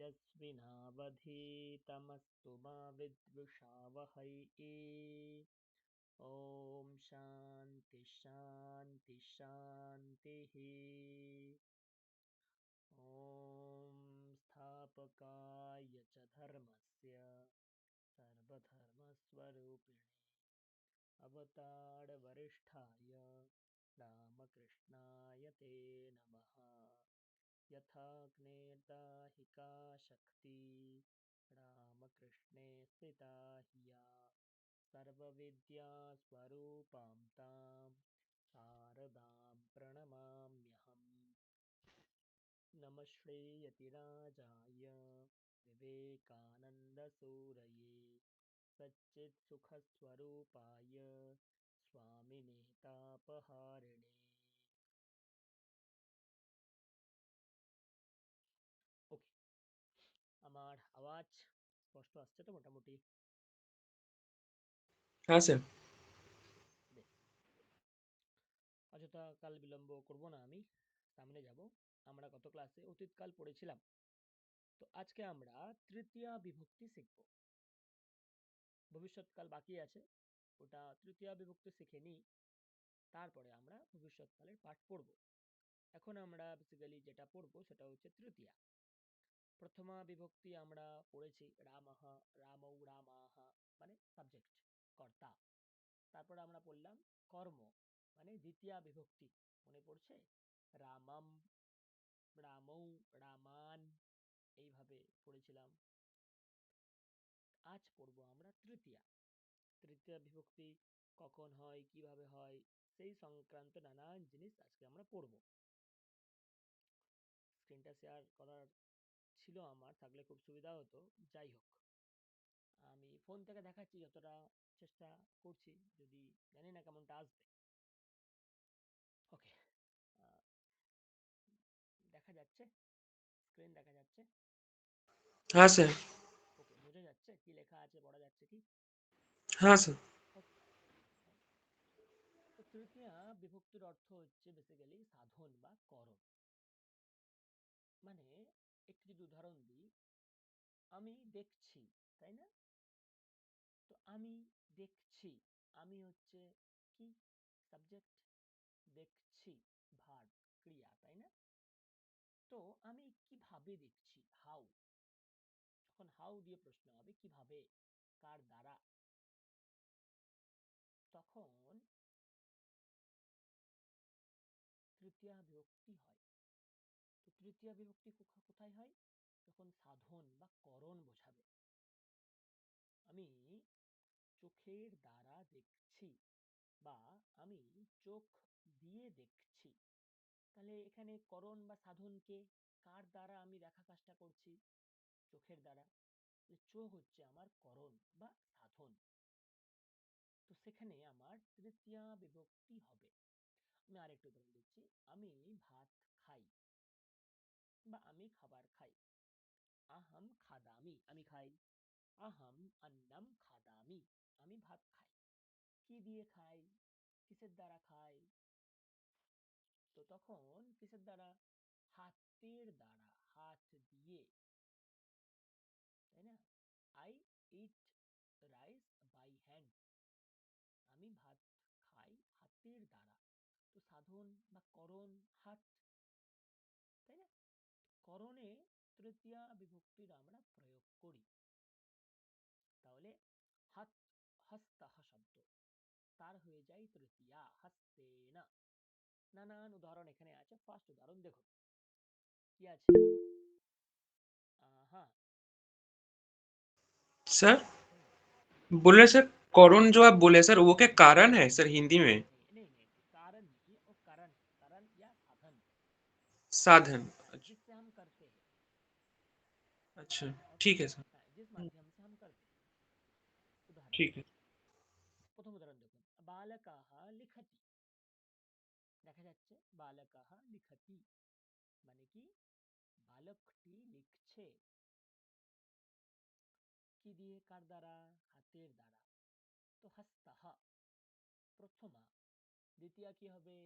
तेजस्विनावधीतमस्तु मा विद्विषावहै। ॐ शान्ति शान्ति शान्तिः। ॐ स्थापकाय च धर्मस्य सर्वधर्मस्वरूपिणे अवतारवरिष्ठाय रामकृष्णाय ते नमः। यथाग्नेर्दाहिका शक्ति रामकृष्णे स्थिता हिया सर्वविद्यास्वरूपां तां शारदां प्रणमाम्यहम्। नमः श्रीयतिराजाय विवेकानन्दसूरये सच्चित्सुखस्वरूपाय स्वामिने तापहारिणे। ওকে, আমার আওয়াজ স্পষ্ট আসছে তো মোটামুটি? हाँ सर। বেশ, অযথা কাল বিলম্ব করব না, আমি সামনে যাব। আমরা গত ক্লাসে অতীতকাল পড়েছিলাম, তো আজকে আমরা তৃতীয়া বিভক্তি শিখব। ভবিষ্যৎকাল বাকি আছে, ওটা তৃতীয়া বিভক্তি শিখে নিই, তারপরে আমরা ভবিষ্যৎকালের পাঠ পড়ব। এখন আমরা বেসিক্যালি যেটা পড়বো সেটা হচ্ছে তৃতীয়া। প্রথমা বিভক্তি আমরা পড়েছি রামঃ, রামৌ, রামাঃ, মানে সাবজেক্ট, কর্তা। তারপর আমরা পড়লাম কর্ম, মানে দ্বিতীয়া বিভক্তি, মনে পড়ছে? রামম, রামৌ, রামান, এইভাবে পড়েছিলাম। আজ পড়বো আমরা তৃতীয়া। তৃতীয়া বিভক্তি কখন হয়, কিভাবে হয়, সেই সংক্রান্ত নানান জিনিস আজকে আমরা পড়বো। স্ক্রিনটা শেয়ার করার ছিল আমার, থাকলে খুব সুবিধা হতো। যাই হোক, আমি ফোন থেকে দেখাচ্ছি, যতটা চেষ্টা করছি, যদি জানি না কেমনটা আসবে। ওকে, দেখা যাচ্ছে? স্ক্রিন দেখা যাচ্ছে? हाँ सर। ওকে, বোঝা যাচ্ছে কি লেখা আছে, পড়া যাচ্ছে কি? हाँ सर। ওকে, তো তৃতীয়া বিভক্তির অর্থ হচ্ছে বেসিক্যালি সাধন বা করণ। মানে একটু যদি উদাহরণ দিই, আমি দেখছি, তাই না? তো আমি দেখছি, আমি হচ্ছে কি? সাবজেক্ট। দেখছি ভার্ব, ক্রিয়া, তাই না? তো আমি কিভাবে দেখছি, হাউ। যখন হাউ দিয়ে প্রশ্ন হবে, কিভাবে, কার দ্বারা, তখন তৃতীয়া বিভক্তি হয়। তো তৃতীয়া বিভক্তি কোথায় হয়? যখন সাধন বা করণ বোঝাবে। আমি চোখের দ্বারা দেখছি, বা আমি চোখ দিয়ে দেখছি। তাহলে এখানে করণ বা সাধনকে, কার দ্বারা আমি দেখা কাজটা করছি? চোখের দ্বারা। চোখ হচ্ছে আমার করণ বা সাধন। তো সেখানে আমার তৃতীয়া বিভক্তি হবে। আমি আরেকটু উদাহরণ দিচ্ছি, আমি ভাত খাই বা আমি খাবার খাই। আহাম খাদামি, আমি খাই। আহাম অন্নম খাদামি, আমি ভাত খাই। কি দিয়ে খাই, কিসের দ্বারা খাই? তো তখন কিসের দ্বারা? হাতের দ্বারা, হাত দিয়ে, তাই না? I eat rice by hand, আমি ভাত খাই হাতের দ্বারা। তো সাধন বা করণ হাত, তাই না? করণে তৃতীয়া বিভক্তির আমরা প্রয়োগ করি। তাহলে হাত, হস্তহ শব্দ, তার হয়ে যায় তৃতীয়া, হস্তেনা। নানান উদাহরণ এখানে আছে। ফার্স্ট উদাহরণ দেখুন কি আছে। হ্যাঁ। सर হুম। बोले सर, करुण जो आप बोले सर वो क्या कारण है सर हिंदी में? नहीं नहीं नहीं नहीं, कारण नहीं, वो करण, करण या साधन, साधन। अच्छा। जिससे हम करते हैं। अच्छा। ओके, ठीक है सर। हाँ, जिस माध्यम से हम करते हैं। उदाहरण, ठीक है। প্রথম উদাহরণ দেখুন, বালকাহ লিখতি। দেখা যাচ্ছে বালকাহ লিখতি, মানে কি? বালকটি লিখছে। কি দিয়ে, কার দ্বারা? হাতের দ্বারা। তো হস্তহ প্রথমা, দ্বিতীয়া কি হবে?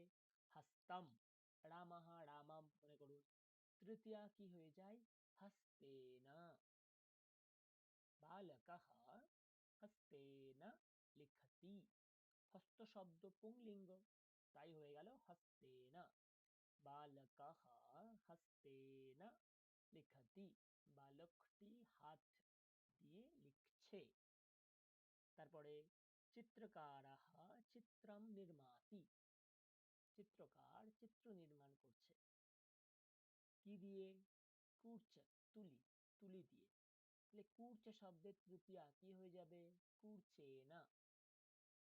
হস্তম। রামাহ রামাম, মনে করুন। তৃতীয়া কি হয়ে যায়? হস্তেন। বালকः হস্তেন লিখতি। হস্ত শব্দ পুংলিঙ্গ, তাই হয়ে গেল হস্তেন। বালকः হস্তেন লিখতি, বালকটি হাত দিয়ে লিখছে। তারপরে চিত্রকারः চিত্রম নির্মাতি, চিত্রকার চিত্র নির্মাণ করছে। কি দিয়ে? কূর্চ, তুলি, তুলি দিয়ে। তাহলে কূর্চ শব্দের তৃতীয়া কি হয়ে যাবে? কূর্চেন।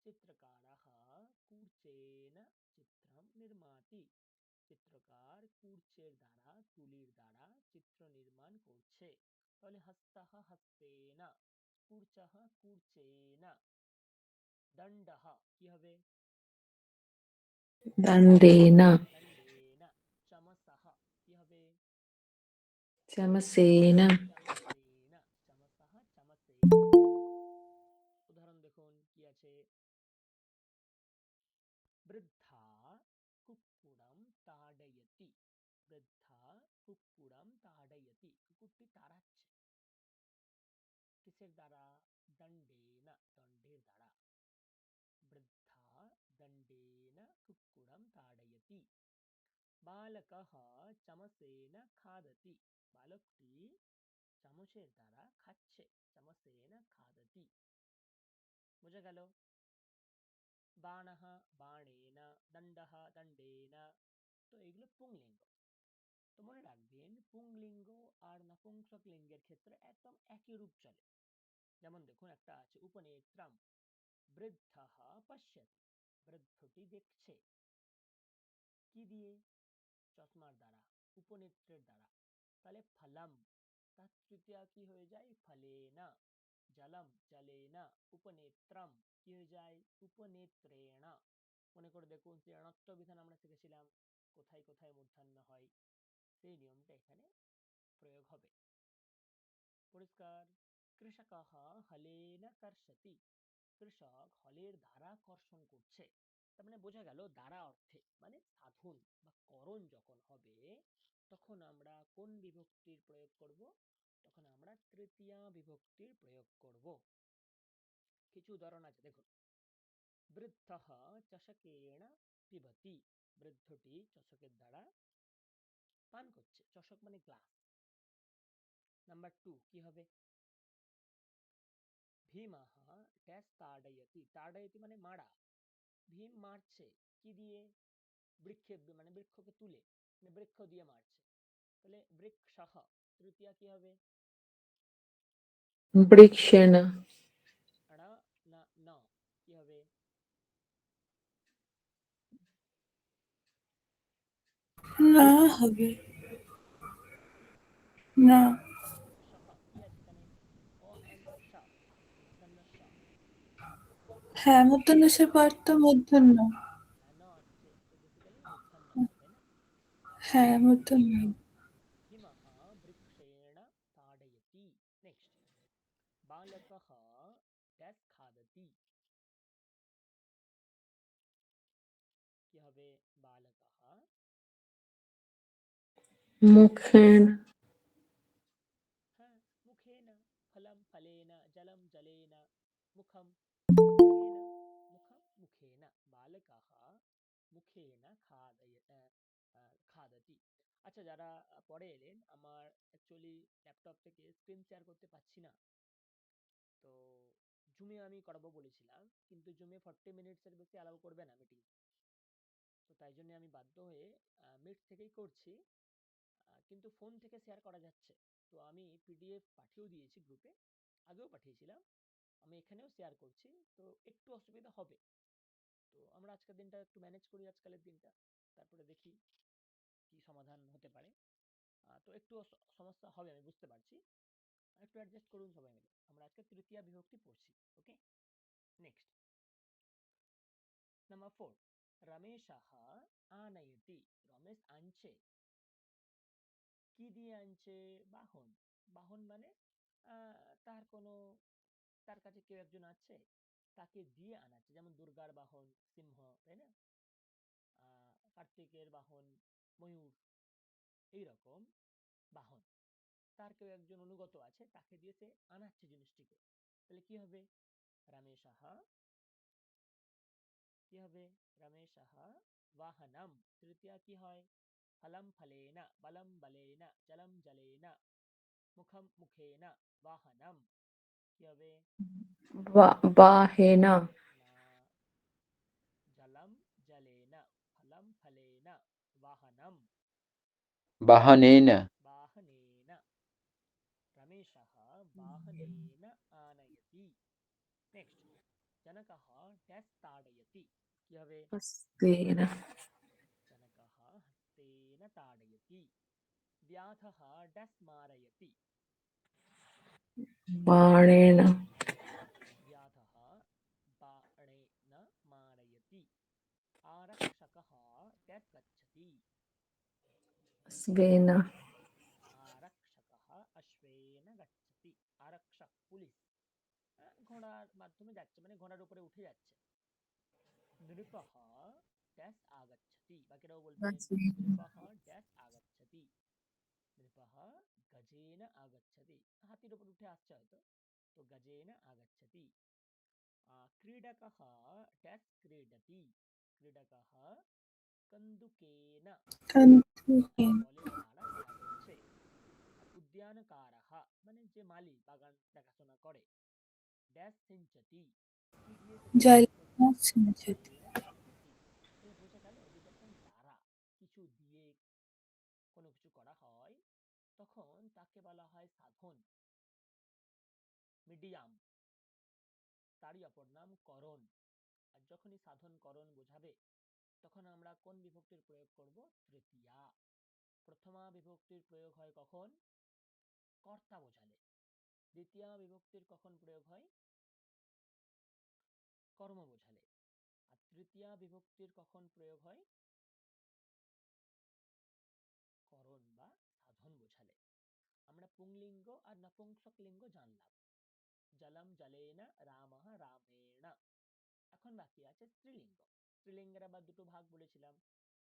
চিত্রকারः কূর্চেন চিত্রম নির্মাতি, চিত্রকার কূর্চের দ্বারা, তুলির দ্বারা চিত্র নির্মাণ করছে। তাহলে হস্তः হস্তেন, কূর্চः কূর্চেন, দণ্ডः কি হবে? দণ্ডেন। দণ্ডেন। চমসः কি হবে? চমসেন। চমসেন। চমসः চমসেন। উদাহরণ দেখুন কি আছে। বৃদ্ধা কুক্কুড়ম তাড়য়তি, বৃদ্ধা কুক্কুড়ম তাড়য়তি, কুকুরটি তাড়াচ্ছে। কিসের দ্বারা? দণ্ডেন, দণ্ডের দ্বারা। বৃদ্ধা দণ্ডেন কুক্কুড়ম তাড়য়তি। বালকः চমসেন খাদতি, বালকটি চামচের দ্বারা খাচ্ছে। চমসেন খাদতি। বোঝা গেল? বাণः বাণেন, দণ্ডः দণ্ডেন। তো এগুলো পুংলিঙ্গ। তো মনে রাখবেন পুংলিঙ্গ আর নপুংসক লিঙ্গের ক্ষেত্রে একদম একই রূপ চলে। যেমন দেখুন একটা আছে উপনেত্রম, বৃদ্ধः পশ্যতি, বৃদ্ধটি দেখছে। কি দিয়ে? চশমার দ্বারা, উপনেত্রের দ্বারা। তাহলে ফলম, তার তৃতীয়া কি হয়ে যায়? ফলেন। জলম জলেন। উপনেত্রম কি হয়ে যায়? উপনেত্রেণ। মনে করে দেখুন ত্রিণত্ব বিধান আমরা শিখেছিলাম, কোথায় কোথায় মূর্ধন্য হয়, সেই নিয়মটা এখানে প্রয়োগ হবে। পরিষ্কার? কৃষকः হলেন কর্ষতি, কৃষক হলের দ্বারা কর্ষণ করছে। তার মানে বোঝা গেল দ্বারা অর্থে মানে সাধন বা করণ যখন হবে, তখন আমরা কোন বিভক্তির প্রয়োগ করব? তখন আমরা তৃতীয়া বিভক্তির প্রয়োগ করব। কিছু উদাহরণ আছে দেখুন। বৃদ্ধः চষকেণ পিবতি, বৃদ্ধটি চষকের দ্বারা পান করছে। চষক মানে গ্লাস। নাম্বার 2 কি হবে? ভীমः ড্যাশ তাড়য়তি, তাড়য়তি মানে মারা। ভীম মারছে। কি দিয়ে? বৃক্ষে মানে বৃক্ষকে তুলে, মানে বৃক্ষ দিয়ে মারছে। তাহলে বৃক্ষঃ তৃতীয়া কি হবে? বৃক্ষেণ। ড় না ন কি হবে? না হবে না। বৃক্ষঃ কি আছে এখানে? অ এন শ, মূর্ধন্য শ। হ্যাঁ, মূর্ধন্যের পর তো মূর্ধন্য। ন আসছে তো বেসিক্যালি মূর্ধন্য হবে, তাই না? হ্যাঁ, মূর্ধন্য। ভীমः বৃক্ষেণ তাড়য়তি। নেক্সট, বালকः ড্যাশ খাদতি, কি হবে? বালকः মুখেন। হ্যাঁ, মুখেন। ফলম ফলেন, জলম জলেন, মুখম মুখেন, মুখম মুখেন। বালকः মুখেন খাদতি। আচ্ছা, যারা পরে এলেন, আমার অ্যাকচুয়ালি ল্যাপটপ থেকে স্ক্রিন শেয়ার করতে পারছি না। তো জুমে আমি করাবো বলেছিলাম, কিন্তু জুমে 40 মিনিটসের বেশি অ্যালাউ করবে না মিটিং। তো তাই জন্য আমি বাধ্য হয়ে মিট থেকেই করছি। কিন্তু ফোন থেকে শেয়ার করা যাচ্ছে। তো আমি পিডিএফ পাঠিয়েও দিয়েছি গ্রুপে, আগেও পাঠিয়েছিলাম, আমি এখানেও শেয়ার করছি। তো একটু অসুবিধা হবে। তো আমরা আজকের দিনটা একটু ম্যানেজ করি, আজকালের দিনটা, তারপরে দেখি কি সমাধান হতে পারে। তো একটু সমস্যা হবে আমি বুঝতে পারছি, একটু অ্যাডজাস্ট করুন সবাই মিলে। আমরা আজকে তৃতীয়া বিভক্তি পড়ছি। ওকে, নেক্সট নাম্বার 4, রমেশः আনয়তি, রমেশ আনছে। কি দিয়ে আনছে? বাহন। বাহন মানে তার কোনো, তার কাছে কেউ একজন আছে, তাকে দিয়ে আনাচ্ছে। যেমন দুর্গার বাহন সিংহ, তাই না? কার্তিকের বাহন ময়ূর, এইরকম বাহন। তার কেউ একজন অনুগত আছে, তাকে দিয়ে সে আনাচ্ছে জিনিসটিকে। তাহলে কি হবে? রমেশः কি হবে? রমেশः বাহনম। তৃতীয়া কি হয়? ফলম ফলেন, বলম বলেন, জলম জলেন, মুখম মুখেন, বাহনম। কি হবে? वाहेन না, জলম জলেন, ফলম ফলেন, বাহনম वाहनेन বাহনেন। রমেশः বাহনেন আনয়তি। নেক্সট, জনকः ড্যাশ তাড়য়তি। কি হবে? हस्तेन जनकः हस्तेन ताडयति। व्याधः डस् मारयति। बाणेन व्याधः बाणेन मारयति। आरक्षकः डस् गच्छति। स्वेन आरक्षकः अश्वेन गच्छति। आरक्षक पुलिस ঘোড়ার মাধ্যমে যাচ্ছে, মানে ঘোড়ার উপরে উঠে যাচ্ছে। নৃপः ড্যাশ আগচ্ছতি। বাকিরাও বলবেন নৃপः ড্যাশ আগচ্ছতি। নৃপः গজেন আগচ্ছতি। হাতির উপর উঠে আসছে হয়তো, তো গজেন আগচ্ছতি। ক্রীডকः ড্যাশ ক্রীডতি। ক্রীডকः কন্দুকেন, কন্দুকেন বলের দ্বারা খেলছে। আর উদ্যানকারः মানে যে মালি, বাগান দেখাশোনা করে, ড্যাশ সিঞ্চতি, কি দিয়ে সেচন জল করছে? সিঞ্চতি জলেন সিঞ্চতি। তাহলে বোঝা গেল যে যখন দ্বারা কিছু দিয়ে কোনো কিছু করা হয়, তখন তাকে বলা হয় সাধন, মিডিয়াম। তারই অপর নাম করণ। আর যখনই সাধন করণ বোঝাবে, তখন আমরা কোন বিভক্তির প্রয়োগ করব? তৃতীয়া। প্রথমা বিভক্তির প্রয়োগ হয় কখন? কর্তা বোঝালে। দ্বিতীয় বিভক্তির কখন প্রয়োগ হয়? কর্ম বোঝালে। আর তৃতীয়া বিভক্তির কখন প্রয়োগ হয়? করণ বা সাধন বোঝালে। আমরা পুংলিঙ্গ আর নপুংসক লিঙ্গ জানলাম। জলম জলেন, রামঃ রামেণ। এখন বাকি আছে স্ত্রীলিঙ্গ। স্ত্রীলিঙ্গের আবার দুটো ভাগ বলেছিলাম,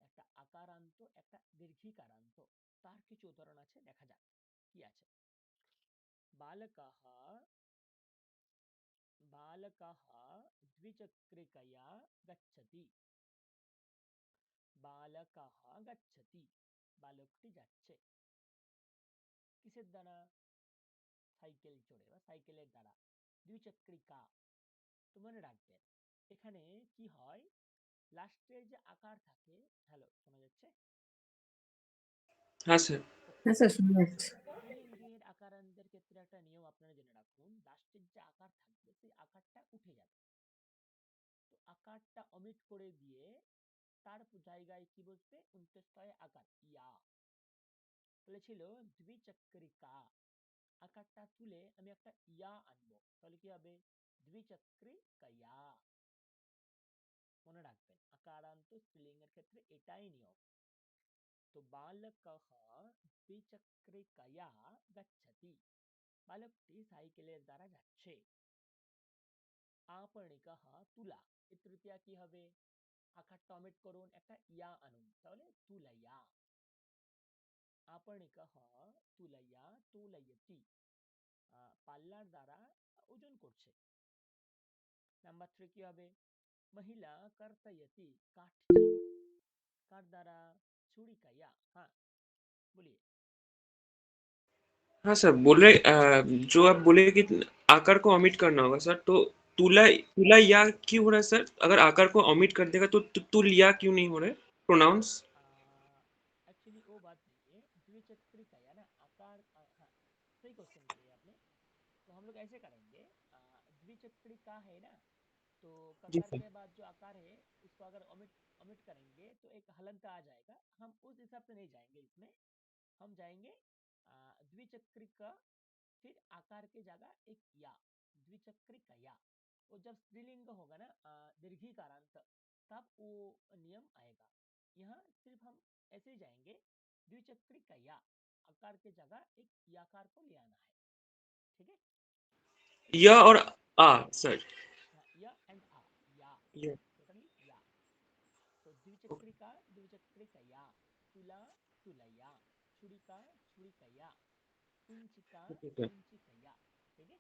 একটা আকারান্ত, একটা দীর্ঘিকারান্ত। তার কিছু উদাহরণ আছে, দেখা যাক কি আছে। বালকः বালকः দ্বিচক্রিকয়া গচ্ছতি। বালকः গচ্ছতি, বালকটি যাচ্ছে। কিসের দ্বারা? সাইকেল চড়ে বা সাইকেলের দ্বারা। দ্বিচক্রিকা, তো মনে রাখবেন এখানে কি হয়, লাস্টের যে আকার থাকে। হ্যালো, শোনা যাচ্ছে? हाँ सर। ওকে। স্ত্রীলিঙ্গের আকারান্তের ক্ষেত্রে একটা নিয়ম আপনারা জেনে রাখুন, লাস্টের যে আকার থাকবে সেই আকারটা উঠে যাবে। তো আকারটা অমিট করে দিয়ে তার জায়গায় কি বসবে? অন্ত্যেষ্টায় আকার ইয়া। তাহলে ছিল দ্বিচক্রিকা। আকারটা তুলে আমি একটা ইয়া আনবো, তাহলে কি হবে? দ্বিচক্রিকয়া। মনে রাখবেন আকারান্ত স্ত্রীলিঙ্গের ক্ষেত্রে এটাই নিয়ম। তো বালকः দ্বিচক্রিকয়া গচ্ছতি, বালকটি সাইকেলের দ্বারা যাচ্ছে। আপনিকः তুলা, এই তৃতীয়া কি হবে? আকারটা অমিট করুন, একটা ইয়া আনুন, তাহলে তুলয়া। আপনিকः তুলয়া তুলয়তি, পাল্লার দ্বারা ওজন করছে। নাম্বার 3 কি হবে? মহিলা কর্তয়তি, কাটছে। কার দ্বারা? ছুরিকায়া। হ্যাঁ, বলিए। हाँ सर, बोले जो आप बोले कि आकार को ओमिट करना होगा सर, तो तुला तुला या क्यों हो रहा है सर? अगर आकार को ओमिट कर देगा तो तुल या क्यों नहीं हो रहा है प्रोनाउंस? एक्चुअली वो बात नहीं है, द्विचक्रिकया ना आकार। हाँ, सही क्वेश्चन किए आपने। तो हम लोग ऐसे करेंगे, द्विचक्रिका है ना, तो जी ककार सर। के बाद जो आकार है उसको अगर ओमिट ओमिट करेंगे तो एक हलंत आ जाएगा। हम उस हिसाब से नहीं जाएंगे इसमें। हम जाएंगे द्विचक्रिक, फिर आकार की जगह एक या, द्विचक्रिकया। वो जब स्त्रीलिंग होगा ना, दीर्घिकारांत, तब वो नियम आएगा। यहाँ सिर्फ हम ऐसे ही जाएंगे, द्विचक्रिकया, आकार की जगह एक याकार को ले आना है। ठीक है? या और आ सर। या एंड आ, या, या। टोटली या। तो ओके। द्विचक्रिका द्विचक्रिकया, तुला तुलया, छुरिका छुरिकया, कुंचिका ओके सर। कुंचिकया। ठीक है?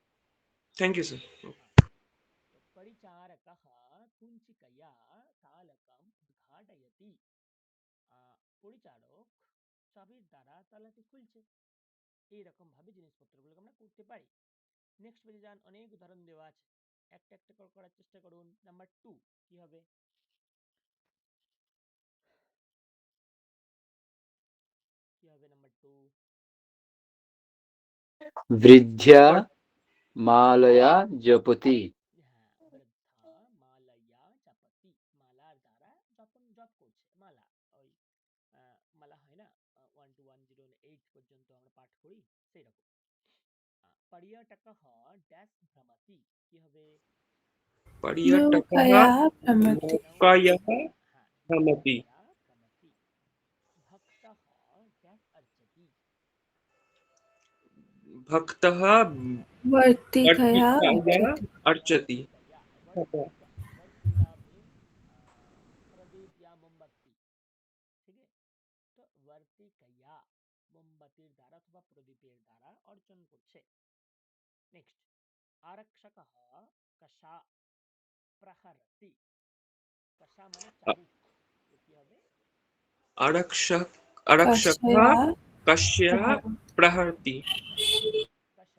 Thank you sir. तो परिचारकः कुञ्चिकया तालकम् उद्घाटयति। পরিচারক চাবির দ্বারা তালাটি খুলছে। এইরকম ভাবে জিনিসপত্রগুলোকে আমরা করতে পারি। নেক্সট পেজে যান, অনেক উদাহরণ দেওয়া আছে, একটা একটা করে করার চেষ্টা করুন। নাম্বার 2 কি হবে? কি হবে নাম্বার 2? वृद्ध्या मालया जपति। হ্যাঁ, বৃদ্ধা মালায়া চাপাতি, মালার দ্বারা যপন জপ করছে। মালা, ওই মালা হয় না, 1 to 108 পর্যন্ত আমরা পাঠ করি, সেই রকম। পর্যটকः ড্যাশ ভ্রমতি, কি হবে? पर्यटकः नौकया भ्रमति। नौकायाः হ্যাঁ, भ्रमति। নৌকায়া ভ্রমতি। ভক্তः ড্যাশ अर्चति। भक्तः वर्तिकया वर्तिकाया अर्चति। अर्चति। वर्तिकया, वर्तिका, वर्तिका मीन्स प्रदीप या मोमबत्ती, ठीक है? তো वर्तिकया মোমবাতির দ্বারা অথবা প্রদীপের দ্বারা অর্জন করছে। নেক্সট, আরক্ষকः কষা প্রহরতি। কষা মানে চাবুক, তো কি হবে? आरक्षकः कषया कस्य प्रभवति। प्रहरति।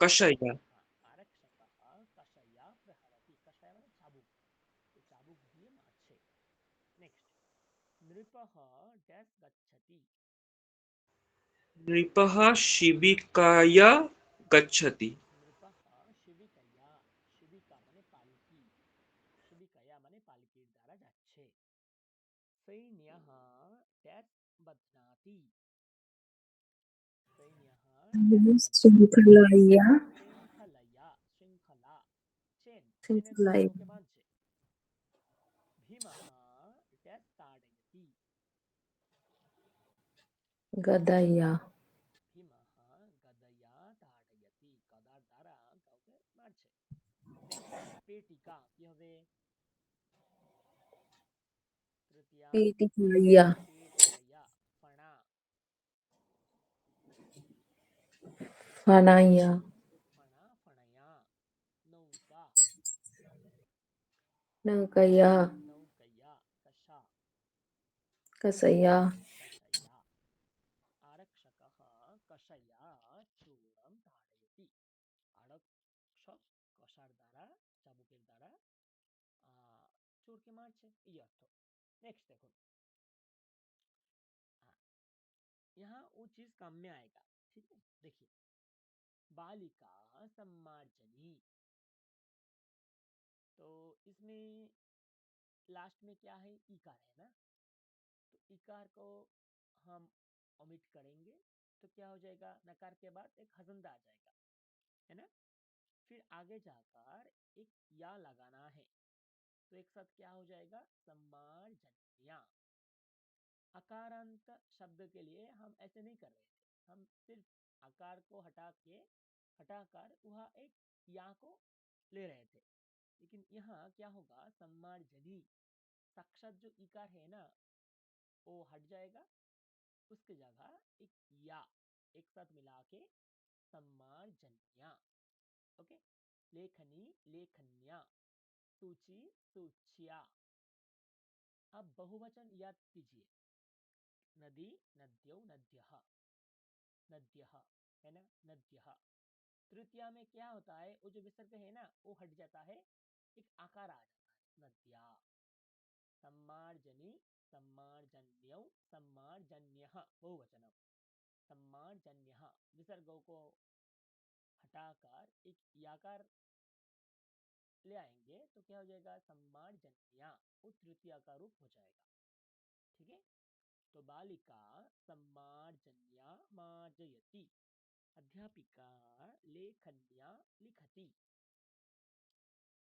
কষায়া, কষায়া, कषय। হ্যাঁ, আরক্ষকः কষায়া প্রহরতি। কষায়া মানে চাবুক, তো চাবুক দিয়ে মারছে। নেক্সট, নৃপः ড্যাশ গচ্ছতি। नृपः शिबिकाया गच्छति। নৃপः শিবিকায়া, শিবিকা মানে পালকি, শিবিকায়া মানে পালকির দ্বারা যাচ্ছে। সৈন্যः ড্যাশ বধ্নাতি। সৈন্যः ড্যাশ বধ্নাতি। श्रृंखलाया শৃঙ্খলয়া, শৃঙ্খলা, চেন, চেনের দ্বারা श्रृंखलाया কাউকে বাঁধছে। ভীমः ড্যাশ তাড়য়তি। गदया ভীমः গদয়া তাড়য়তি, গদার দ্বারা কাউকে মারছে। নেক্সট, পেটিকা, কি হবে? তৃতীয়া, पेटिकाया পেটিকায়া, ফণা, फनाया ফণা, ফণয়া। নৌকা, नौकया নৌকয়া, কষা, कसया কষায়া। আরক্ষকः কষায়া চূড়ম তাড়য়তি। আরক্ষক কষার দ্বারা, চাবুকের দ্বারা চোরকে মারছে, এই অর্থ। नेक्स्ट देखो, यहाँ वो चीज काम में आएगा, ठीक है? देखिए, बालिका सम्मार्जनी, तो इसमें लास्ट में क्या है? इकार है ना, तो इकार को हम ओमिट करेंगे, तो क्या हो जाएगा? नकार के बाद एक हसंदा आ जाएगा, है ना? फिर आगे जाकर एक या लगाना है, तो एक साथ क्या हो जाएगा? सम्मार्जन्या। अकारांत शब्द के लिए हम ऐसे नहीं कर रहे थे, हम सिर्फ आकार को हटाकर वह एक या को ले रहे थे। लेकिन यहाँ क्या होगा? सम्मार्जनी, साक्षात जो इकार है ना, वो हट जाएगा, उसके जगह एक या एक साथ मिला के सम्मार्जन्या। ओके, लेखनी, लेखन्या, सूची, सूच्या। अब बहुवचन याद कीजिए, नदी, नद्यौ, नद्यः, नद्यः, है ना, नद्यः। तृतीया में क्या होता है? वो जो विसर्ग है ना, वो हट जाता है, एक आकार आ जाता है, नद्या। सम्मार्जनी, सम्मार्जन्यौ, सम्मार्जन्यः, बहुवचनम। सम्मार्जन्यः, विसर्गों को हटाकर एक याकार ले आएंगे, तो क्या हो जाएगा? सम्मार्जन्या, वो तृतीया का रूप हो जाएगा, ठीक है? तो बालिका सम्मार्जन्या मार्जयति, अध्यापिका लेखन्या लिखति।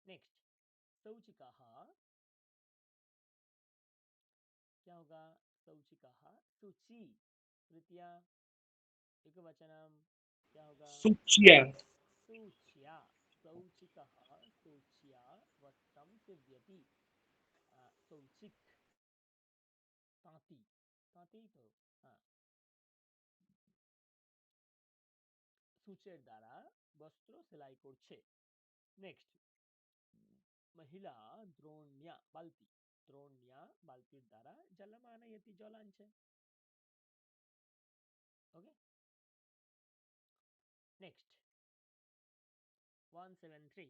नेक्स्ट, शौचिकः, क्या होगा? शौचिकः शुचि, तृतीया एकवचनम, क्या होगा? शुच्या। शुच्या। शौचिकः शुच्या वस्त्रं सीव्यति। शौचिक, तांती, तांती तो हाँ, সূচের দ্বারা বস্ত্র সেলাই করছে। নেক্সট, মহিলা দ্রোণ্যা বালতি, দ্রোণ্যা বালতির দ্বারা জলম আনয়তি, জল আনছে। ओके, नेक्स्ट 173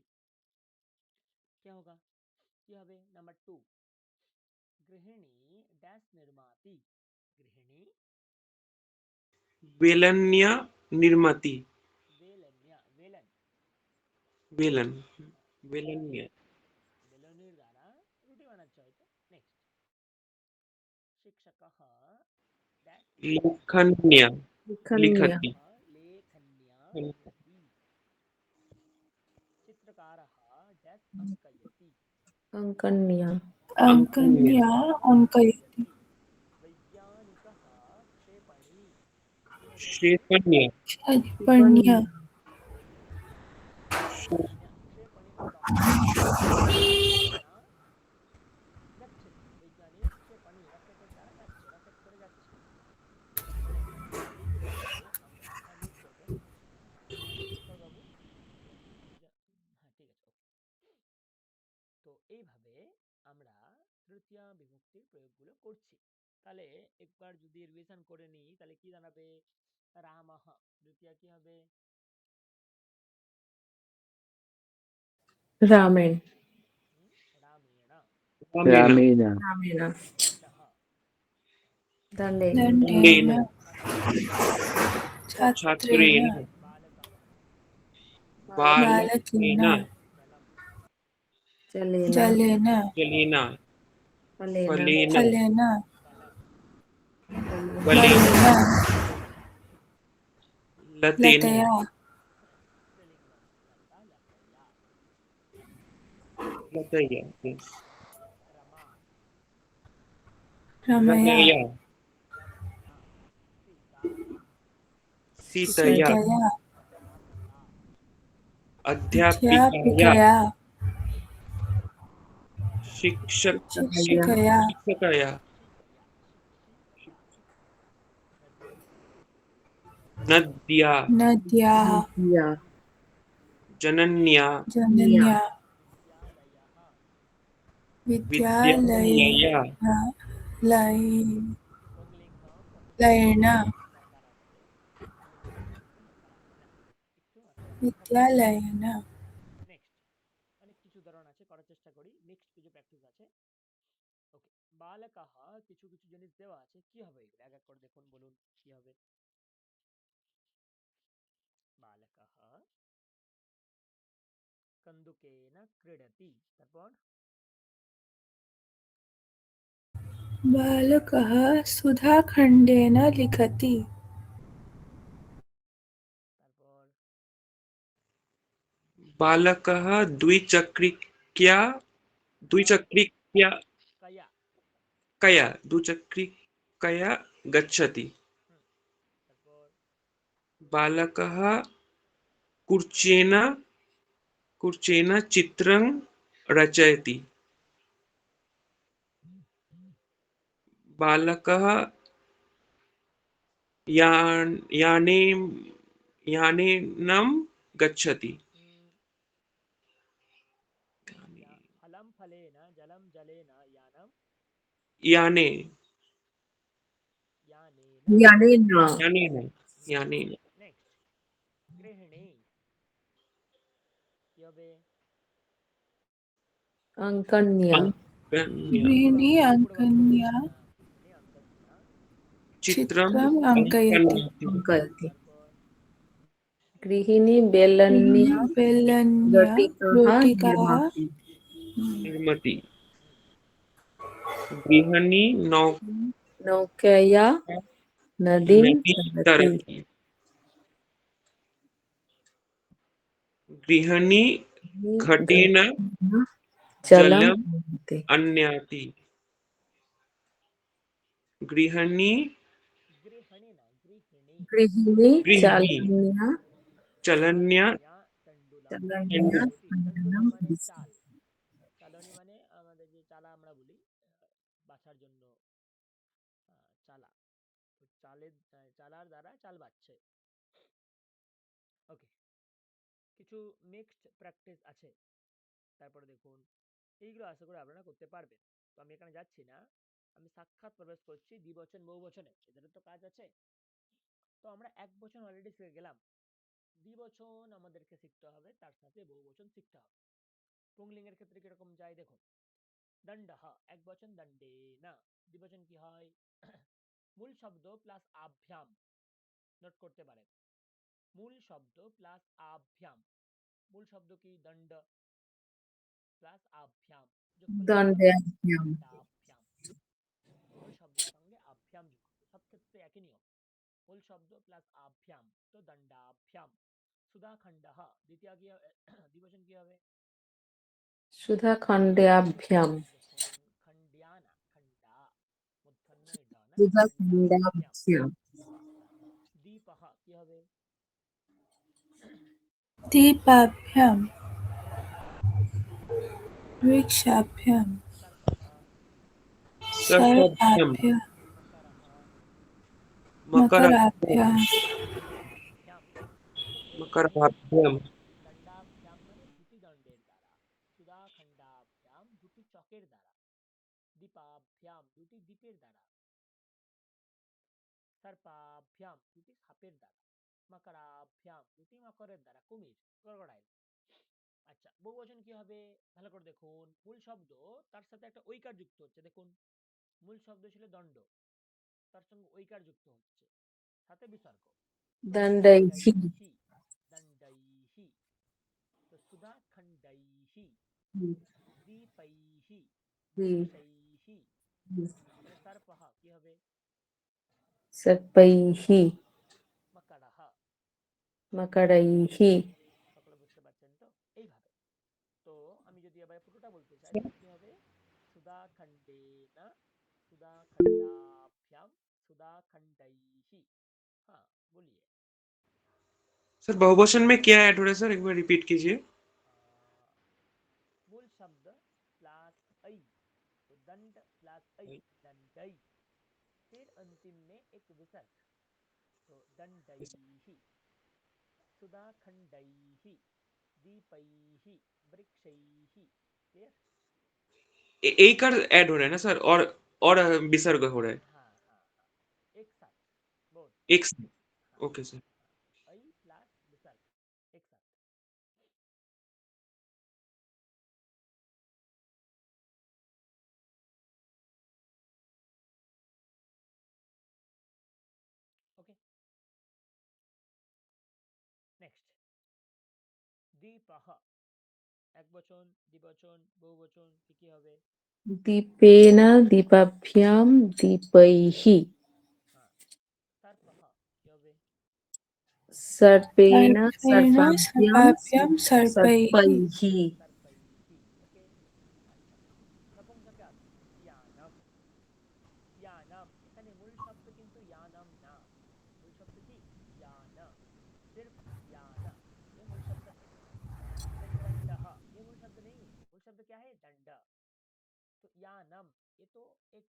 क्या होगा, क्या হবে नंबर 2, गृहिणी डैश निर्माति, गृहिणी वेलन्या निर्माति, वेलन्या, वेलन वेलन, वेलन्या, বেলনির দ্বারা রুটি বানাচ্ছে হয়তো। নেক্সট, শিক্ষকः डैश लिखति, लेखन्या, लिखन्या लिखति, लेखन्या लिखति, चित्रकारः डैश अंकयति, अंकन्या अंकन्या, अंकन्या अङ्कयति। वैज्ञानिकः क्षेपणी, क्षेपण्या, क्षिपण्या क्षेपण्या, क्षेपणी को रॉकेट क्षेपण्या गच्छति, वैज्ञानिक क्षेपणी রকেটের দ্বারা যাচ্ছে, রকেট করে যাচ্ছে। এইভাবে আমরা, হ্যাঁ মিউট করবেন শেখর বাবু, হ্যাঁ ঠিক আছে, ওকে। তো এইভাবে আমরা তৃতীয়া বিভক্তির প্রয়োগগুলো করছি। তাহলে একবার যদি রিভিশন করে নিই তাহলে কি দাঁড়াবে, রামः তৃতীয়া কি হবে, रामेण রামেণ, रामेण, रामेण रामेण दण्डः दण्डेन दण्डेन दण्डेन, छात्रेण, छात्रेण छात्रेण, बालकः बालकेन बालकेन, जलं, जलेन जलेन जलेन, फलेन फलेन, फलेन बलं, फलेन बलेन, बलेन लतेन, लतया स्त्रीलिङ्गं लता, लतया, लतया, yes, रमा, रमया रमया, रमया, सीता, सीतया, सीतया अध्यापिका, अध्यापिकाया, अध्यापिकया शिक्षकया, शिक्षकया शिक्षकया, शिक्षया, नद्याः, नद्या, नद्याः नद्या जनन्या, न्या जनन्या विद्यालयः, विद्यालयेन विद्यालया, पुंलिङ्गं नकारान्ते, पुल्लिङ्गं नकारान्तेन, একটু মাথায় রাখবেন। विद्यालयेन নেক্সট, অনেক কিছু উদাহরণ আছে, করার চেষ্টা করি, নেক্সট কিছু প্র্যাকটিস আছে। ওকে, বালকাহ কিছু কিছু জিনিস দেওয়া আছে, কি হবে এগুলো এক এক করে দেখুন, বলুন কি হবে। বালকাহ কন্দুকেন ক্রীডতি, তারপর बालकः सुधाखण्डेन लिखति তারপর बालकः द्विचक्रिक्या, द्विचक्रिक्या, কয়া, कया, द्विचक्रिकया गच्छति, তারপর बालकः कुर्चेन, कुर्चेन चित्रं रचयति, बालकः याने, यानेन गच्छति, फलं फलेन, जलं जलेन, यानं याने, यानेन, यानेन यानेन, यानेन, নেক্সট, গৃহিণী কি হবে, अंकन्या अंकन्या, गृहिणी পূর্ববর্তী अङ्कन्या গৃহিণী অঙ্কন্যা, चित्रम् चित्रम् अङ्कयति अङ्कन्ति, अंकयति তারপর गृहिणी गृहिणी बेलन्या बेलन्या रोटिकाः रोटिकाः निर्माति निर्मति, गृहिणी नौकया नदीं नदी तरति तरति, गृहिणी घटेन घटेन जलम् जलम् आनयति आनयति, गृहिणी गृहिणी ना गृहिणी, गृहिणी गृहिणी चालन्या चलन्या চালন্যা তণ্ডুলম, চালন্যা রুটি, তণ্ডুলম তণ্ডুলম মানে দিচ্ছি। চাল, চালনি মানে আমাদের যে চালা আমরা বলি, বাছার জন্য চালা, তো চালের চালার দ্বারা চাল বাচ্ছে। ওকে, কিছু কিছু মিক্সড প্র্যাকটিস আছে। তারপরে দেখুন এইগুলো আশা করি আপনারা করতে পারবেন। তো আমি এখানে যাচ্ছি না, আমি সাক্ষাৎ প্রবেশ করছি দ্বিবচন বহুবচনে, এদেরও তো কাজ আছে। তো আমরা এক বচন অলরেডি শিখে গেলাম, দ্বিবচন আমাদেরকে শিখতে হবে, তার সাথে বহুবচন শিখতে হবে। পুংলিঙ্গের ক্ষেত্রে কিরকম যায় দেখুন, দণ্ডহ এক বচন দণ্ডে না, দ্বিবচন কি হয় মূল শব্দ প্লাস আভ্যাম, নোট করতে পারেন, মূল শব্দ প্লাস আভ্যাম। মূল শব্দ কি দণ্ড প্লাস আভ্যাম, যোগ করলে কি হয় দণ্ডাভ্যাম। দণ্ডাভ্যাম। মূল শব্দের সঙ্গে আভ্যাম যুক্ত, সব ক্ষেত্রে একই নিয়ম, মূল শব্দ প্লাস আভ্যাম, তো দণ্ডাভ্যাম। সুধাখণ্ডः দ্বিতীয় কি দ্বিবচন কি হবে সুধাখণ্ডাভ্যাম। দেখুন, খণ্ড্যানা খণ্ডা, মূর্ধন্য ই ড না, খণ্ডাভ্যাম। সুধাখণ্ডাভ্যাম। দীপः কি হবে दीपाभ्याम वृक्षाभ्याम, वृक्षाभ्याम सर्पः सर्पाभ्याम सर्पाभ्याम मकरः मकराभ्याम मकराभ्याम दण्डाभ्याम। मकराभ्याम দণ্ডাভ্যাম মানে দুটি দণ্ডের দ্বারা, সুধাখণ্ডাভ্যাম দুটি চকের দ্বারা, দীপাভ্যাম দুটি দীপের দ্বারা, সর্পাভ্যাম দুটি সাপের দ্বারা, মকরাভ্যাম দুটি মকরের দ্বারা, কুমির ক্রোকোডাইল। আচ্ছা, বহুবচন কি হবে ভালো করে দেখুন, মূল শব্দ তার সাথে একটা ঐকার যুক্ত হচ্ছে, দেখুন মূল শব্দ ছিল দণ্ড, তার সঙ্গে ঐকার যুক্ত হচ্ছে, সাথে বিসর্গ, দণ্ডৈহি। দণ্ডৈহি, দণ্ডৈহি। তো সুধাখণ্ডৈহি, দীপৈহি, বৃক্ষৈহি। তাহলে সর্পः কি হবে সর্পৈহি। মকরः, মকরৈহি। সকলে বুঝতে পারছেন তো এইভাবে। তো আমি যদি আবার পুরোটা বলতে চাই তাহলে কি হবে, সুধাখণ্ডেনা, সুধাখণ্ডাভ্যাম, সুधाखण्डैहि। हाँ बोलिए। सर बहुवचन में क्या ऐड हो रहा है सर, एक बार रिपीट कीजिए। मूल शब्द प्लस ऐ, तो दंड प्लस ऐ, दंडई, फिर अंतिम में एक विसर्ग, तो दंडैहि, सुधाखण्डैहि, दीपैहि, वृक्षैहि। क्लियर। एक कर ऐड हो रहा है ना सर, और विसर्ग हो रहा है हाँ हाँ हाँ, एक साथ बोथ। एक साथ। हाँ ओके सर। हाँ, ऐ प्लस विसर्ग एक साथ। ओके, नेक्स्ट दीपः এক বচন, দ্বিবচন, বহুবচন কি কি হবে দীপেন দীপাভ্যাম দীপৈহি। হ্যাঁ, সর্পः কি হবে सर्पेण सर्पेण सर्पाभ्यां सर्पाभ्याम सर्पैः सर्पैहि। सर्पैहि। ओके। আচ্ছা, নপুংসকে আসুন, ইয়ানম, ইয়ানম, এখানে মূল শব্দ কিন্তু ইয়ানম না, মূল শব্দ কি यान, सिर्फ यान, ये मूल शब्द है। देन दंडः, ये मूल शब्द नहीं है, मूल शब्द क्या है दंड। तो यानम, ये तो एक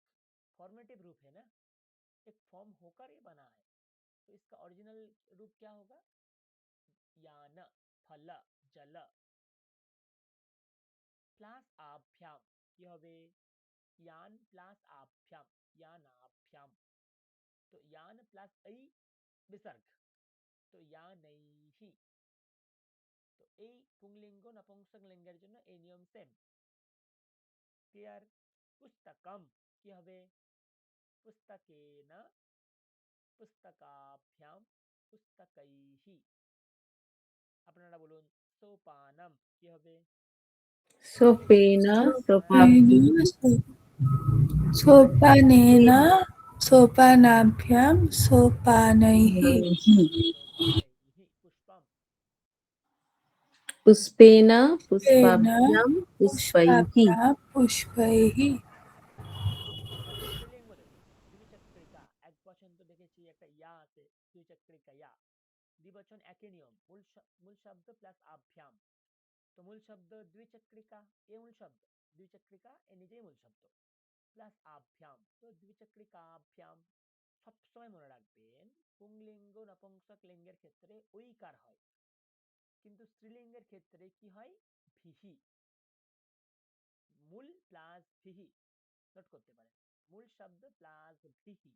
फॉर्मेटिव रूप है ना, एक फॉर्म होकर ये बना है, तो इसका ओरिजिनल रूप क्या होगा यान, फल, जल, प्लस आभ्याम কি হবে यान प्लस आभ्याम, यानाभ्याम। तो यान प्लस ऐ विसर्ग, तो यानैहि। তো এই পুংলিঙ্গ নপুংসক লিঙ্গের জন্য এই নিয়ম সেম। ক্লিয়ার। পুস্তকম কি হবে পুস্তকেন, পুস্তকাভ্যাম, পুস্তকৈহি। আপনারা বলুন, সোপানম কি হবে सोपेन सोपेन सोपाभ्यां सोपानेन सोपानाभ्याम सोपानैः सोपानैहि। सोपानैहि। पुष्पम पुष्पेन तेन पुष्पाभ्यां पुष्पैहि। पुष्पाभ्याम पुष्पैः স্ত্রীলিঙ্গ দেখুন, দ্বিচক্রিকা, এক বচন তো দেখেছি একটা ইয়া আছে, দ্বিচক্রিকা ইয়া। দ্বিবচন একই নিয়ম, মূল শব্দ প্লাস আভ্যাম। তো মূল শব্দ দ্বিচক্রিকা, এ মূল শব্দ, দ্বিচক্রিকা এ নিজেই মূল শব্দ, প্লাস আভ্যাম, তো দ্বিচক্রিকাভ্যাম। সবসময় মনে রাখবেন পুংলিঙ্গ নপুংসক লিঙ্গের ক্ষেত্রে ঐকার হয়, কিন্তু স্ত্রীলিঙ্গের ক্ষেত্রে কি হয়? ভিহি, মূল প্লাস ভিহি, নোট করতে পারেন, মূল শব্দ প্লাস ভিহি।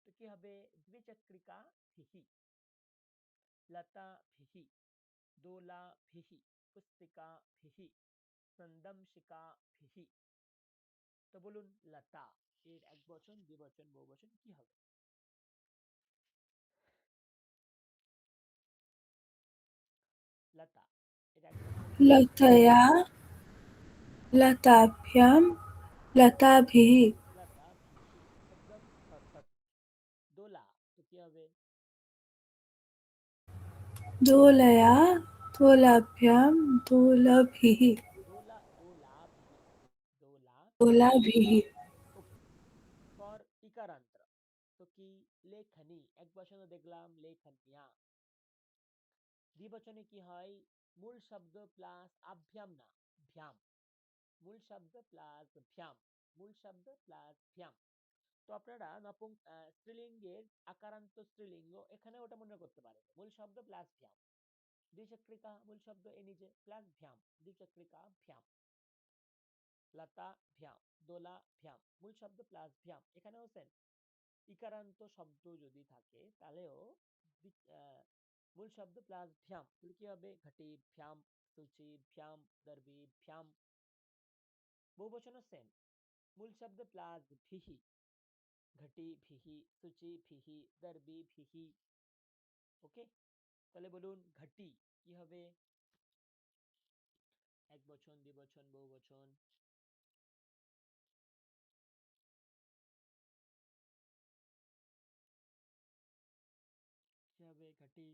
তো কি হবে? দ্বিচক্রিকা ভিহি, লতা ভিহি, দোলা ভিহি, পুস্তিকা ভিহি, সন্দমশিকা ভিহি। তো বলুন লতা এর এক বচন, দ্বিবচন, বহুবচন কি হবে? লতা এর এক বচন, लतया लताभ्यां लताभिः লতা ভিহি, একদম পারফেক্ট। দোলা তো কি হবে? दोलया दोलाभ्यां दोलभिः দোলা, দোলা ভিহি, দোলা दोलाभिः ওকে। ফর ইকারান্ত্র তো কি? লেখনী, এক বচনে দেখলাম লেখনিয়া। দ্বিবচনে কি হয়? মূল শব্দ প্লাস আভ্যাম না ভ্যাম, মূল শব্দ প্লাস ভ্যাম, মূল শব্দ প্লাস ভ্যাম। তো আপনারা স্ত্রীলিঙ্গের আকারান্ত স্ত্রীলিঙ্গ এখানে ওটা মনে করতে পারেন, মূল শব্দ প্লাস ভ্যাম, দ্বিচক্রিকা মূল শব্দ এ নিজে প্লাস ভ্যাম, দ্বিচক্রিকা ভ্যাম, লতা ভ্যাম, দোলা ভ্যাম, মূল শব্দ প্লাস ভ্যাম। এখানেও সেম, ইকারান্ত শব্দ যদি থাকে তাহলেও মূল শব্দ প্লাস ভ্যাম, তাহলে কি হবে? ঘটি ভ্যাম, সূচি ভ্যাম, দর্বি ভ্যাম। বহুবচনও সেম, মূল শব্দ প্লাস ভিহি, ঘটি ভিহি, সূচি ভিহি, দর্বি ভিহি। ওকে, তাহলে বলুন ঘটি কি হবে? এক বচন, দ্বিবচন, বহুবচন। কি হবে ঘটি?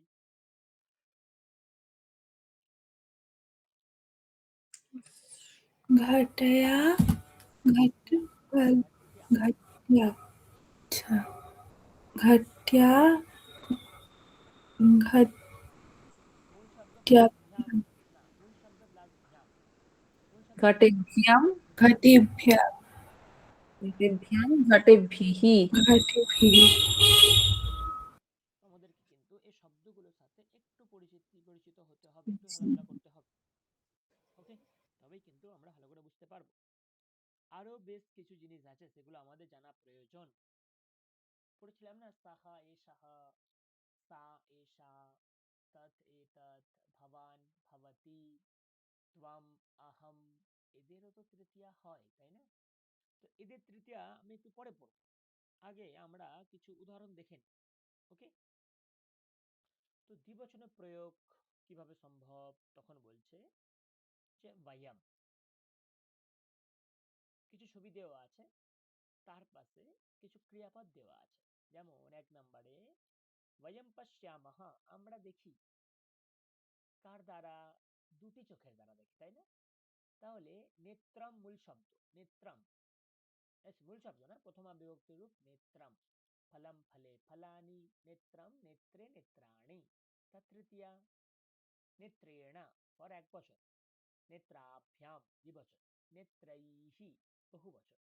घटया घट ঘট্যা, घट्या अच्छा घट्या মূল শব্দ घट्या প্লাস ভ্যাম, না মূল শব্দ প্লাস ভ্যাম, মূল শব্দ প্লাস घटेभ्यां घटिभ्या घटेभ्यां घटेभिः घटिभिः আমাদেরকে কিন্তু এই শব্দগুলোর সাথে একটু পরিচিত হতে হবে, একটু খেলাধুলা করতে হবে। ওকে, তবেই কিন্তু আমরা ভালো করে বুঝতে পারবো। আরো বেশ কিছু জিনিস আছে সেগুলো আমাদের জানা প্রয়োজন। পড়েছিলাম না, সাহা এ সাহা, সা এষা, তৎ এতৎ, ভবান ভবতি, ত্বম আহম। এদেরও তো তৃতীয়া হয়, তাই না? তো এদের তৃতীয়া আমি একটু পরে পড়ব, আগে আমরা কিছু উদাহরণ দেখে নিই। ওকে, তো দ্বিবচনের প্রয়োগ কিভাবে সম্ভব? তখন বলছে যে বয়ম, কিছু ছবি দেওয়া আছে, তার পাশে কিছু ক্রিয়াপদ দেওয়া আছে। যেমন এক নম্বরে বয়ম পশ্যামহ, আমরা দেখি, কার দ্বারা? দুটি চোখের দ্বারা দেখি, তাই না? তাহলে নেত্রম মূল শব্দ, নেত্রম মূল শব্দ না, প্রথমা বিভক্তি রূপ নেত্রম, ফলম ফলে ফলানি, নেত্রম নেত্রে নেত্রাণি। তার তৃতীয়া নেত্রেণ, পর এক বচন, নেত্রাভ্যাম দ্বিবচন, নেত্রৈহি বহুবচন।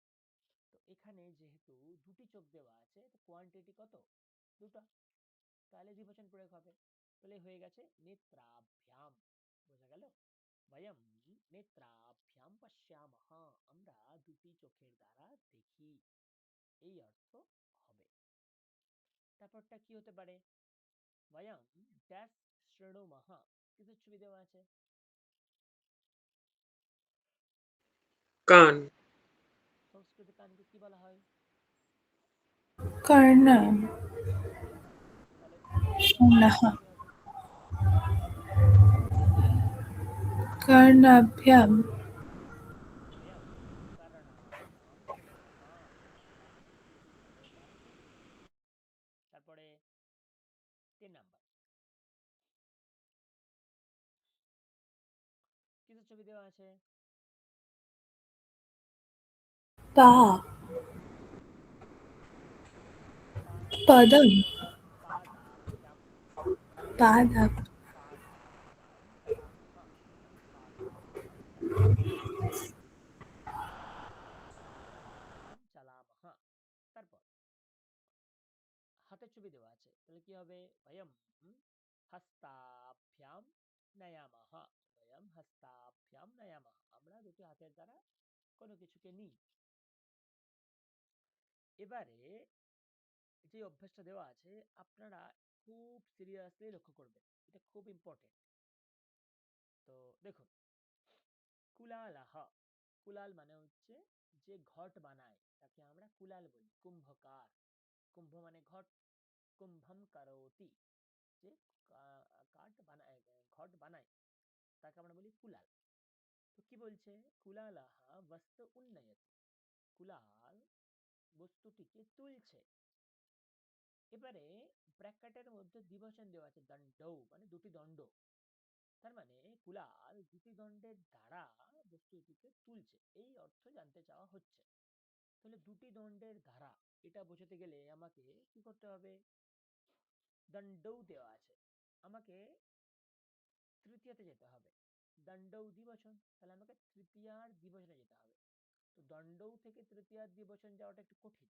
তো এখানে যেহেতু দুটি চোখ দেওয়া আছে, তো কোয়ান্টিটি কত? দুটো, তাহলে দ্বিবচন প্রয়োগ হবে। তাহলে হয়ে গেছে নেত্রাভ্যাম। বোঝা গেল? বয়ম নেত্রাভ্যাম পশ্যামহ, আমরা দুটি চোখের দ্বারা দেখি, এই অর্থ হবে। তারপরটা কি হতে পারে? বয়ম ড্যাশ শৃণুমহ, কিছু ছবি দেওয়া আছে, কান, সংস্কৃত কানকে কি বলা হয়? कर्ण তাহলে কর্ণাভ্যাম कर्णः কি হবে? कर्णाभ्यां বয়ম কর্ণাভ্যাম পশ্যামহ, আমরা দুটি চোখের দ্বারা দেখি। তারপরে 3 নাম্বার, কিছু ছবি দেওয়া আছে, पा পাদাভ্যাম, पदं পাদাভ্যাম, पादं পাদাভ্যাম চালামহ, পাদাভ্যাম চালামহ, পাদাভ্যাম চালামহ। তারপর হাতের ছবি দেওয়া আছে, তাহলে কি হবে? বয়ম হস্তাভ্যাম নয়ামাহ, বয়ম হস্তাভ্যাম নয়ামাহ, আমরা দুটি হাতের দ্বারা কোনো কিছুকে নিই। এবারে যে অভ্যাসটা দেওয়া আছে আপনারা খুব সিরিয়াসলি লক্ষ্য করবেন, এটা খুব ইম্পর্টেন্ট। তো দেখুন, কুলালাহ, কুলাল মানে হচ্ছে যে ঘট বানায় তাকে আমরা কুলাল বলি, কুম্ভকার। কুম্ভ মানে ঘট, কুম্ভম কারোতি, যে কাঠ বানায়, ঘট বানায়, তাকে আমরা বলি কুলাল। তো কি বলছে, কুলালাহা বস্তু উন্নয়তি, কুলাল বস্তুটিকে তুলছে। এবারে ব্র্যাকেটের মধ্যে দ্বিবচন দেওয়া আছে, দণ্ডৌ মানে দুটি দণ্ড, তার মানে কুলাল দুটি দণ্ডের দ্বারা বস্তুটিকে তুলছে, এই অর্থ জানতে চাওয়া হচ্ছে। তাহলে দুটি দণ্ডের দ্বারা এটা বোঝাতে গেলে আমাকে কি করতে হবে, দণ্ডৌ দেওয়া আছে, আমাকে তৃতীয়াতে যেতে হবে। দণ্ডৌ দ্বিবচন, তাহলে আমাকে তৃতীয়ার দ্বিবচনে যেতে হবে। তো দণ্ডৌ থেকে তৃতীয়ার দ্বিবচন যাওয়াটা একটু কঠিন,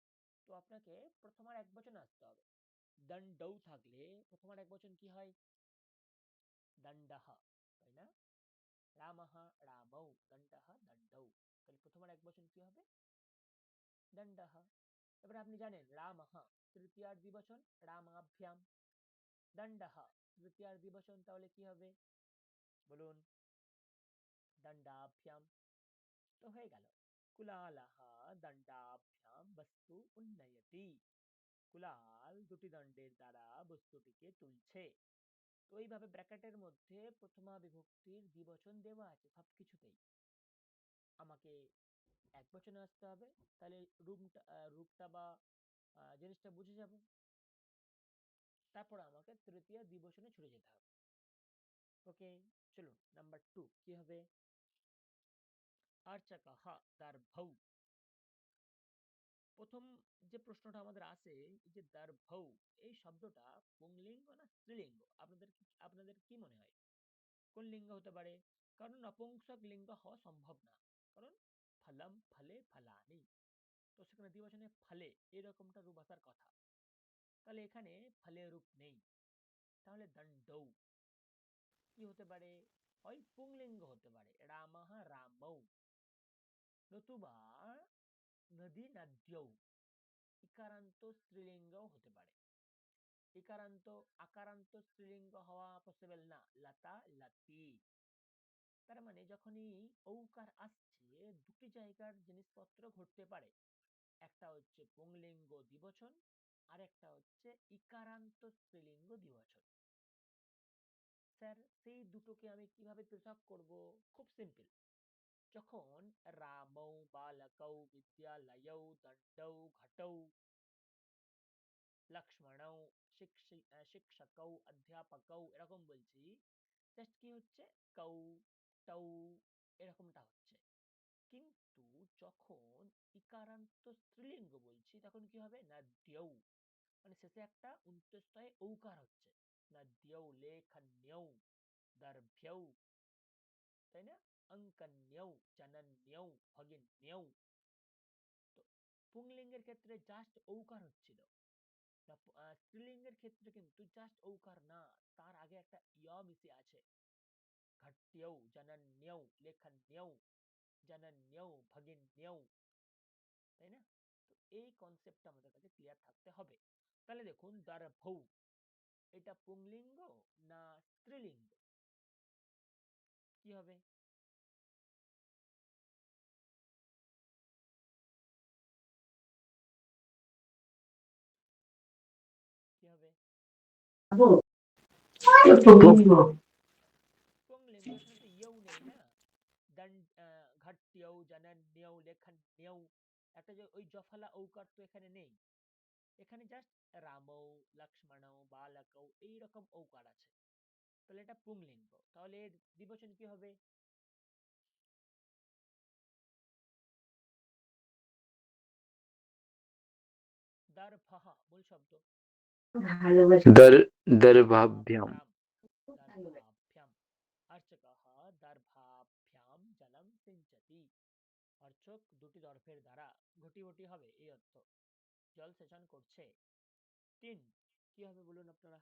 তো আপনাকে প্রথমার এক বচনে আসতে হবে। দণ্ডৌ থাকলে প্রথমার এক বচন কি হয়, দণ্ডহ, তাই না? রামহ রামৌ, দণ্ডহ দণ্ডৌ, তাহলে প্রথমার এক বচন কি হবে, দণ্ডহ। এবারে আপনি জানেন রামহ তৃতীয়ার দ্বিবচন, রামাভ্যাম। দণ্ডহ তৃতীয়ার দ্বিবচন, তাহলে কি হবে বলুন, দণ্ডাভ্যাম। তো হয়ে গেল, কুলালাহ দণ্ডাভ্যাম বস্তু উন্নয়তি, কুলাল দুটি দণ্ডের দ্বারা বস্তুটিকে তুলছে। তো এইভাবে ব্র্যাকেটের মধ্যে প্রথমা বিভক্তির দ্বিবচন দেওয়া আছে সবকিছুতেই, আমাকে এক বচনে আসতে হবে, তাহলে রূপটা বা জিনিসটা বুঝে যাব। তারপর আমাকে তৃতীয় দ্বিবচনে ছুটে যেতে হবে। ওকে, চলুন নাম্বার 2 কি হবে, আর্চকহ দর্ভৌ। প্রথম যে প্রশ্নটা আমাদের আসে, এই যে দর্ভৌ, এই শব্দটা পুংলিঙ্গ না স্ত্রীলিঙ্গ, আপনাদের কি মনে হয় কোন লিঙ্গ হতে পারে? কারণ নপুংসক লিঙ্গ হওয়া সম্ভব না, কারণ ফলম ফলে ফলানি, তো সেখানে দ্বিবচনে ফলে এরকমটা রূপ আসার কথা, তাহলে এখানে ফলে রূপ নেই, তাহলে দণ্ডৌ কি হতে পারে, হয় পুংলিঙ্গ হতে পারে রামহ রামৌ, নতুবা নদী নদ্যৌ, ইকারান্ত স্ত্রীলিঙ্গ হতে পারে। ইকারান্ত আকারান্ত স্ত্রীলিঙ্গ হওয়া পসিবল না, লতা লতি। তার মানে যখনই ঔকার আসছে দুটি জায়গার জিনিসপত্র ঘটতে পারে, একটা হচ্ছে পুংলিঙ্গ দ্বিবচন, আর একটা হচ্ছে ইকারান্ত স্ত্রীলিঙ্গ দ্বিবচন। স্যার সেই দুটোকে আমি কিভাবে পৃথক করব? খুব সিম্পল, যখন রামৌ বালকৌ বিদ্যালয়ৌ দণ্ডৌ ঘটৌ লক্ষ্মণৌ শিক্ষকৌ অধ্যাপকৌ এরকম বলছি, জাস্ট কি হচ্ছে কৌ টৌ এরকমটা হচ্ছে। কিন্তু যখন ইকারান্ত স্ত্রীলিঙ্গ বলছি তখন কি হবে, না দ্যৌ, মানে শেষে একটা অন্ত্যেষ্টায় ঔকার হচ্ছে, না দ্যৌ লেখন্যৌ দর্ভ্যৌ, তাই না, অঙ্কন্যৌ জনন্যৌ ভগিন্যৌ। তো পুংলিঙ্গের ক্ষেত্রে জাস্ট ঔকার হচ্ছিল, স্ত্রীলিঙ্গের ক্ষেত্রে কিন্তু জাস্ট ঔকার না, তার আগে একটা ইয় মিশে আছে, ঘট্যৌ জনন্যৌ লেখন্যৌ জনন্যৌ ভগিন্যৌ, তাই না? তো এই কনসেপ্টটা আমাদের কাছে ক্লিয়ার থাকতে হবে। তাহলে দেখুন দর্ভৌ, এটা পুংলিঙ্গ না স্ত্রীলিঙ্গ, কি হবে? কি হবে? পুংলিঙ্গ, এখানে তো ইয়ৌ নেই না, ঘট্যৌ জনন্যৌ লেখন্যৌ, একটা যে ওই জফলা ঔকার তো এখানে নেই, এখানে জাস্ট রামৌ লক্ষ্মণৌ বালকৌ এইরকম ঔকার আছে, তাহলে এটা পুংলিঙ্গ, তাহলে এর দ্বিবচন কি হবে? দর্ভঃ মূল শব্দ, दर्भाभ्याम। দর্ভাভ্যাম, অর্চকঃ দর্ভাভ্যাম জলম সিঞ্চতি, অর্চক দুটি দর্ভের দ্বারা ঘটি ঘটি হবে এই অর্থ, জল সেচন করছে। 3 কি হবে বলুন আপনারা?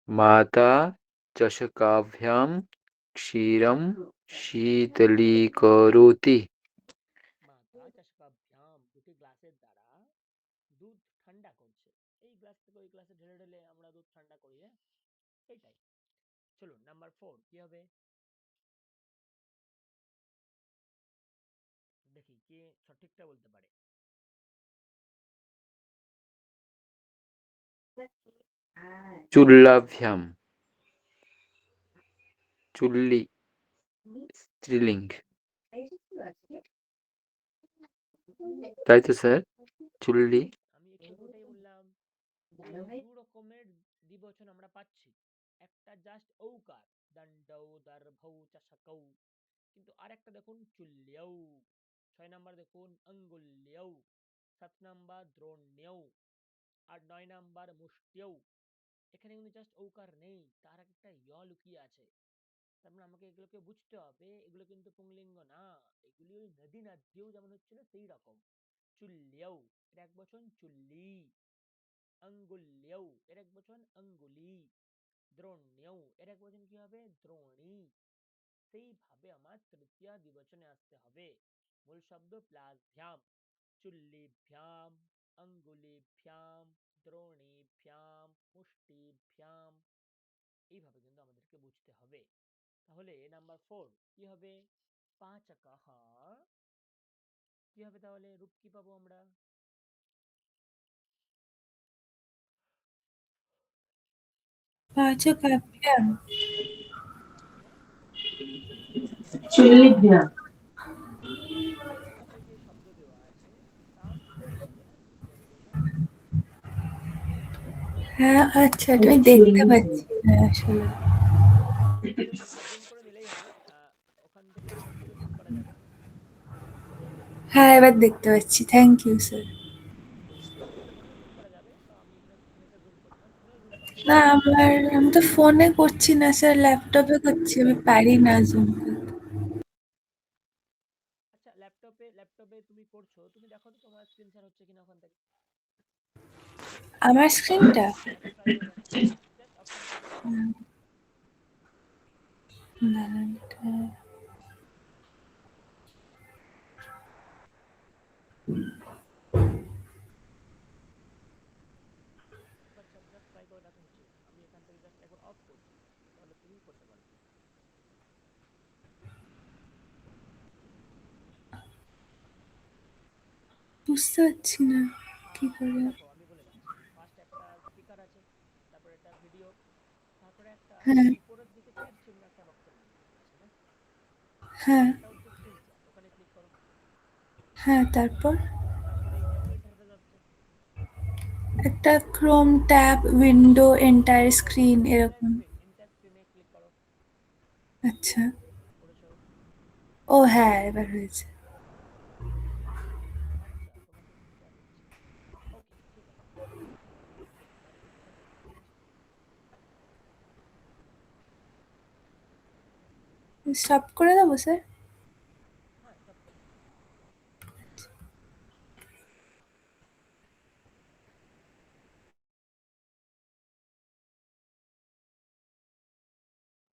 माता चषकाभ्यां क्षीरं शीतलीकरोति। মাতা চষকাভ্যাম, দুটি গ্লাসের দ্বারা দুধ ঠান্ডা করছে। এই গ্লাস থেকে ওই গ্লাসে ঢেলে ঢেলে আমরা দুধ ঠান্ডা করি, হ্যাঁ, এইটাই। চলুন নাম্বার 4 কি হবে, দেখি কে সঠিকটা বলতে পারে। चुल्लाभ्यां, चुल्ली स्त्रीलिंग, তাই তো স্যার? চুল্লি। আমি একটু ওটাই বললাম যে দু রকমের দ্বিবচন আমরা পাচ্ছি। একটা জাস্ট ঔকার, দণ্ডৌ দর্ভৌ চষকৌ, কিন্তু আরেকটা দেখুন চুল্যৌ, 6 নাম্বার দেখুন আঙ্গুল্যৌ, 7 নাম্বার দ্রোণ্যৌ, আর 9 নাম্বার মুষ্টিয়ৌ। এখানে কিন্তু জাস্ট ঔকার নেই, তার একটা ইয় লুকিয়ে আছে। তার মানে আমাকে এগুলোকে বুঝতে হবে, এগুলো কিন্তু পুংলিঙ্গ না, এগুলি ওই নদী নাদ্যেও যেমন হচ্ছিল সেই রকম। চুল্যৌ এর এক বচন চুল্লি, আঙ্গুল্যৌ এর এক বচন আঙ্গুলি, দ্রোণ্যৌ এর এক বচন কি হবে, দ্রোণী। সেইভাবে আমার তৃতীয় দ্বিবচনে আসতে হবে। মূল শব্দ প্লাস ভ্যাম, চুল্লিভ্যাম, আঙ্গুলিভ্যাম, দ্রোণীভ্যাম, মুষ্টিভ্যাম, এইভাবে কিন্তু আমাদেরকে বুঝতে হবে। তাহলে নাম্বার 4 কি হবে, পাচকহ, কি হবে তাহলে, রূপ কি পাবো আমরা? পাচকাভ্যাম হ্যাঁ, চুল্লিভ্যাম। পাঁচকে যে শব্দ দেওয়া আছে তার কি হবে না তৃতীয় দিবচন? হ্যাঁ, আচ্ছা এটা আমি দেখতে পাচ্ছি না আসলে। তুমি জাস্ট জুম করে নিলেই হবে, ওখান থেকে এখান থেকে জুম করা যাবে। হ্যাঁ, এবার দেখতে পাচ্ছি, থ্যাংক ইউ স্যার। ওখান থেকেও জুম করা যাবে, তো আমি এখানে ফোনেতে জুম করলাম, তুমিও জুম করতে না, পারো। আমি তো ফোনে করছি না স্যার, ল্যাপটপে করছি, আমি পারি না জুম করতে। আচ্ছা, ল্যাপটপে তুমি করছো, তুমি দেখো তো তোমার স্ক্রিন শেয়ার হচ্ছে কিনা ওখান থেকে। আমার স্ক্রিনটা একবার ট্রাই করে দেখো, জাস্ট অপশনটা একবার দেখো। দাঁড়ান, একবার জাস্ট ট্রাই করে দেখো হচ্ছে কিনা। আমি এখান থেকে জাস্ট একবার অফ করছি, তাহলে তুমিও করতে পারবে। বুঝতে পারছি না কি করে। দেখো আমি বলে দিচ্ছি, ফার্স্ট একটা স্পিকার আছে, তারপরে একটা ভিডিও, তারপরে একটা হ্যাঁ, উপরের দিকে তীর চিহ্ন একটা বক্সের মধ্যে আছে, হ্যাঁ, হ্যাঁ, ওটা হচ্ছে স্ক্রিন শেয়ার, ওখানে ক্লিক করো। হ্যাঁ, তারপর তারপরে এই মেনু ইন্টারফেস আসছে। একটা ক্রোম ট্যাব উইন্ডো এন্টায়ার হ্যাঁ, স্ক্রিন এরকম। এন্টার স্ক্রিনে ক্লিক করো। আচ্ছা, করেছো? ও হ্যাঁ, এবার হয়েছে। আচ্ছা, তোমার স্ক্রিন শেয়ার হচ্ছে। ওকে, ঠিক আছে, এবার এখান থেকে নেক্সট। স্টপ করে দেবো স্যার? হ্যাঁ, স্টপ করো।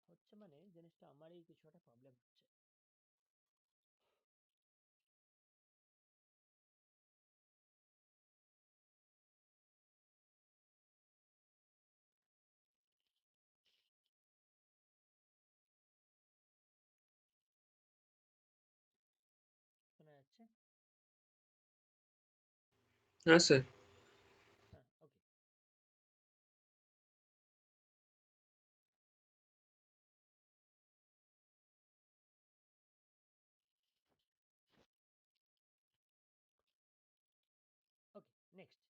হচ্ছে মানে জিনিসটা আমারই কিছু একটা প্রবলেম হচ্ছে। শোনা যাচ্ছে? हाँ सर। হ্যাঁ, ওকে। ওকে, নেক্সট।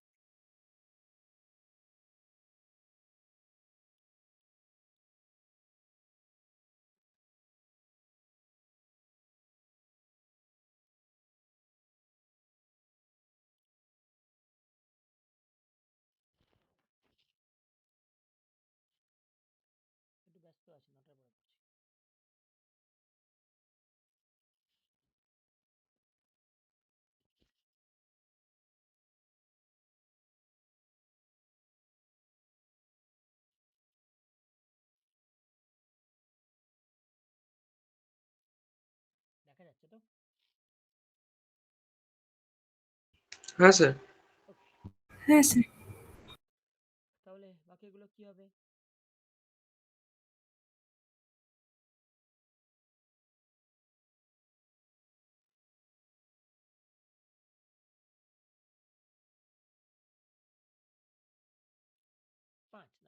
একটু ব্যস্ত আছি, নটার পরে করছি। যাচ্ছে তো? हाँ सर। ওকে, হ্যাঁ স্যার। তাহলে বাকিগুলো কি হবে?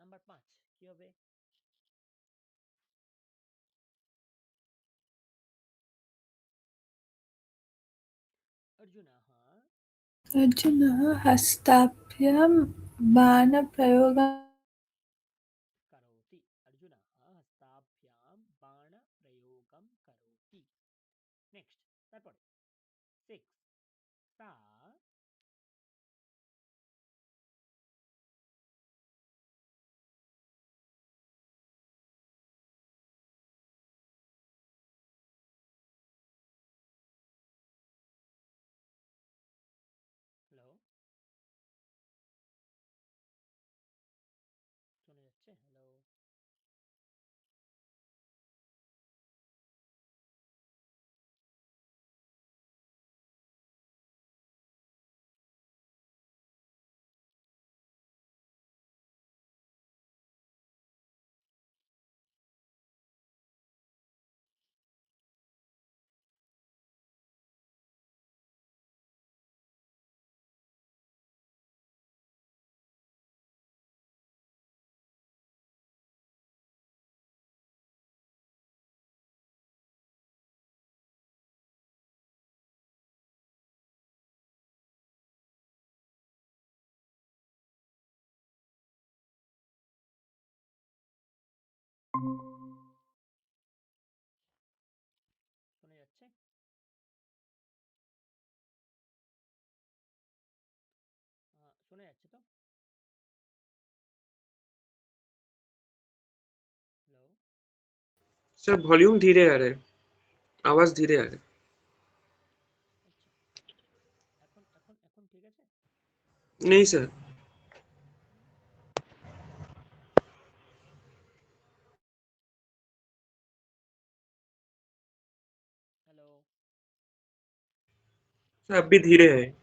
নাম্বার 5 কি হবে? अर्जुनः अर्जुनः हस्ताभ्यां बाणप्रयोगं करोति। अर्जुनः हस्ताभ्यां बाणप्रयोगं करोति। नेक्स्ट, তারপরে 6 सा হ্যালো, শোনা যাচ্ছে? হ্যালো, শোনা যাচ্ছে? শোনা যাচ্ছে তো? হ্যালো, सर वॉल्यूम धीरे आ रहा है, आवाज धीरे आ रहा है। আচ্ছা, এখন এখন এখন ঠিক আছে? नहीं सर। হ্যালো, सर अब भी धीरे है। अब भी धीरे है? एक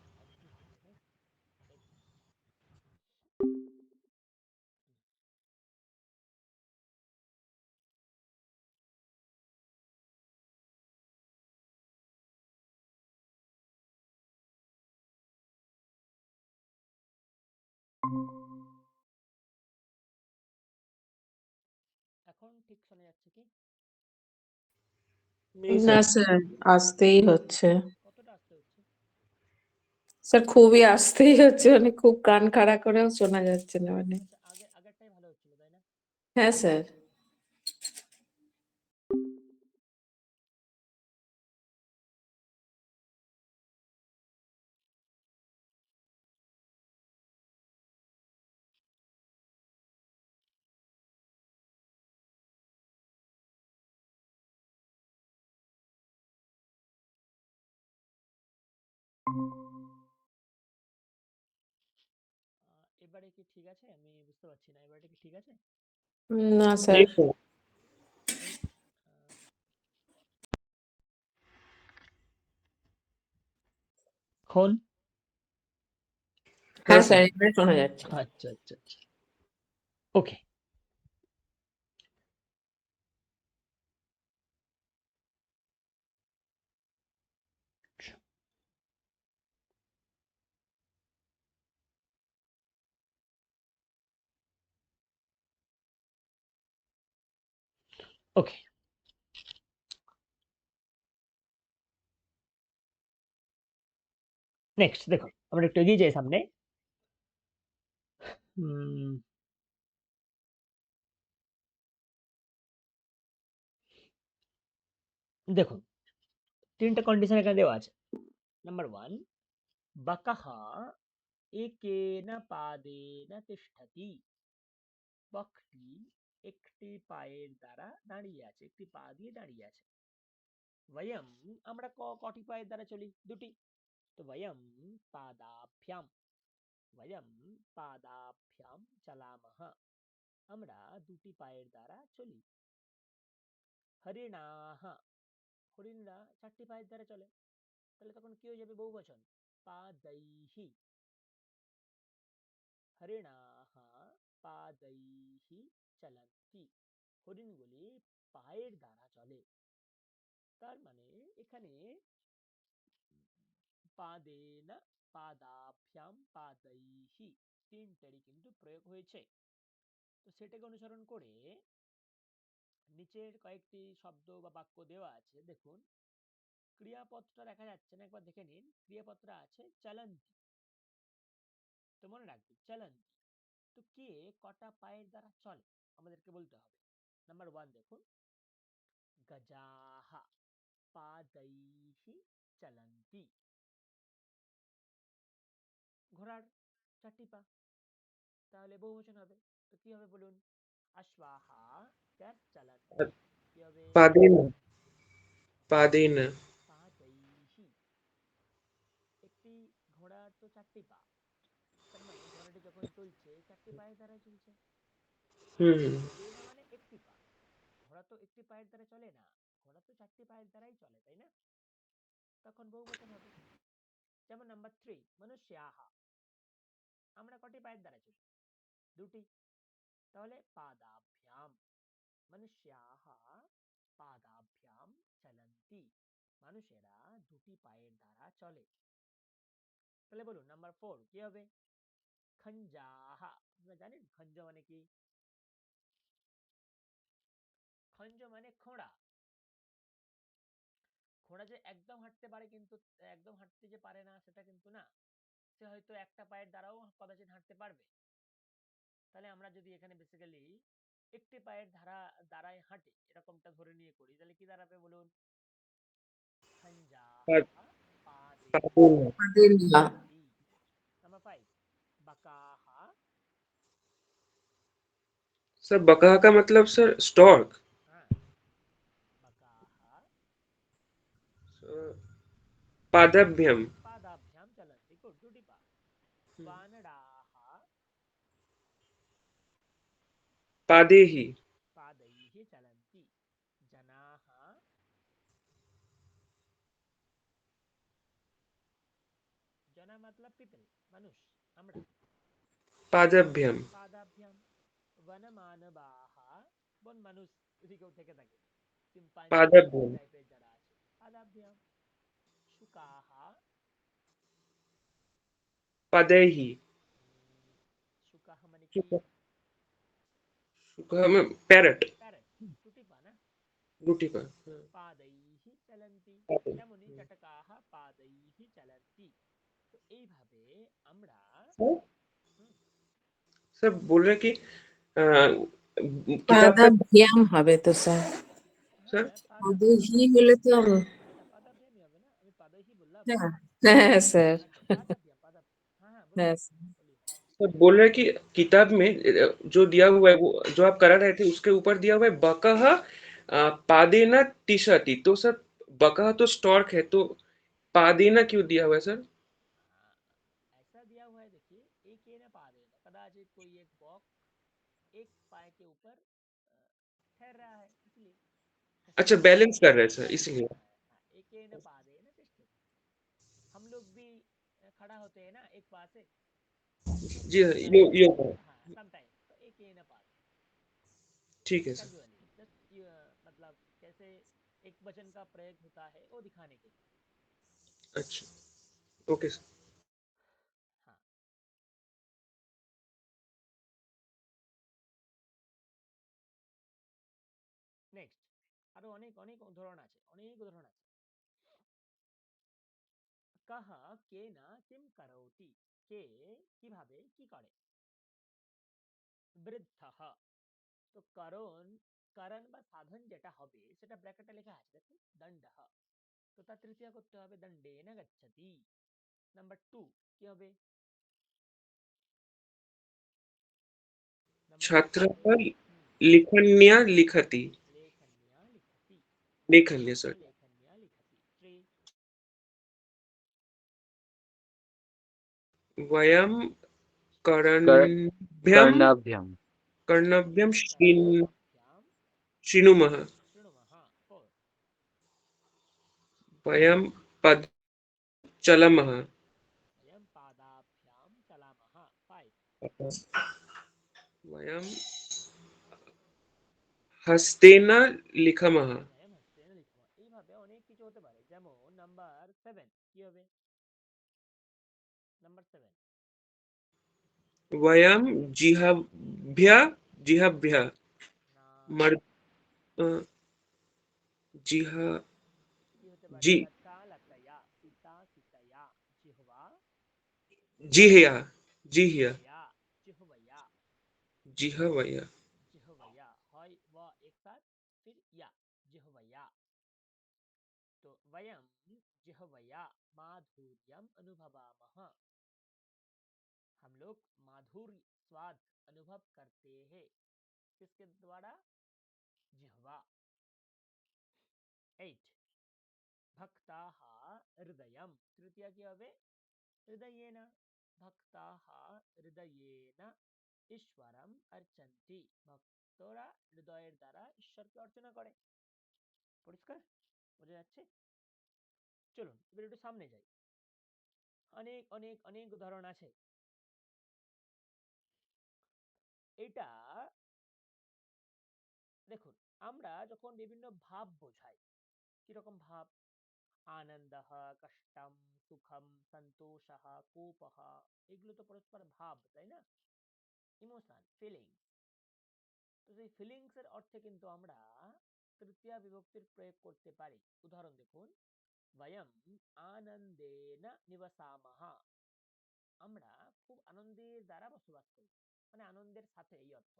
এখন ঠিক শোনা যাচ্ছে কি? नहीं না सर। স্যার, আসতেই হচ্ছে। কতটা আসতে হচ্ছে? স্যার খুবই আসতেই হচ্ছে, মানে খুব কান খাড়া করেও শোনা যাচ্ছে না মানে। আচ্ছা, আগেরটাই ভালো হচ্ছিল তাই না? হ্যাঁ স্যার। এবারে কি ঠিক আছে? আমি বুঝতে পারছি না। এবারে কি ঠিক আছে? না স্যার। नहीं सर। আহ, এখন हाँ হ্যাঁ सर। স্যার, এবারে শোনা যাচ্ছে। আচ্ছা আচ্ছা আচ্ছা, ওকে। ওকে, নেক্সট দেখো, আমরা একটু এগিয়ে যাই সামনে। হুম, দেখুন 3টা কন্ডিশন এখানে দেওয়া আছে। নাম্বার 1, বকঃ একেন পাদেন তিষ্ঠতি। বকটি একটি পায়ের দ্বারা দাঁড়িয়ে আছে, একটি পা দিয়ে দাঁড়িয়ে আছে। বয়ম, আমরা কটি পায়ের দ্বারা চলি? দুটি। তো বয়ম পাদাভ্যাম, বয়ম পাদাভ্যাম চালামহ, আমরা দুটি পায়ের দ্বারা চলি। হরিণাহ, হরিণরা 4টি পায়ের দ্বারা চলে, তাহলে তখন কি হয়ে যাবে? বহুবচন, পাदैहि। হরিণাः পাदैहि চলন্তি। হরিণগুলি পায়ের দ্বারা চলে। তার মানে এখানে পাদেন, পাদাভ্যাম, পাदैহি তিনটারই কিন্তু প্রয়োগ হয়েছে। তো সেটাকে অনুসরণ করে নিচের কয়েকটি শব্দ বা বাক্য দেওয়া আছে, দেখুন। ক্রিয়াপদটা দেখা যাচ্ছে না, একবার দেখে নিন। ক্রিয়াপদটা আছে চলন্তি। তো মনে রাখবেন চলন্তি। তো কে কটা পায়ের দ্বারা চলে আমাদেরকে বলতে হবে। নাম্বার 1 দেখুন, গজাহা পাदैहि চলন্তি। ঘোড়ার 4টি পা, তাহলে বহুবচন হবে। তো কি হবে বলুন? অশ্বাহা ক্যাব চলন্তি। কি হবে? পাদেন, পাদেন। পাदैहि। একটি ঘোড়ার তো 4টি পা, তার মানে ঘোড়াটি যখন চলছে 4টি পায়ের দ্বারাই চলছে। হুম। পাদেনা মানে একটি পা। ঘোড়া তো একটি পায়ের দ্বারা চলে না, ঘোড়া তো 4টি পায়ের দ্বারাই চলে, তাই না? তখন বহুবচন হবে। যেমন নাম্বার 3, মনুষ্যাহা। আমরা কটি পায়ের দ্বারা চলি? 2টি। তাহলে পাদাভ্যাম, মনুষ্যাহা পাদাভ্যাম চলন্তি। মানুষেরা 2টি পায়ের দ্বারা চলে। তাহলে বলুন নাম্বার 4 কি হবে? খঞ্জাহা। আপনারা জানেন খঞ্জ মানে কি? খঞ্জ মানে ঘোড়া। ঘোড়া যে একদম হাঁটতে পারে, কিন্তু একদম হাঁটতে যে পারে না সেটা কিন্তু না। সে হয়তো একটা পায়ের দ্বারাও কদাচিৎ হাঁটতে পারবে। তাহলে আমরা যদি এখানে বেসিক্যালি একটি পায়ের দ্বারাই হাঁটে এরকমটা ধরে নিয়ে করি, তাহলে কি দাঁড়াবে বলুন? খঞ্জাহা পাদেনা পাদেন। পাদেনা। চলন্তি। নাম্বার 5, बकाहा। सर बकाहा का मतलब सर स्टॉर्क। हाँ, बकाहा पादाभ्याम। पादाभ्याम चलन्ति। गुड, 2टी पा। वानराः पादेहि। पादैः चलन्ति। जनाः जना मतलब पीपल, मनुष्य, আমরা। पादाभ्याम। পাদাভ্যাম। বনমানবাः বন মানুষ যদি কেউ থেকে থাকে, চিম্পাঞ্জি এই पादाभ्याम। টাইপের যারা আছে, পাদাভ্যাম। শুকাः पादैहि। শুকাः মানে কি? शुका में पैरट। প্যারট। 2টি পা না? रोटी का। পাदैহি চলন্তি। তেমনি জটকাः পাदैহি চলন্তি। তো এইভাবে আমরা सर হুম, सर बोल रहे कि किताब का। পাদাভ্যাম হবে তো স্যার। सर হ্যাঁ পাদাভ্যাম। পাদেহি হলে তো হ্যাঁ পাদাভ্যামই হবে না, আমি পাदैহি বললাম। হ্যাঁ হ্যাঁ স্যার। আচ্ছা পাদাভ্যাম, পাদাভ্যাম। হ্যাঁ হ্যাঁ বলুন, হ্যাঁ স্যার। বলিए। सर बोल रहे कि किताब में जो दिया हुआ है वो जो आप करा रहे थे उसके ऊपर दिया हुआ है बकाहा पादेना तिशति। तो सर बकाहा तो स्टॉर्क है, तो पादेना क्यों दिया हुआ है सर? हाँ, ऐसा दिया हुआ है, देखिए। एक ये ना पा देना, कदाचित कोई एक बॉक एक पाए के ऊपर ठहर रहा है, इसलिए अच्छा, बैलेंस कर रहे हैं सर बैलेंस कर इसलिए। रहा है। हाँ, एक ये ना पा दे ना चेष्टे। हम लोग भी खड़ा होते हैं ना एक पास से, जी तो सर, खड़ा होते यो हैं, हाँ समटाइम, तो एक ये ना पा दे ठीक है सर। कैजुअली जस्ट, मतलब कैसे एक वचन का प्रयोग होता है वो दिखाने के लिए। अच्छा, ओके सर। हाँ, নেক্সট আরো অনেক অনেক উদাহরণ আছে, অনেক উদাহরণ আছে। কাহা কে না কিম করোতি। কে কিভাবে কি করে? বৃদ্ধঃ। তো কারণ, কারণ বা সাধন যেটা হবে সেটা ব্র্যাকেটে লেখা আছে, দেখুন, দণ্ডঃ। তো তার তৃতীয়া করতে হবে, দণ্ডেন গচ্ছতি। নাম্বার 2 কি হবে? নাম্বার 2 কি হবে? छात्रः लिखन्या लिखति। লেখন্যা লিখতি। लेखन्या ছাত্রः सर। লেখন্যা লিখতি। 3, वयं कर, कर्णभ्यं कर्णाभ्याम कर्णभ्यं कर्णभ्याम शृणुमः। शृणुमः। 4, वयं पद चलामः। वयं पादाभ्यां चलामः। 5 वयं हस्तेन लिखामः। বয়ম হস্তেন লিখব। এইভাবে অনেক কিছু হতে পারে, যেমন নাম্বার 7 কি হবে? নাম্বার 7 वयं जिह्वाभ्यः না, मर् अ, जिह्वा কি হতে পারে? जि লতা লতয়া, পিতা সিতয়া, জিহ্বা जिह्या जिह्या জিহ্বয়া, জিহ্বয়া, जिह्वया। জিহ্বয়া হয় व एक साथ, फिर या जिह्वया। तो वयं जिह्वया माधुर्यम अनुभवामः। हम लोग माधुर्य स्वाद अनुभव करते हैं, किसके द्वारा? जिह्वा। 8 भक्ताः हृदयम, तृतीया কি হবে? হৃদয়েন। ভক্তাः হৃদয়েন ঈশ্বরম অর্চন্তি, ভক্তরা হৃদয়ের দ্বারা ঈশ্বরকে অর্চনা করে। পরিষ্কার বোঝা যাচ্ছে? চলুন এবার একটু সামনে যাই। অনেক অনেক অনেক উদাহরণ আছে। এটা দেখুন, আমরা যখন বিভিন্ন ভাব বোঝাই, কিরকম ভাব? আনন্দঃ, কষ্টম, সুখম, সন্তোষঃ, কোপঃ, এগুলো তো পরস্পর ভাব, তাই না? Emotion, feelings. তো সেই ফিলিংস এর অর্থে কিন্তু আমরা তৃতীয়া বিভক্তির প্রয়োগ করতে পারি। উদাহরণ দেখুন, বয়ম আনন্দেন নিবসামহ, আমরা খুব আনন্দের দ্বারা বসবাস করি, মানে আনন্দের সাথে, এই অর্থ,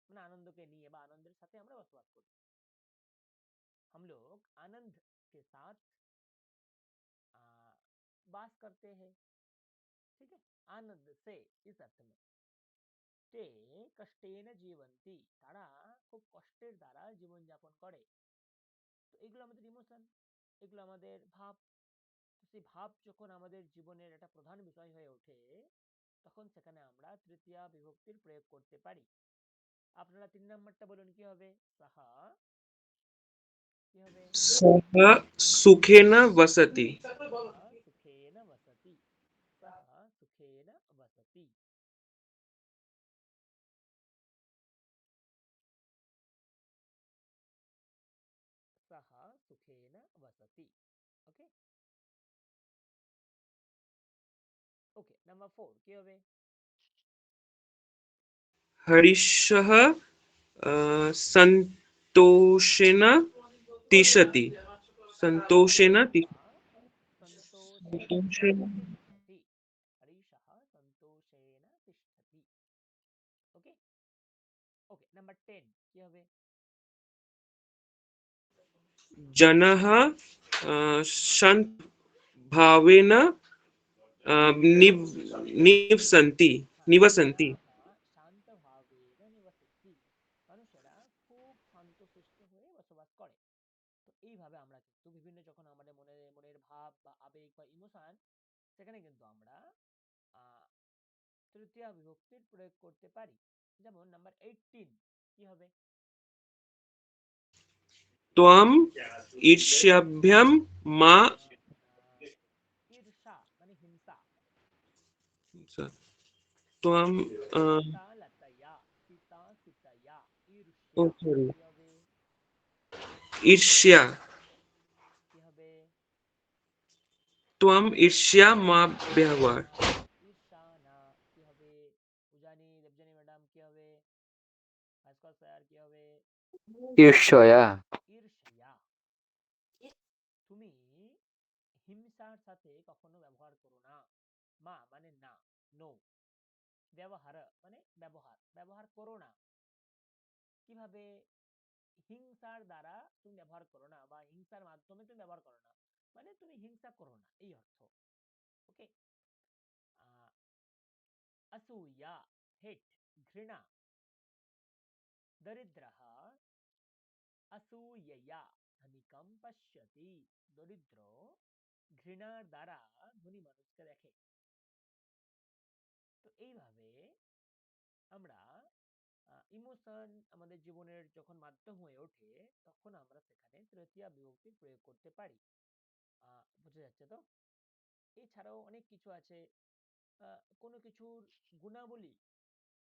মানে আনন্দকে নিয়ে বা আনন্দের সাথে আমরা বসবাস করি। हम लोग आनंद के साथ बास करते हैं। ठीक है, आनंद से, इस अर्थ में। ते কষ্টেন জীবন্তি, তারা খুব কষ্টের দ্বারা জীবন যাপন করে। তো এগুলো আমাদের ইমোশন, এগুলো আমাদের ভাব। তো সেই ভাব যখন আমাদের জীবনের একটা প্রধান বিষয় হয়ে ওঠে, তখন সেখানে আমরা তৃতীয়া বিভক্তির প্রয়োগ করতে পারি। আপনারা 3 নাম্বারটা বলুন, কি হবে? সাহা, কি হবে? सः सुखेन वसति। সাহা সুখেন বসতি, সাহা সুখেন বসতি। সাহা সুখেন বসতি। ওকে, ওকে। নাম্বার 4 কি হবে? हरिषः सन्तोषेण तिष्ठति। सन्तोषेण हरिषः सन्तोषेन सन्तोषेण तिष्ठति। हरिषः सन्तोषेन तिष्ठति। ওকে, ওকে। নাম্বার 10 কি হবে? जनः शान्तभावेन निवसन्ति হ্যাঁ, निवसन्ति। জনাহ শান্তভাবেন নিবসতি, মানুষেরা খুব শান্তশিষ্ট হয়ে বসবাস করে। তো এইভাবে আমরা কিন্তু বিভিন্ন, যখন আমাদের মনের ভাব বা আবেগ বা ইমোশন, সেখানে কিন্তু আমরা আহ, তৃতীয়া বিভক্তির প্রয়োগ করতে পারি। যেমন নাম্বার 18 কি হবে? त्वम् ईर्ष्याभ्यां मा না, না, ঈর্ষা মানে হিংসা। त्वम् লতা লতয়া, পিতা সিতয়া, ঈর্ষ্যা sorry কি হবে? ईर्ष्या। কি হবে? त्वम् ईर्ष्या मा ব্যবহার। না, ঈর্ষা না, কি হবে? উজানি দেবজানি ম্যাডাম কি হবে? ভাস্কর স্যার কি হবে? ঈর্ষয়া। ঈর্ষয়া। তুমি হিংসার সাথে কখনো ব্যবহার করো না। মা মানে না, নো। ব্যবহার মানে ব্যবহার, ব্যবহার করো না। কিভাবে? হিংসার দ্বারা তুমি ব্যবহার করো না, বা হিংসার মাধ্যমে তুমি ব্যবহার করো না, মানে তুমি হিংসা করো না, এই অর্থ। ওকে। অসূয়া, হেট, ঘৃণা। দরিদ্রः অসূয়য়া ধনিকম পশ্যতি, দরিদ্র ঘৃণার দ্বারা ধনী মানুষকে দেখে। তো এইভাবে আমরা ইমোশন আমাদের জীবনের যখন মাধ্যম হয়ে ওঠে, তখন আমরা সেখানে তৃতীয়া বিভক্তির প্রয়োগ করতে পারি। বোঝা যাচ্ছে তো? এছাড়াও অনেক কিছু আছে। কোনো কিছুর গুণাবলী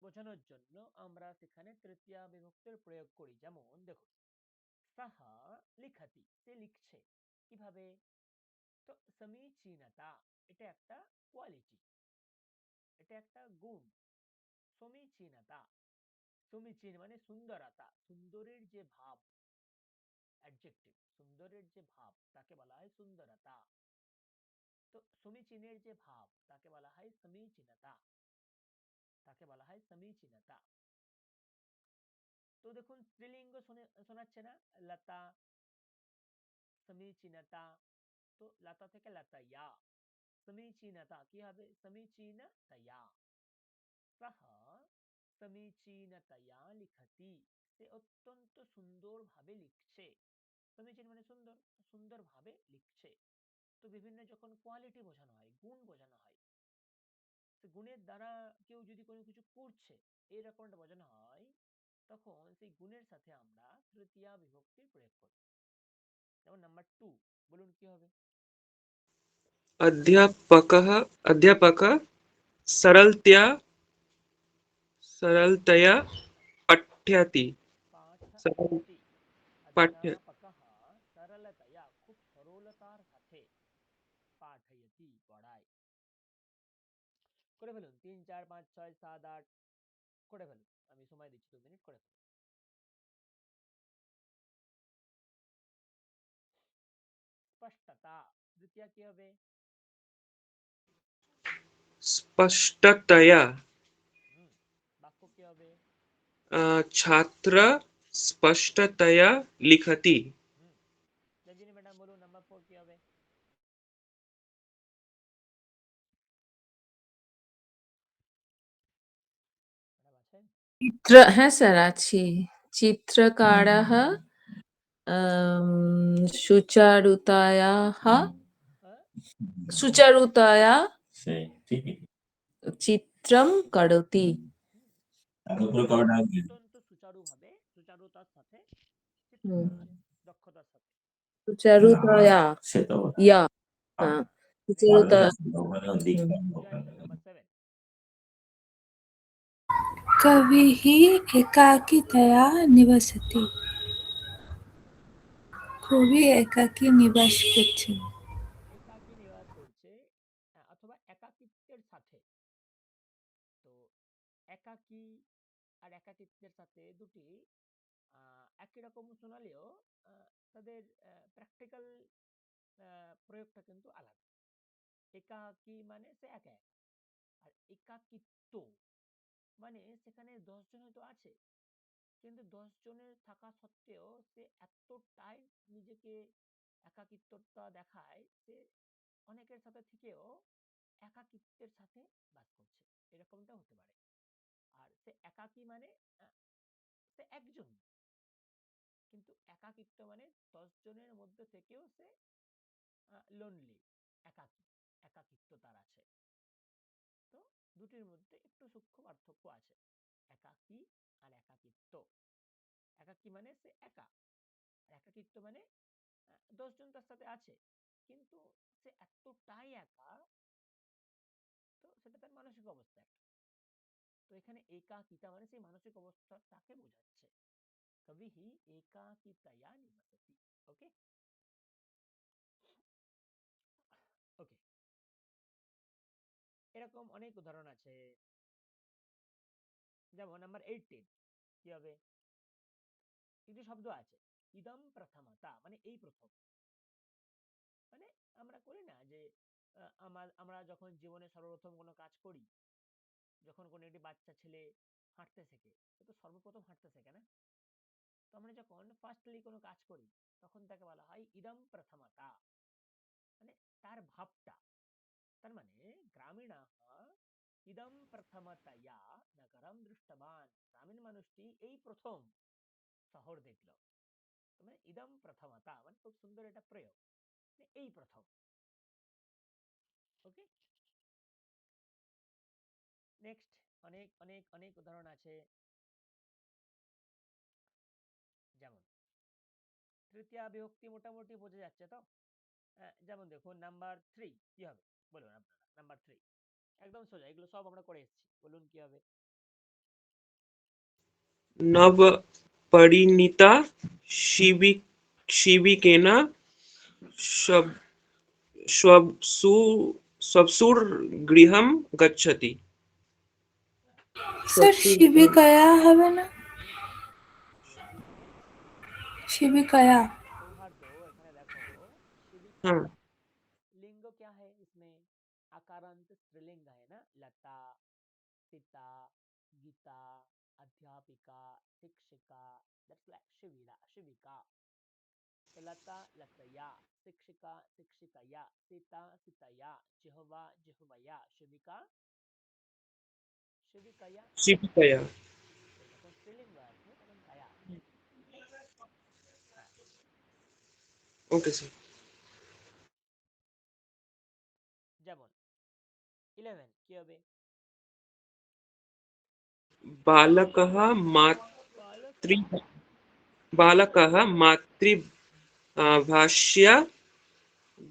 বোঝানোর জন্য আমরা সেখানে তৃতীয়া বিভক্তির প্রয়োগ করি। যেমন দেখুন, সাহা লিখাতি, সে লিখছে। কিভাবে? তো সমীচীনতা, এটা একটা কোয়ালিটি, এটা একটা গুণ। সমীচীনতা, সমীচীন মানে সুন্দরতা, সুন্দরের যে ভাব, অ্যাডজেক্টিভ, সুন্দরের যে ভাব তাকে বলা হয় সুন্দরতা। তো সমীচীনের যে ভাব তাকে বলা হয় সমীচীনতা, তাকে বলা হয় সমীচীনতা। তো দেখুন স্ত্রীলিঙ্গ শোনাচ্ছে না? লতা, সমীচীনতা। তো লতা থেকে লতায়া, সমীচীনতা কি হবে? সমীচীনতয়া। সহ সমীচীনতয়া লিখতি, সে অত্যন্ত সুন্দরভাবে লিখছে। সমীচীন মানে সুন্দর, সুন্দরভাবে লিখছে। তো বিভিন্ন যখন কোয়ালিটি বোঝানো হয়, গুণ বোঝানো হয়, সে গুণের দ্বারা কেউ যদি কোনো কিছু করছে এরকমটা বোঝানো হয়, তখন সেই গুণের সাথে আমরা তৃতীয়া বিভক্তির প্রয়োগ করি। যেমন নাম্বার 2, বলুন কি হবে? अध्यापकः अध्यापकः सरलतया सरलतया पठ्यति। सरल পাঠয়তি, पाठ्य অধ্যাপকः সরলতয়া, খুব সরলতার সাথে, পাঠয়তি পড়ায়। করে ফেলুন 3 4 5 6 7 8, করে ফেলুন, আমি সময় দিচ্ছি 2 মিনিট, করে ফেলুন। স্পষ্টতা, দ্বিতীয় কি হবে? स्पष्टतया হুম, বাক্য কি হবে? छात्र स्पष्टतया लिखति। হুম, রঞ্জিনী ম্যাডাম বলুন নাম্বার 4 কি হবে? ম্যাডাম আছেন? হ্যাঁ স্যার আছি। চিত্রকারः সুচারুতায়াः হ্যাঁ? সুচারুতয়া চিত্রম করোতি। হুম, মানে অত্যন্ত সুচারুভাবে, সুচারুতার সাথে চিত্র হুম, করছে, দক্ষতার সাথে। সুচারুতয়া ইয়া হ্যাঁ নেক্সট, সুচারুতয়া জয়ন্তী নাম্বার 7। कविः एकाकितया निवसति। কবি একাকী নিবাস করছেন। একাকী নিবাস করছে, অথবা একাকিত্বের সাথে। তো একাকী আর একাকিত্বের সাথে দুটি একই রকম শোনালেও তাদের প্র্যাকটিক্যাল প্রয়োগটা কিন্তু আলাদা। একাকী মানে সে একা একা, আর একাকিত্ব মানে সেখানে 10 জন হয়তো আছে, কিন্তু 10 জনের থাকা সত্ত্বেও সে এতটাই নিজেকে একাকিত্বতা দেখায়, সে অনেকের সাথে থেকেও একাকিত্বের সাথে বাস করছে, এরকমটা হতে পারে। আর সে একাকী মানে আহ, সে একজন, কিন্তু একাকিত্ব মানে 10 জনের মধ্যে থেকেও সে লোনলি, একাকী, একাকিত্ব তার আছে। তো দুটির মধ্যে একটু সূক্ষ্ম পার্থক্য আছে, একাকী আর একাকিত্ব। একাকী মানে সে একা, আর একাকিত্ব মানে 10 জন তার সাথে আছে, কিন্তু সে এতটাই একা, তো সেটা তার মানসিক অবস্থা একটা। তো এখানে একাকিতা মানে সেই মানসিক অবস্থাটাকে বোঝাচ্ছে। কবিহি একাকিতয়া নিবসতি। ওকে, ওকে, এরকম অনেক উদাহরণ আছে। যেমন নাম্বার 18 কি হবে? কিছু শব্দ আছে, ইদম প্রথমতা মানে এই প্রথম। মানে আমরা করি না যে আমরা যখন জীবনে সর্বপ্রথম কোনো কাজ করি, যখন কোনো একটি বাচ্চা ছেলে হাঁটতে শেখে, সে তো সর্বপ্রথম হাঁটতে শেখে না? তো আমরা যখন ফার্স্টলি কোনো কাজ করি, তখন তাকে বলা হয় ইদম প্রথমতা, মানে তার ভাবটা। তার মানে গ্রামীণাঃ ইদম প্রথমতয়া নগরম দৃষ্টবান, গ্রামীণ মানুষটি এই প্রথম শহর দেখল। মানে ইদম প্রথমতা মানে খুব সুন্দর এটা প্রয়োগ, মানে এই প্রথম। ওকে, নেক্সট, অনেক অনেক অনেক উদাহরণ আছে। যেমন তৃতীয়া বিভক্তি মোটামুটি বোঝা যাচ্ছে তো? যেমন দেখুন নাম্বার 3 কি হবে বলুন আপনারা নাম্বার 3 একদম সোজা এগুলো সব আমরা করে এসেছি বলুন কি হবে नव परिणीता शिवि शिविकेन शब स्वसु स्वसुरगृहं गच्छति। স্যার स्वसुर শিবিকায়া হবে না? শিবিকা শিবিকায়া। सौहार्दो এখানে দেখো हाँ शिविकाया लिंग क्या है इसमें आकारांत स्त्रीलिंग है ना लता पिता गीता अध्यापिका शिक्षिका दैट्स लाइक शिविरा शिविका तो लता लतया शिक्षिका शिक्षिकया सीता सीतया जिह्वा जिह्वया शिविका शिविकया शिविकया। তো যখন স্ত্রীলিঙ্গ আসবে তখন কায়া আসবে হ্যাঁ ओके सर। যেমন 11 কি হবে बालकः मातृ बालकः बालकः मातृ भाष्या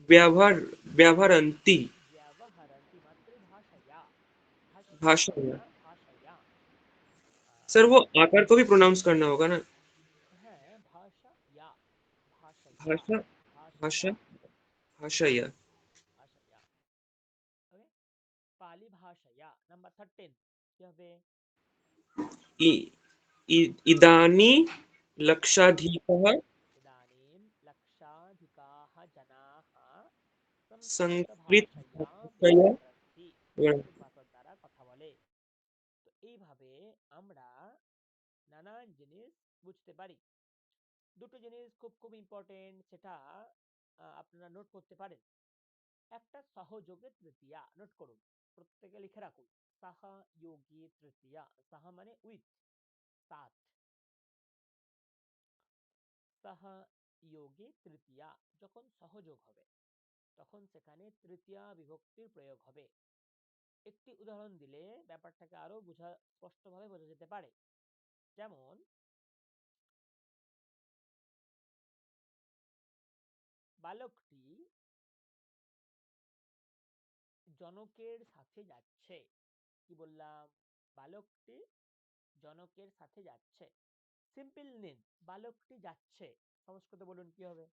व्यवहार व्यवहरन्ति व्यवहरन्ति मातृभाषया भाषा। भाष्या भाषया सर वो आकार को भी प्रोनाउंस करना होगा ना। হ্যাঁ ভাষায়া ভাষায়া भाषा ভাষায়া भाषा भाषया। ভাষায়া ওকে পালি ভাষায়া নাম্বার 13 কি হবে इ, इदानी इदानीं लक्षाधिकः इदानीं लक्षाधिकाः जनाः संस्कृत সংস্কৃতভাষায়া भाषया ব্যবহরন্তি সংস্কৃত ভাষার দ্বারা কথা বলে তো এইভাবে আমরা নানান জিনিস বুঝতে পারি দুটো জিনিস খুব খুব ইম্পর্টেন্ট সেটা আপনারা নোট করতে পারেন একটা সহযোগে তৃতীয়া নোট করুন প্রত্যেকে লিখে রাখুন সাহা যোগী তৃতীয়া সাহা মানে উইথ সাথ সাহা যোগে তৃতীয়া যখন সহযোগ হবে তখন সেখানে তৃতীয়া বিভক্তির প্রয়োগ হবে একটি উদাহরণ দিলে ব্যাপারটাকে আরো স্পষ্টভাবে বোঝা যেতে পারে যেমন বালকটি জনকের সাথে যাচ্ছে কি বললাম বালকটি জনকের সাথে যাচ্ছে সিম্পল নিন বালকটি যাচ্ছে সংস্কৃত বলুন কি হবে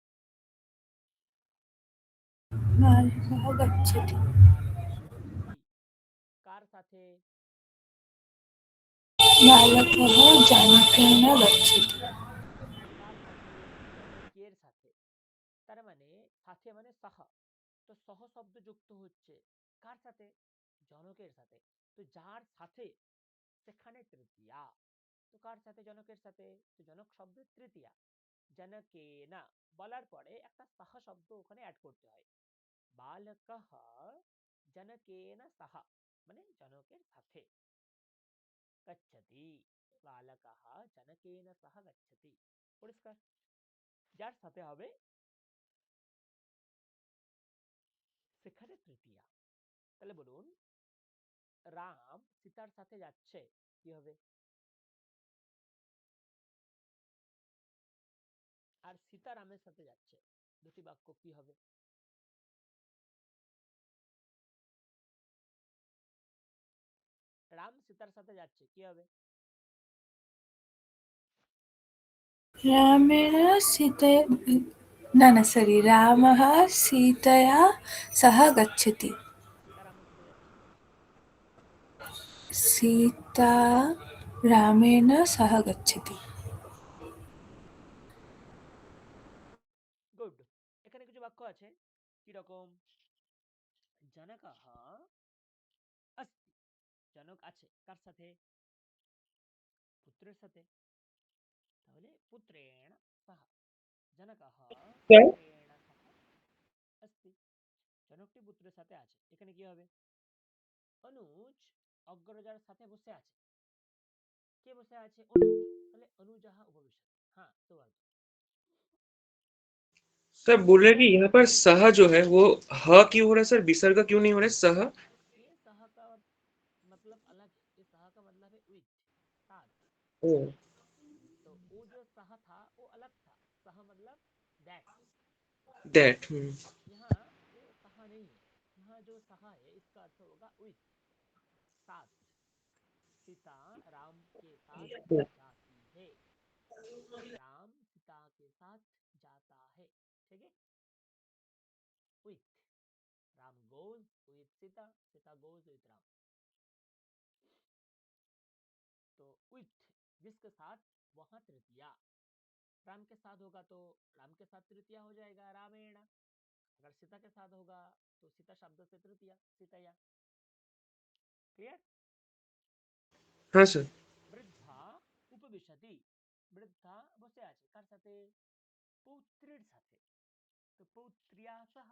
বালকः গচ্ছতি। বালকः গচ্ছতি কার সাথে বালকः জনকেন গচ্ছতি। কার সাথে জনকের সাথে তার মানে সাথে মানে সাহা তো সহ শব্দ যুক্ত হচ্ছে কার সাথে জনকের সাথে তো যার সাথে সেখানে তৃতীয়া তো কার সাথে জনকের সাথে তো জনক শব্দ তৃতীয়া জনকে না বলার পরে একটা সাহা শব্দ ওখানে অ্যাড করতে হয় বালকः জনকেন সাহা মানে জনকের সাথে গচ্ছতি বালকः জনকেন সহ গচ্ছতি পরিষ্কার যার সাথে হবে সেখানে তৃতীয়া তাহলে বলুন রাম সীতার সাথে যাচ্ছে কি হবে আর সীতা রামের সাথে যাচ্ছে দুটি বাক্য কি হবে রাম সীতার সাথে যাচ্ছে কি হবে রামেণ সীতয়া না না সরি রামः সীতয়া সহ গচ্ছতি। সীতা রামের সাথে যাচ্ছে সীতা রামেণ সহ গচ্ছতি। গুড এখানে কিছু বাক্য আছে কি রকম জনকः अस्ति জনক আছে কার সাথে পুত্রের সাথে তাহলে পুত্রেণ সহ জনকः क्या পুত্রেণ সহ अस्ति জনকটি পুত্রের সাথে আছে এখানে কি হবে অনুজ অগ্রজার সাথে বসে আছে কে বসে আছে অনুজ তাহলে অনুজः उपविशति हाँ तो बाजू सर बोल रहे हैं कि यहाँ पर सह जो है वो ह क्यों हो रहा है सर, विसर्ग क्यों नहीं हो रहा है सह। ये सह का मतलब अलग है ये सह का मतलब है विथ साथ ओ तो वो जो सह था वो अलग था सह मतलब दैट दैट। यहाँ जो सहा है इसका अर्थ होगा विथ, साथ। सीता राम के साथ जाती है, राम सीता के साथ जाता है, ठीक है। With, Ram goes with Sita, Sita goes with Ram. तो विथ जिसके साथ वहां तृतीया, राम के साथ होगा तो राम के साथ तृतीया हो जाएगा रामेण, अगर सीता के साथ होगा तो सीता शब्द से तृतीया सीतया। क्लियर। हाँ सर। বৃদ্ধা উপবিশতি, বৃদ্ধা বসে আছে কার সাথে, পৌত্রীর সাথে, তো পৌত্রিয়া সহ,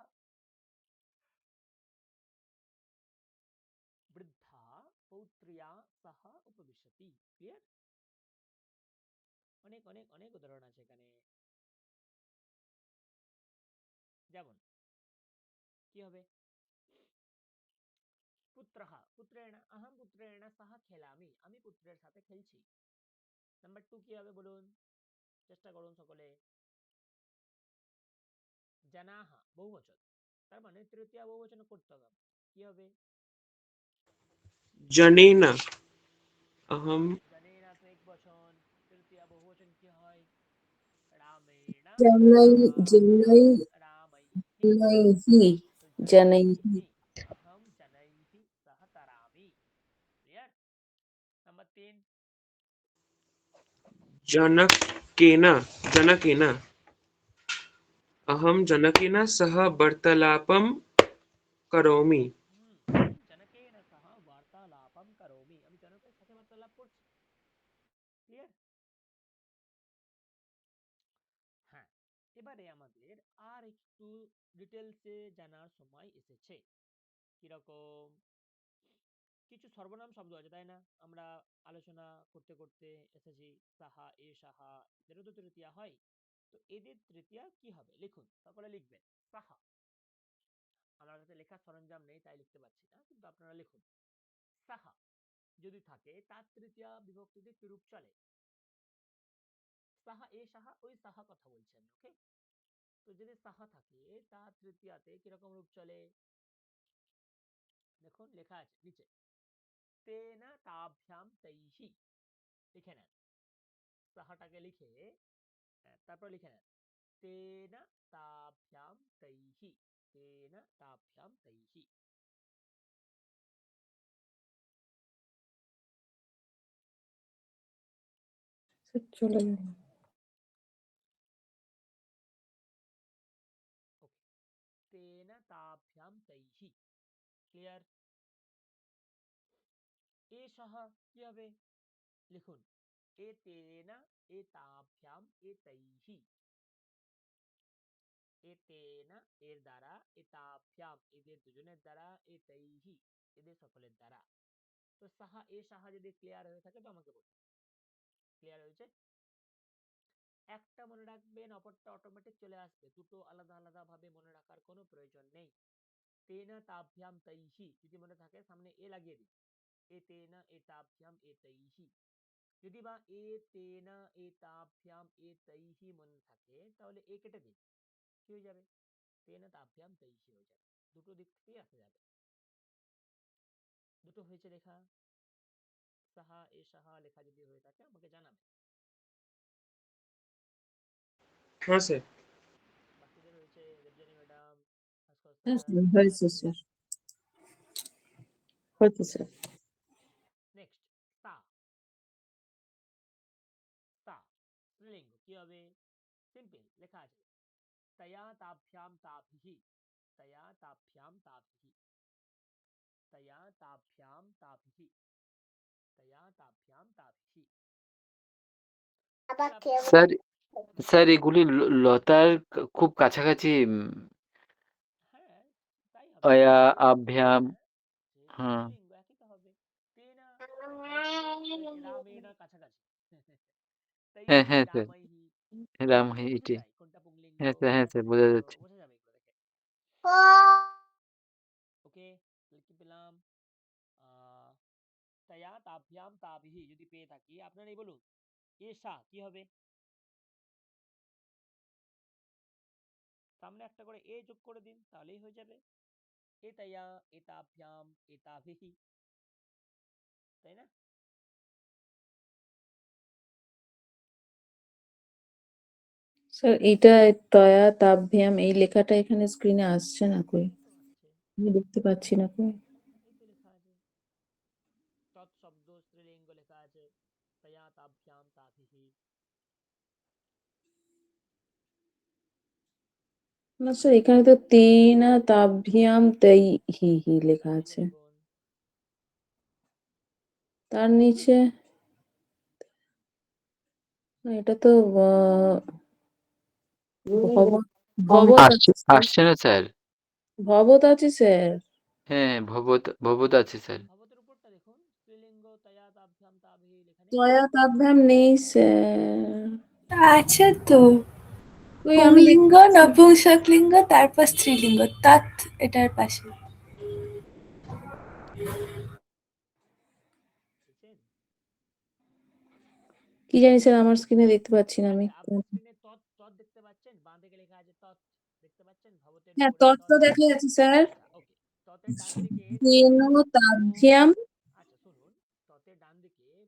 বৃদ্ধা পৌত্রিয়া সহ উপবিশতি। ক্লিয়ার। অনেক অনেক অনেক উদাহরণ আছে এখানে, যেমন কি হবে, পুত্রঃ পুত্রেণ, अहम পুত্রেণ সহ খেলামি, আমি পুত্রের সাথে খেলছি। নাম্বার 2 কি হবে বলুন, চেষ্টা করুন সকলে। জানাহ বহুবচন, তার মানে তৃতীয় বহুবচন করতে হবে, কি হবে, जनेन अहम জানেনা তো এক বচন, তৃতীয় বহুবচন কি হয়, রামেণ जनई रामेण जनई रामैः। जनैहि तो जनैहि जनैः, अहम जनैः सह करामि। क्लियर। नंबर 3, जनकेन जनकेन अहम जनकेन सह वार्तालापं करोमि। अहम जनकेन सह वार्तालापं करोमि, আমি জনকের সাথে বার্তালাপ করছি। ক্লিয়ার। হ্যাঁ, এবারে আমাদের আর একটু ডিটেলসে জানার সময় এসেছে। কিরকম, কিছু সর্বনাম শব্দ আছে তাই না, আমরা আলোচনা করতে করতে এসেছি, সাহা এ সাহা, এদেরও তো তৃতীয়া হয়। তো এদের তৃতীয়া কি হবে লিখুন, সকলে লিখবেন। সাহা, আমার কাছে লেখার সরঞ্জাম নেই তাই লিখতে পারছি না, কিন্তু আপনারা লিখুন। সাহা যদি থাকে তার তৃতীয়া বিভক্তিতে কি রূপ চলে, সাহা এ সাহা, ওই সাহা কথা বলছি আমি, ওকে। তো যদি সাহা থাকে তার তৃতীয়াতে কিরকম রূপ চলে, দেখুন লেখা আছে নিচে, তেনা তাভ্যাম তৈহি, লিখে নেন। সাহাটাকে লিখে তারপর লিখে নেন, তেনা তাভ্যাম তৈহি, তেনা তাভ্যাম তৈহি। চলে গেল। ওকে, তেনা তাভ্যাম তৈহি। ক্লিয়ার। এ সাহা কি হবে লিখুন, এ তেনা এ তাভ্যাম এ তৈহি, এ তেনা এর দ্বারা, এ তাভ্যাম এদের দুজনের দ্বারা, এ তৈহি এদের সকলের দ্বারা। তো সাহা এ সাহা যদি ক্লিয়ার হয়ে থাকে তো আমাকে বলুন। ক্লিয়ার হয়েছে। একটা মনে রাখবেন, অপরটা অটোমেটিক চলে আসবে, দুটো আলাদা আলাদা ভাবে মনে রাখার কোনো প্রয়োজন নেই। তেনা তাভ্যাম তৈহি যদি মনে থাকে সামনে এ লাগিয়ে দিন, এ তেনা এ তাভ্যাম এ তৈহি। যদি বা এ তেনা এ তাভ্যাম এ তৈহি মনে থাকে তাহলে এ কেটে দিন, কি হয়ে যাবে, তেনা তাভ্যাম তৈহি হয়ে যাবে, দুটো দিক থেকেই আসা যাবে। দুটো হয়েছে লেখা, সাহা এ সাহা লেখা যদি হয়ে থাকে আমাকে জানাবে। हाँ सर। বাকিদের হয়েছে, দেবজানী ম্যাডাম, ভাস্কর হ্যাঁ স্যার, স্যার, রিয়া হয়েছে দি। স্যার, হয়েছে স্যার। নেক্সট, তা, তা স্ত্রীলিঙ্গ কি হবে, সিম্পল লেখা আছে, তয়া তাভ্যাম তাভিহি, তয়া তাভ্যাম তাভিহি, তয়া তাভ্যাম তাভিহি, তয়া তাভ্যাম তাভিহি। এবার আপনারা স্যার বলুন। স্যার এগুলি লতার খুব কাছাকাছি। হ্যাঁ, তাই হবে, অয়া যেহেতু আভ্যাম। হ্যাঁ, যেহেতু হ্যাঁ স্ত্রীলিঙ্গ একই তো হবে। তেনা মানে শুধু রামেনা কাছাকাছি, হ্যাঁ তৈহি হ্যাঁ স্যার, রামাইহি, রাম মানে বোঝা এটাই। যায় কোনটা পুংলিঙ্গ হ্যাঁ স্যার, হ্যাঁ কোনটা স্যার, বোঝা স্ত্রীলিঙ্গ, যাচ্ছে। বোঝা যাবে এগুলো দেখে। ওকে, কি পেলাম, আহ তয়া তাভ্যাম তাভিহি যদি পেয়ে থাকি আপনারাই বলুন। এসা কি হবে, সামনে একটা করে এ যোগ করে দিন তাহলেই হয়ে যাবে। এতয়া, এতাভ্যাম, এতাভিহ, তাই না? স্যার এটা তয়া তাভ্যাম এই লেখাটা এখানে স্ক্রিনে আসছে না কই, এই তো আসছে, আমি দেখতে পাচ্ছি না কই। এই তো লেখা আছে, তৎ শব্দ স্ত্রীলিঙ্গ লেখা আছে, তয়া তাভ্যাম তাভিহ। না স্যার এখানে তো তেনা তাভ্যাম তৈহি লেখা নিচে আছে, দেখুন, তার নিচে না, এটা তো ভবত ভবত আছে স্যার, আসছে না স্যার। ভবত আছে স্যার। হ্যাঁ, ভবত আছে স্যার। ভবতের উপরটা দেখুন, স্ত্রীলিঙ্গ তয়া তাভ্যাম তাভিহ লেখা নেই? তয়া তাভ্যাম নেই স্যার, আছে তো, ওই আমি পুংলিঙ্গ নপুংসকলিঙ্গ তারপর স্ত্রীলিঙ্গ তৎ এটার পাশে। দেখছেন? কি জানি স্যার, আমার স্ক্রিনে দেখতে পাচ্ছি না আমি। আচ্ছা, আপনার স্ক্রিনে তৎ তৎ দেখতে পাচ্ছেন, বাঁ দিকে লেখা আছে তৎ, দেখতে পাচ্ছেন ভবতের হ্যাঁ উপরে তত্ত্ব তৎ? দেখা যাচ্ছে স্যার। আচ্ছা, ওকে। ততের ডান দিকে তেন স্ত্রীলিঙ্গ নপুং। তাভ্যাম, আচ্ছা শুনুন, ততের ডান দিকে পুং,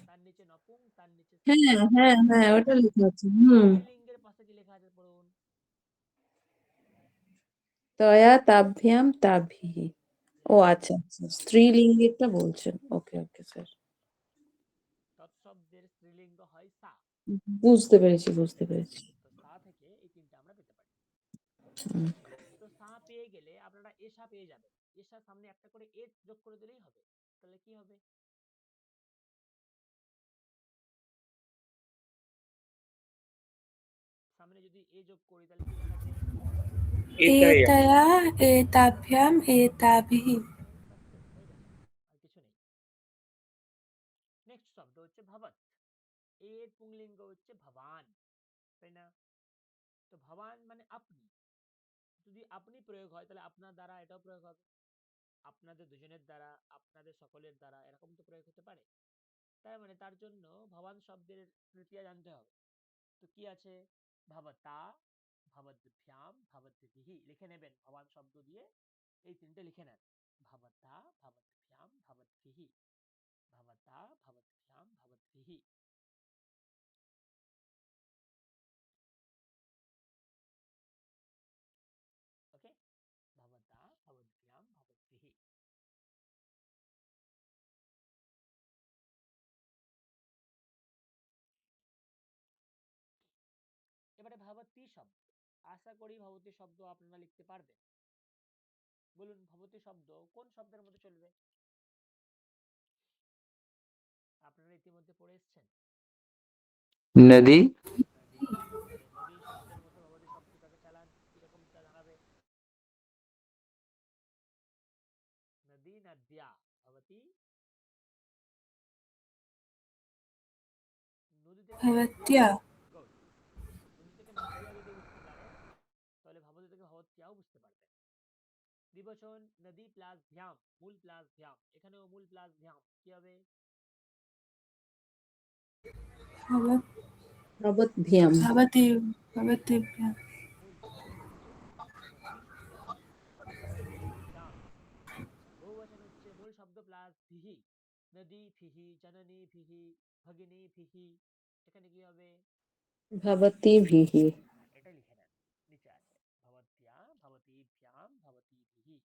তার নিচে নপুং, তার নিচে হ্যাঁ স্ত্রীলিঙ্গ, হ্যাঁ তাই হ্যাঁ না? ওটা লেখা আছে। হুম, স্ত্রীলিঙ্গের পাশে কি লেখা আছে পড়ুন? তয়া তাভ্যাম তাভিহ। ও লেখা আছে আচ্ছা আচ্ছা, স্ত্রীলিঙ্গেরটা বলছেন, ওকে ওকে স্যার, তৎ শব্দের স্ত্রীলিঙ্গ হয় সা। বুঝতে পেরেছি বুঝতে পেরেছি। তো সা থেকে এই তিনটা আমরা পেতে পারি। হুম। তো সা পেয়ে গেলে আপনারা এসা পেয়ে যাবেন, এসার সামনে একটা করে এ যোগ করে দিলেই হবে। তাহলে কি হবে? সামনে যদি এ যোগ করি তাহলে কি দাঁড়াবে? এটাই এতয়া এতাভ্যাম এতাভিহ। ব্যাস তো হয়ে গেছে, আর কিছু নেই। নেক্সট শব্দ হচ্ছে ভবৎ। এর পুংলিঙ্গ হচ্ছে ভবান, তাই না? তো ভবান মানে আপনি। যদি আপনি প্রয়োগ হয় তাহলে আপনার দ্বারা এটাও প্রয়োগ হবে, আপনাদের দুজনের দ্বারা, আপনাদের সকলের দ্বারা, এরকম তো প্রয়োগ হতে পারে। তার মানে তার জন্য ভবান শব্দের তৃতীয়া জানতে হবে। তো কি আছে? ভবতা, ভবদ্ভ্যাম, ভবদ্ভিঃ লিখে নেবেন, ভবান শব্দ দিয়ে এই তিনটে লিখে নেন। ভবতা, ভবদ্ভ্যাম, ভবদ্ভিঃ, ভবতা, ভবদ্ভ্যাম, ভবদ্ভিঃ। ওকে, ভবতা, ভবদ্ভ্যাম, ভবদ্ভিঃ। এবারে ভবতী শব্দ, আশা করি ভবতী শব্দ আপনারা লিখতে পারবেন। বলুন ভবতী শব্দ কোন শব্দের মধ্যে চলবে? আপনারা ইতিমধ্যে পড়ে এসেছেন নদী। নদী। তাহলে নদী শব্দের মধ্যে ভবতী শব্দটাকে চালান, কিরকম তা দাঁড়াবে? নদী, নদ্যা, ভবতী। নদী থেকে নদ্যা, ভবত্যা গুড। নদী থেকে নদ্যা যদি বুঝতে পারেন তাহলে ভবতী থেকে ভবত্যাও বুঝতে পারবেন। দ্বিবচন নদী প্লাস ভ্যাম, মূল প্লাস ভ্যাম, এখানেও মূল প্লাস ভ্যাম, কি হবে? ভবত ভবদ্ভ্যাম, ভবতি ভবতিভ্যাম। মূল প্লাস ভবতী প্লাস ভ্যাম। বহুবচন হচ্ছে মূল শব্দ প্লাস ভিহি, নদী ফিহি, জননী ফিহি, ভগিনী ফিহি, এখানে কি হবে? ভবতিভিঃ। এটা লিখে নেন, নিচে আছে ভবত্যা, ভবতীভ্যাম, ভবতীভিঃ।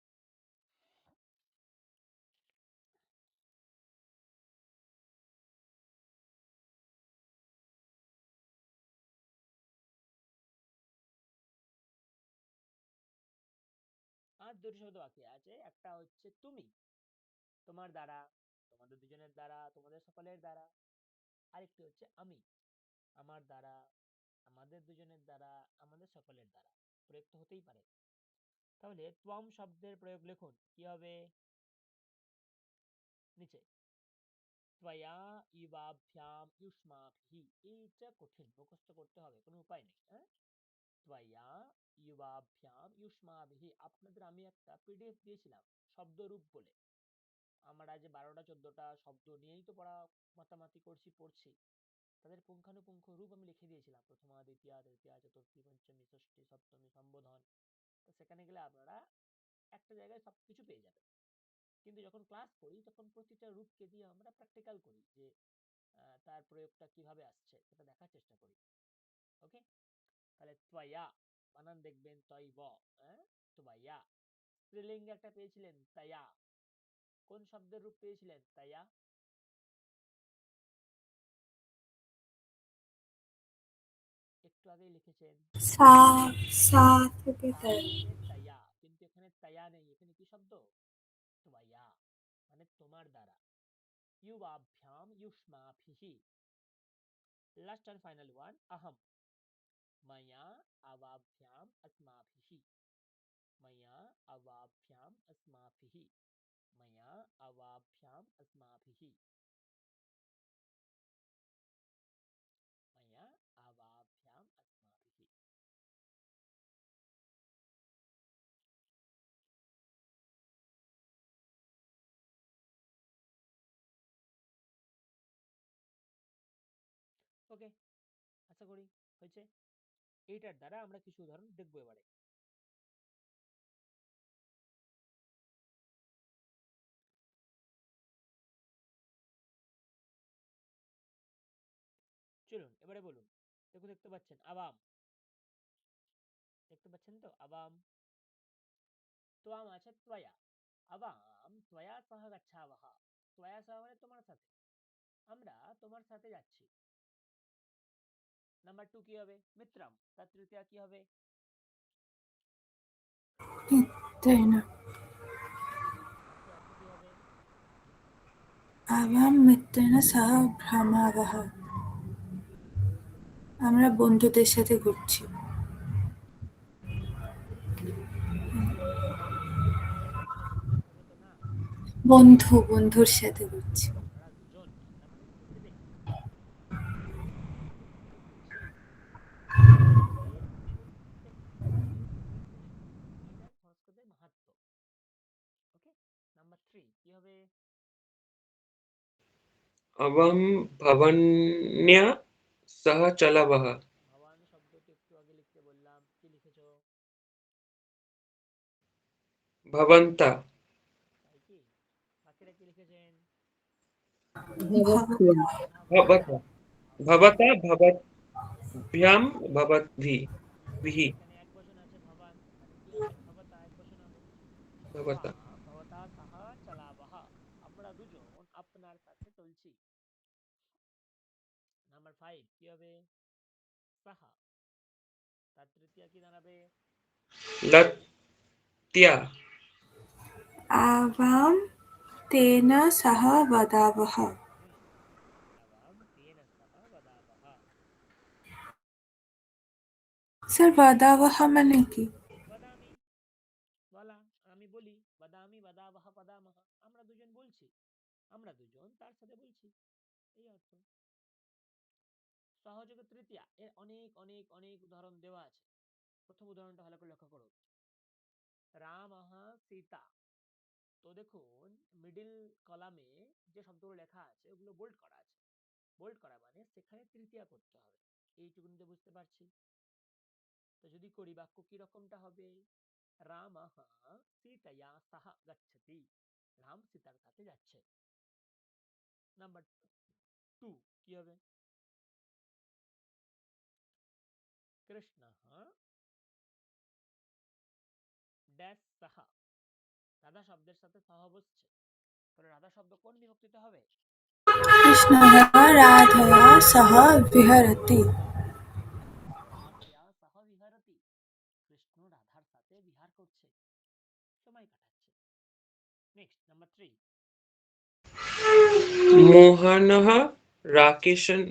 আর দুটি শব্দ বাকি আছে, একটা হচ্ছে তুমি, তোমার দ্বারা, তোমাদের দুজনের দ্বারা, তোমাদের সকলের দ্বারা। আরেকটি হচ্ছে আমি, আমার দ্বারা, আমাদের দুজনের দ্বারা, আমাদের সকলের দ্বারা। প্রয়োগ তো হতেই পারে। তাহলে ত্বম শব্দের প্রয়োগ লিখুন, কি হবে? নিচে ত্বয়া ইবাভ্যাম ইউষ্মাভিঃ, এইটা কঠিন, মুখস্থ করতে হবে, কোনো উপায় নেই। হ্যাঁ, ত্বয়া ইবাভ্যাম ইউষ্মাভিঃ। আপনাদের আমি একটা পিডিএফ দিয়েছিলাম শব্দরূপ বলে। আমরা যে 12টা 14টা শব্দ নিয়েই তো মাতামাতি করছি, পড়ছি। তাদের পুঙ্খানুপুঙ্খ রূপ আমি লিখে দিয়েছিলাম, প্রথমা, দ্বিতীয়া, তৃতীয়া, চতুর্থী, পঞ্চমী, ষষ্ঠী, সপ্তমী, সম্বোধন। তো সেখানে গেলে আপনারা একটা জায়গায় সবকিছু পেয়ে যাবে। কিন্তু যখন ক্লাস করি তখন প্রতিটা রূপকে দিয়ে আমরা প্র্যাকটিক্যাল করি যে তার প্রয়োগটা কিভাবে আসছে সেটা দেখার চেষ্টা করি। ওকে, তাহলে ত্বয়া বানান দেখবেন তৈব, ত্বয়া। স্ত্রীলিঙ্গে একটা পেয়েছিলেন তায়া, কোন শব্দের রূপ পেয়েছিলেন তায়া? একটু আগেই লিখেছেন সা সা থেকে সা তাই। থেকে তায়া, কিন্তু এখানে তায়া নেই, এখানে কি শব্দ? ত্বয়া, মানে তোমার দ্বারা। युवाभ्याम युष्माभिः। लास्ट एंड फाइनल वन अहम, मया अवाभ्याम अस्माभिः, मया अवाभ्याम अस्माभिः, मया अवाभ्याम अस्माभिः, मया अवाभ्याम अस्माभिः। ওকে, আশা করি হয়েছে। এইটার দ্বারা আমরা কিছু উদাহরণ দেখবো এবারে। চলুন এবারে বলুন। দেখতে পাচ্ছেন আবাম, দেখতে পাচ্ছেন তো আবাম। त्वाम আছে त्वया, আবাম त्वया सह गच्छावः। त्वया सह মানে তোমার সাথে, আমরা তোমার সাথে যাচ্ছি। নাম্বার 2 কি হবে? মিত্রম, তার তৃতীয়া কি হবে? মিত্রেণ আর কি হবে? আবাম মিত্রেণ সহ ভ্রমাবহ। আমরা বন্ধুদের সাথে ঘুরছি। হবে তো না, বন্ধুর সাথে ঘুরছি। আমরা দুজন, আমরা মানে প্রত্যেকে ঘুরছি। এটা সংস্কৃতের মাহাত্ম্য। ওকে, নাম্বার 3 কি হবে? अवं भवन्या सह चलवः। ভবান শব্দটি একটু আগে লিখতে বললাম, কি লিখেছো? भवन्ता তাই কি? বাকিরা কি লিখেছেন? ভব- भवता ভবতা। भवता भवद्भ्यां भवद्भिः विहि এখানে এক বচন আছে ভবান, তাহলে কি হবে? ভবতা এক বচন হবে। भवता আবাম ভবতা সাহা চালাবাহ, আমরা দুজন আপনার সাথে চলছি। নাম্বার 5 কি হবে? সাহা, তার তৃতীয়া কি দাঁড়াবে? लत्या আবাম তেন সহ বদাবহ। আবাম তেন সাহা বদাবহ। স্যার বদাবহ মানে কি? বদামি, বলা, আমি বলি। বদামি বদাবহ বদামহ, আমরা দুজন বলছি, আমরা দুজন তার সাথে বলছি, এই অর্থ। সহযোগ তৃতীয়া এর অনেক অনেক অনেক উদাহরণ দেওয়া আছে। প্রথম উদাহরণটা ভালো করে লক্ষ্য করো, রাম সীতা। তো দেখুন মিডিল কলামে যে শব্দগুলো লেখা আছে ওগুলো বোল্ড করা আছে। বোল্ড করা মানে সেখানে তৃতীয়া করতে হবে, এইটুকুনিতে বুঝতে পারছি। তো যদি করি বাক্য কি রকমটা হবে? রাম সীতয়া সাহ গচ্ছতি, রাম সীতার সাথে যাচ্ছে। নাম্বার 2 কি হবে? কৃষ্ণ ড্যাশ সাহা, রাধা শব্দের সাথে সহ বসছে, তাহলে রাধা শব্দ কোন বিভক্তিতে হবে? কৃষ্ণः রাধয়া সহ বিহরতি। কৃষ্ণ রাধয়া সহ বিহরতি, কৃষ্ণ রাধার সাথে বিহার করছে, সময় কাটাচ্ছে। নেক্সট নাম্বার 3, मोहनः राकेशन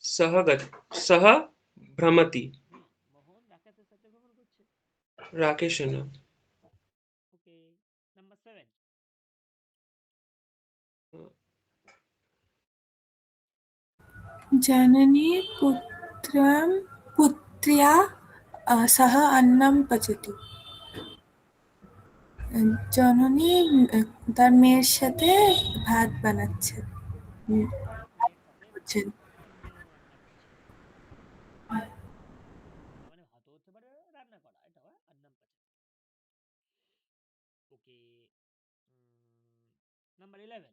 सह भ्रमति মোহন রাকেশের সাথে ভ্রমণ করছে। राकेशन ওকে, নাম্বার 7, জননী পুত্র্যা সহ অন্নম পচতি। জননী তার মেয়ের সাথে ভাত বানাচ্ছে। জননী মেয়ের সাথে বুঝছেন? অন্ন রান্না করছে। তার মানে ভাতও হতে পারে রান্না করা, এটা হয় অন্নম পচতি। নাম্বার 11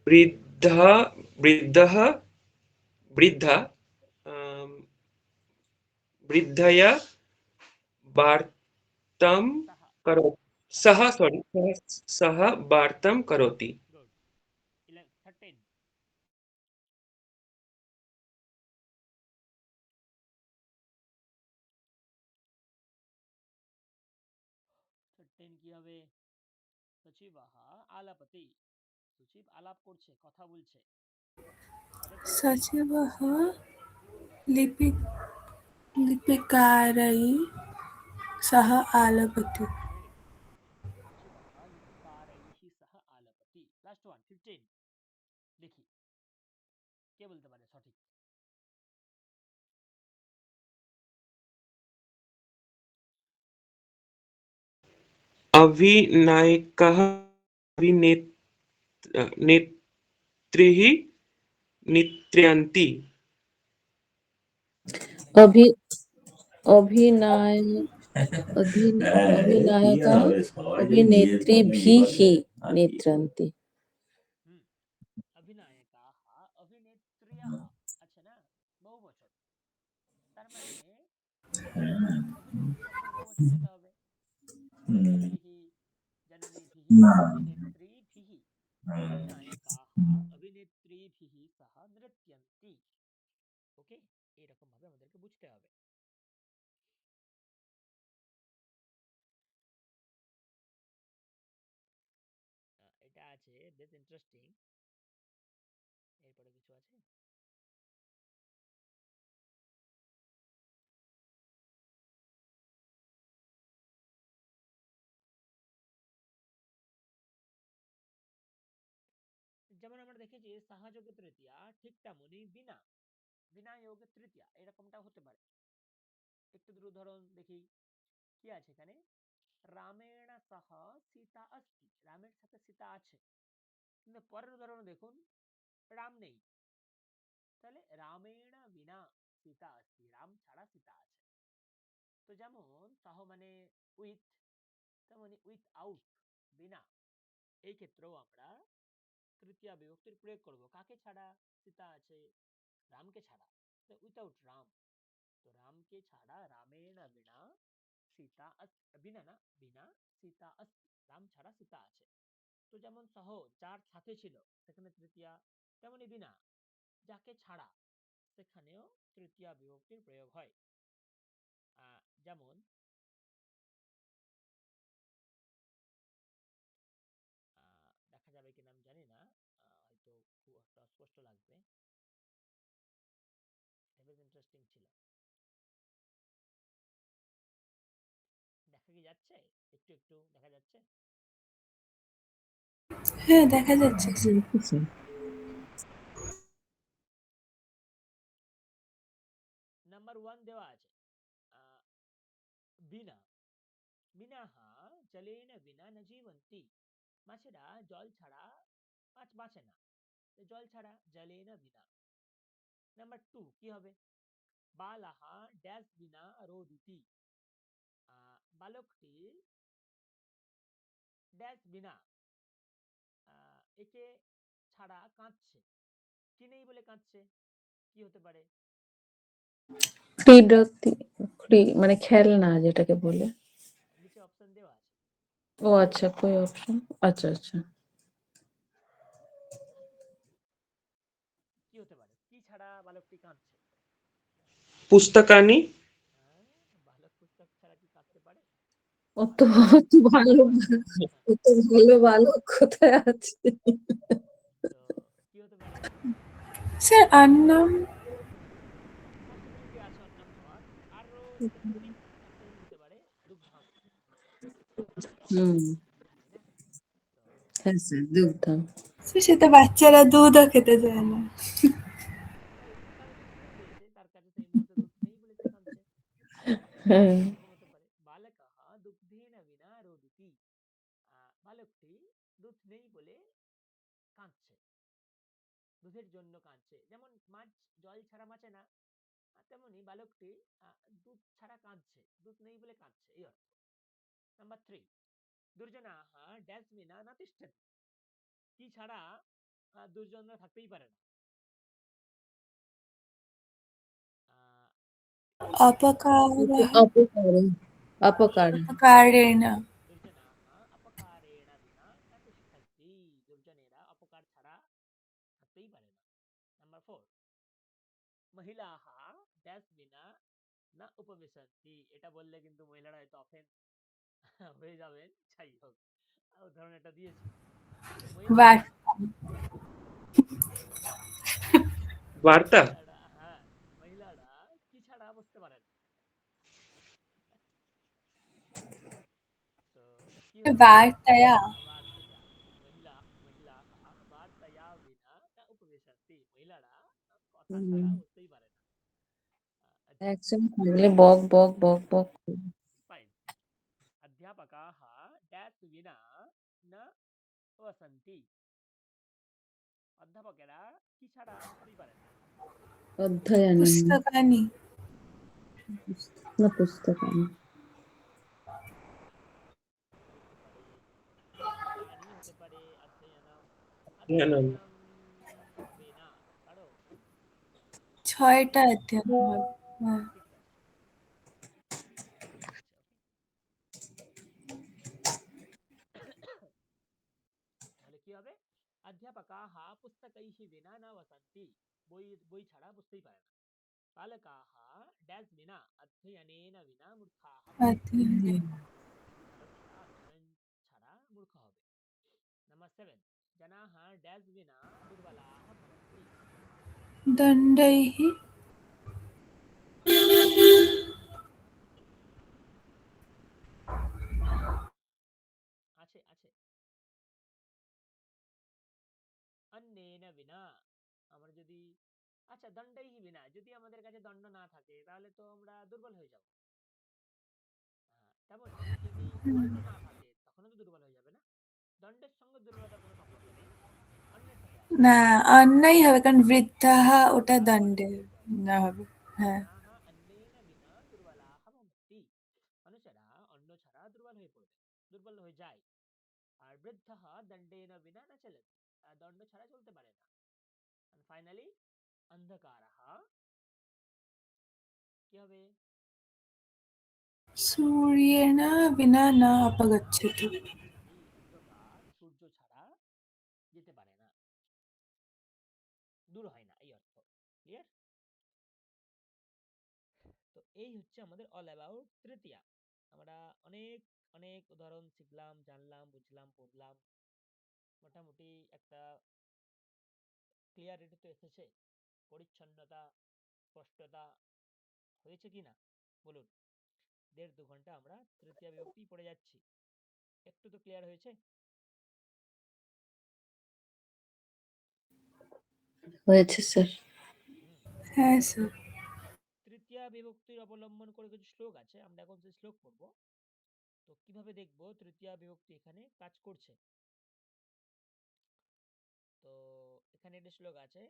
वृद्धा वृद्धः वृद्धा अम, वृद्धया वार्तां সাহা करो সাহা सः सॉरी सः वार्तां करोति গুড 11 13 13 কি হবে সচিবাহ আলাপতি সচিব আলাপ করছে কথা বলছে তাদের পরে কি सचिवः लिपि लिपिकारैः सह आलपति। ভেরি গুড সচিবাহ লিপিকারैः সহ আলাপতি লাস্ট ওয়ান 15 দেখি কে বলতে পারে সঠিক अभिनायकः नेत्रीः नृत्यन्ति अभि अभिनय अभिनायकः अभिनेत्रीभिः नेत्रन्ति। হুম অভিনায়কাः অভিনেত্রয়ः আছে না বহু বচন তার মানে তখন বহুবচন যেতে হবে নেত্রীহি জননীভিः অভিনেত্রীভিः অভিনায়কাः অভিনেত্রীভিः সহ নৃত্যন্তি ওকে এরকম ভাবে আমাদেরকে বুঝতে হবে এটা আছে বেশ ইন্টারেস্টিং এরপরে কিছু আছে যেমন আমরা দেখেছি সাহাযোগে তৃতীয়া ঠিক তেমনই বিনা বিনা যোগে তৃতীয়া এরকমটা হতে পারে একটু দূর উদাহরণ দেখি কি আছে এখানে রামেণ সহ সীতা अस्ति রামের সাথে সীতা আছে কিন্তু পরের উদাহরণ দেখুন রাম নেই তাহলে রামেণ বিনা সীতা अस्ति রাম ছাড়া সীতা আছে তো যেমন সহ মানে উইথ তেমনি উইথ আউট বিনা এই ক্ষেত্রেও আমরা তৃতীয়া বিভক্তির প্রয়োগ করব কাকে ছাড়া সীতা আছে রামকে ছাড়া উইথাউট রাম তো রামকে ছাড়া রামেণ বিনা সীতা বিনা না বিনা সীতা अस्ति রাম ছাড়া সীতা আছে তো যেমন সহ যার সাথে ছিল সেখানে তৃতীয়া তেমনি বিনা যাকে ছাড়া সেখানেও তৃতীয়া বিভক্তির প্রয়োগ হয় যেমন দেখা যাবে কিনা আমি জানি না হয়তো খুব একটা অস্পষ্ট লাগবে বেশ ইন্টারেস্টিং ছিল দেখা কি যাচ্ছে একটু একটু দেখা যাচ্ছে হ্যাঁ দেখা যাচ্ছে। নাম্বার 1 দেওয়া আছে বিনা বিনাহা জলেন বিনা ন জীবন্তি মাছেরা জল ছাড়া মাছ বাঁচে না জল ছাড়া জলেন বিনা নাম্বার 2 কি হবে বালাহা ড্যাশ বিনা রোদিতি বালকটি ড্যাশ বিনা একে ছাড়া কাঁদছে কি নেই বলে কাঁদছে কি হতে পারে ক্রীড়া মানে খেলনা যেটাকে বলে। নিচে অপশন দেওয়া আছে ও আচ্ছা কোই অপশন আচ্ছা আচ্ছা কি হতে পারে কি ছাড়া বালকটি কাঁদছে पुस्तकानि বালক পুস্তক ছাড়া কি কাঁদতে পারে অত বালক অত ভালো অত ভালো বালক কোথায় আছে? তো কি হতে পারে স্যার আন্নাম। পসিবিলিটি আছে অন্নাম হওয়ার আরো অনেক অপশন দিতে পারে দুগ্ধাম হুম তাই না তো হ্যাঁ স্যার দুগ্ধম। সেটা বাচ্চারা দুধও খেতে চায় না। তাহলে তো ক্লু দিয়েছে তার কাছে সেই মুহূর্তে দুধ নেই বলে সে কাঁদছে হ্যাঁ এরকম হতে পারে বালকः দুগ্ধেন বিনা রোদিতি বালকটি দুধ নেই বলে কাঁদছে দুধের জন্য কাঁদছে যেমন মাছ জল ছাড়া বাঁচে না তেমনি বালকটি দুধ ছাড়া কাঁদছে দুধ নেই বলে কাঁদছে এই অর্থ নাম্বার 3 দুর্জনাः ড্যাশ বিনা না তিষ্ঠতি, কি ছাড়া দুর্জনরা থাকতেই পারে না। আহ, अपकारः অপকারে অপকারে अपकारेण দুর্জনাः অপকারেণ বিনা না তিষ্ঠন্তি, দুর্জনেরা অপকার ছাড়া থাকতেই পারে না। নাম্বার 4, মহিলাः ড্যাশ বিনা না উপবিশন্তি, এটা বললে কিন্তু মহিলারা হয়তো অফেন্স হয়ে যাবেন, যাই হোক উদাহরণ এটা দিয়েছি। মহিলারা वार्ता वार्ता হ্যাঁ, মহিলারা কি ছাড়া বসতে পারে না। তো কি হলো? वार्तया वार्तया, মহিলাः वार्तया বিনা না উপবিশন্তি, মহিলারা কথা ছাড়া বসতেই পারে না। আচ্ছা, একজন থাকলে বক বক বক বক করবে। ফাইন। अध्यापकाः ড্যাশ বিনা না বসন্তি, অধ্যাপকেরা কি ছাড়া বসতেই পারে না। অধ্যয়নে पुस्तकानि না পুস্তকানি হতে পারে, পুস্তকানি হতে পারে, অধ্যয়নম, জ্ঞানম অধ্যয়নম হবে না, কারণ 6টা অধ্যায় হবে। হ্যাঁ। ঠিক আছে, তাহলে কি হবে? অধ্যাপকাः পুস্তকैः বিনা না বসন্তি, বই ছাড়া বসতেই পারে না। বালকাः ড্যাশ বিনা অধ্যয়নেন বিনা মূর্খাः ভবন্তি, অধ্যয়নে বালকেরা অধ্যয়ন ছাড়া মূর্খ হবে। নাম্বার 7, জনাः ড্যাশ বিনা দুর্বলাः ভবন্তি, दण्डैः আছে আছে, অন্যেন বিনা, আমরা যদি, আচ্ছা দণ্ডৈহি বিনা, যদি আমাদের কাছে দণ্ড না থাকে তাহলে তো আমরা দুর্বল হয়ে যাব। তেমনি যদি দণ্ড না থাকে তখনও তো দুর্বল হয়ে যাবে না। দণ্ডের সঙ্গে দুর্বলতার কোনো সম্পর্ক নেই, অন্যের সাথে আছে। না অন্যায় হবে কারণ বৃদ্ধাः ওটা দণ্ডে না হবে। হ্যাঁ জনাः অন্যেন বিনা দুর্বলাः ভবন্তি, মানুষেরা অন্য ছাড়া দুর্বল হয়ে পড়বে, দুর্বল হয়ে যায়। আর বৃদ্ধः দণ্ডেন বিনা না চলতি, দণ্ড ছাড়া চলতে পারে না। ফাইনালি অন্ধকারः কি হবে? सूर्येण विना न अपगच्छति এই অন্ধকার সূর্য ছাড়া যেতে পারে না, দূর হয় না, এই অর্থ। ক্লিয়ার? তো এই হচ্ছে আমাদের অল অ্যাবাউট তৃতীয়া। আমরা অনেক অনেক উদাহরণ শিখলাম, জানলাম, বুঝলাম, পড়লাম, মোটামুটি একটা ক্লিয়ারিটি তো এসেছে, পরিচ্ছন্নতা, স্পষ্টতা হয়েছে কিনা বলুন। 1.5-2 ঘন্টা আমরা তৃতীয়া বিভক্তি পড়ে যাচ্ছি, একটু তো ক্লিয়ার হয়েছে? হয়েছে স্যার। হুম। হ্যাঁ স্যার তৃতীয়া বিভক্তির অবলম্বন করে কিছু শ্লোক আছে, আমরা এখন সেই শ্লোক পড়বো। তো কিভাবে দেখবো তৃতীয়া বিভক্তি এখানে কাজ করছে? তো এখানে একটি শ্লোক আছে,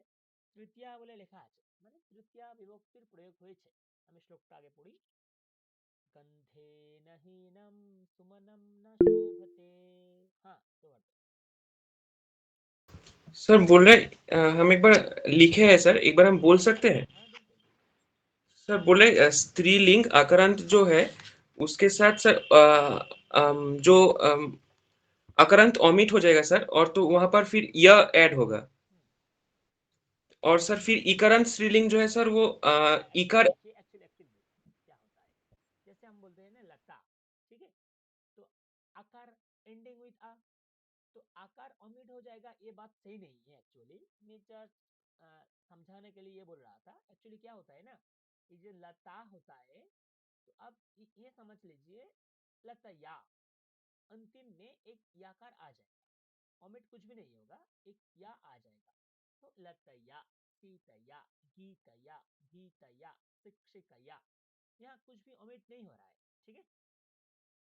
তৃতীয়া বলে লেখা আছে, মানে তৃতীয়া বিভক্তির প্রয়োগ হয়েছে। আমি শ্লোকটা আগে পড়ি। গন্ধেন হীনম সুমনম না শোভতে। হ্যাঁ, শোভাতে। सर बोल रहे हम एक बार लिखे हैं सर, एक बार हम बोल सकते हैं? হ্যাঁ, बिल्कुल बिल्कुल। सर बोले स्त्रीलिंग आकारांत जो है उसके साथ सर जो आकारांत ओमिट हो जाएगा सर, और तो वहां पर फिर य ऐड होगा, हम्म, और सर फिर इकारांत स्त्रीलिंग जो है सर वो इकार। देखिए एक्चुअली एक्चुअली क्या होता है, जैसे हम बोलते हैं ना लता, ठीक है, तो आकार एंडिंग विथ आ, तो आकार ओमिट हो जाएगा, ये बात सही नहीं है एक्चुअली। मैं जस्ट समझाने के लिए ये बोल रहा था। एक्चुअली क्या होता है ना, ये जो लता होता है, तो अब ये समझ लीजिए, लतया, अंतिम में एक याकार आ जाएगा, ओमिट कुछ भी नहीं होगा, एक या आ जाएगा। तो लतया, सीतया, गीतया, गीतया, शिक्षिकया, यहाँ कुछ भी ओमिट नहीं हो रहा है, ठीक है।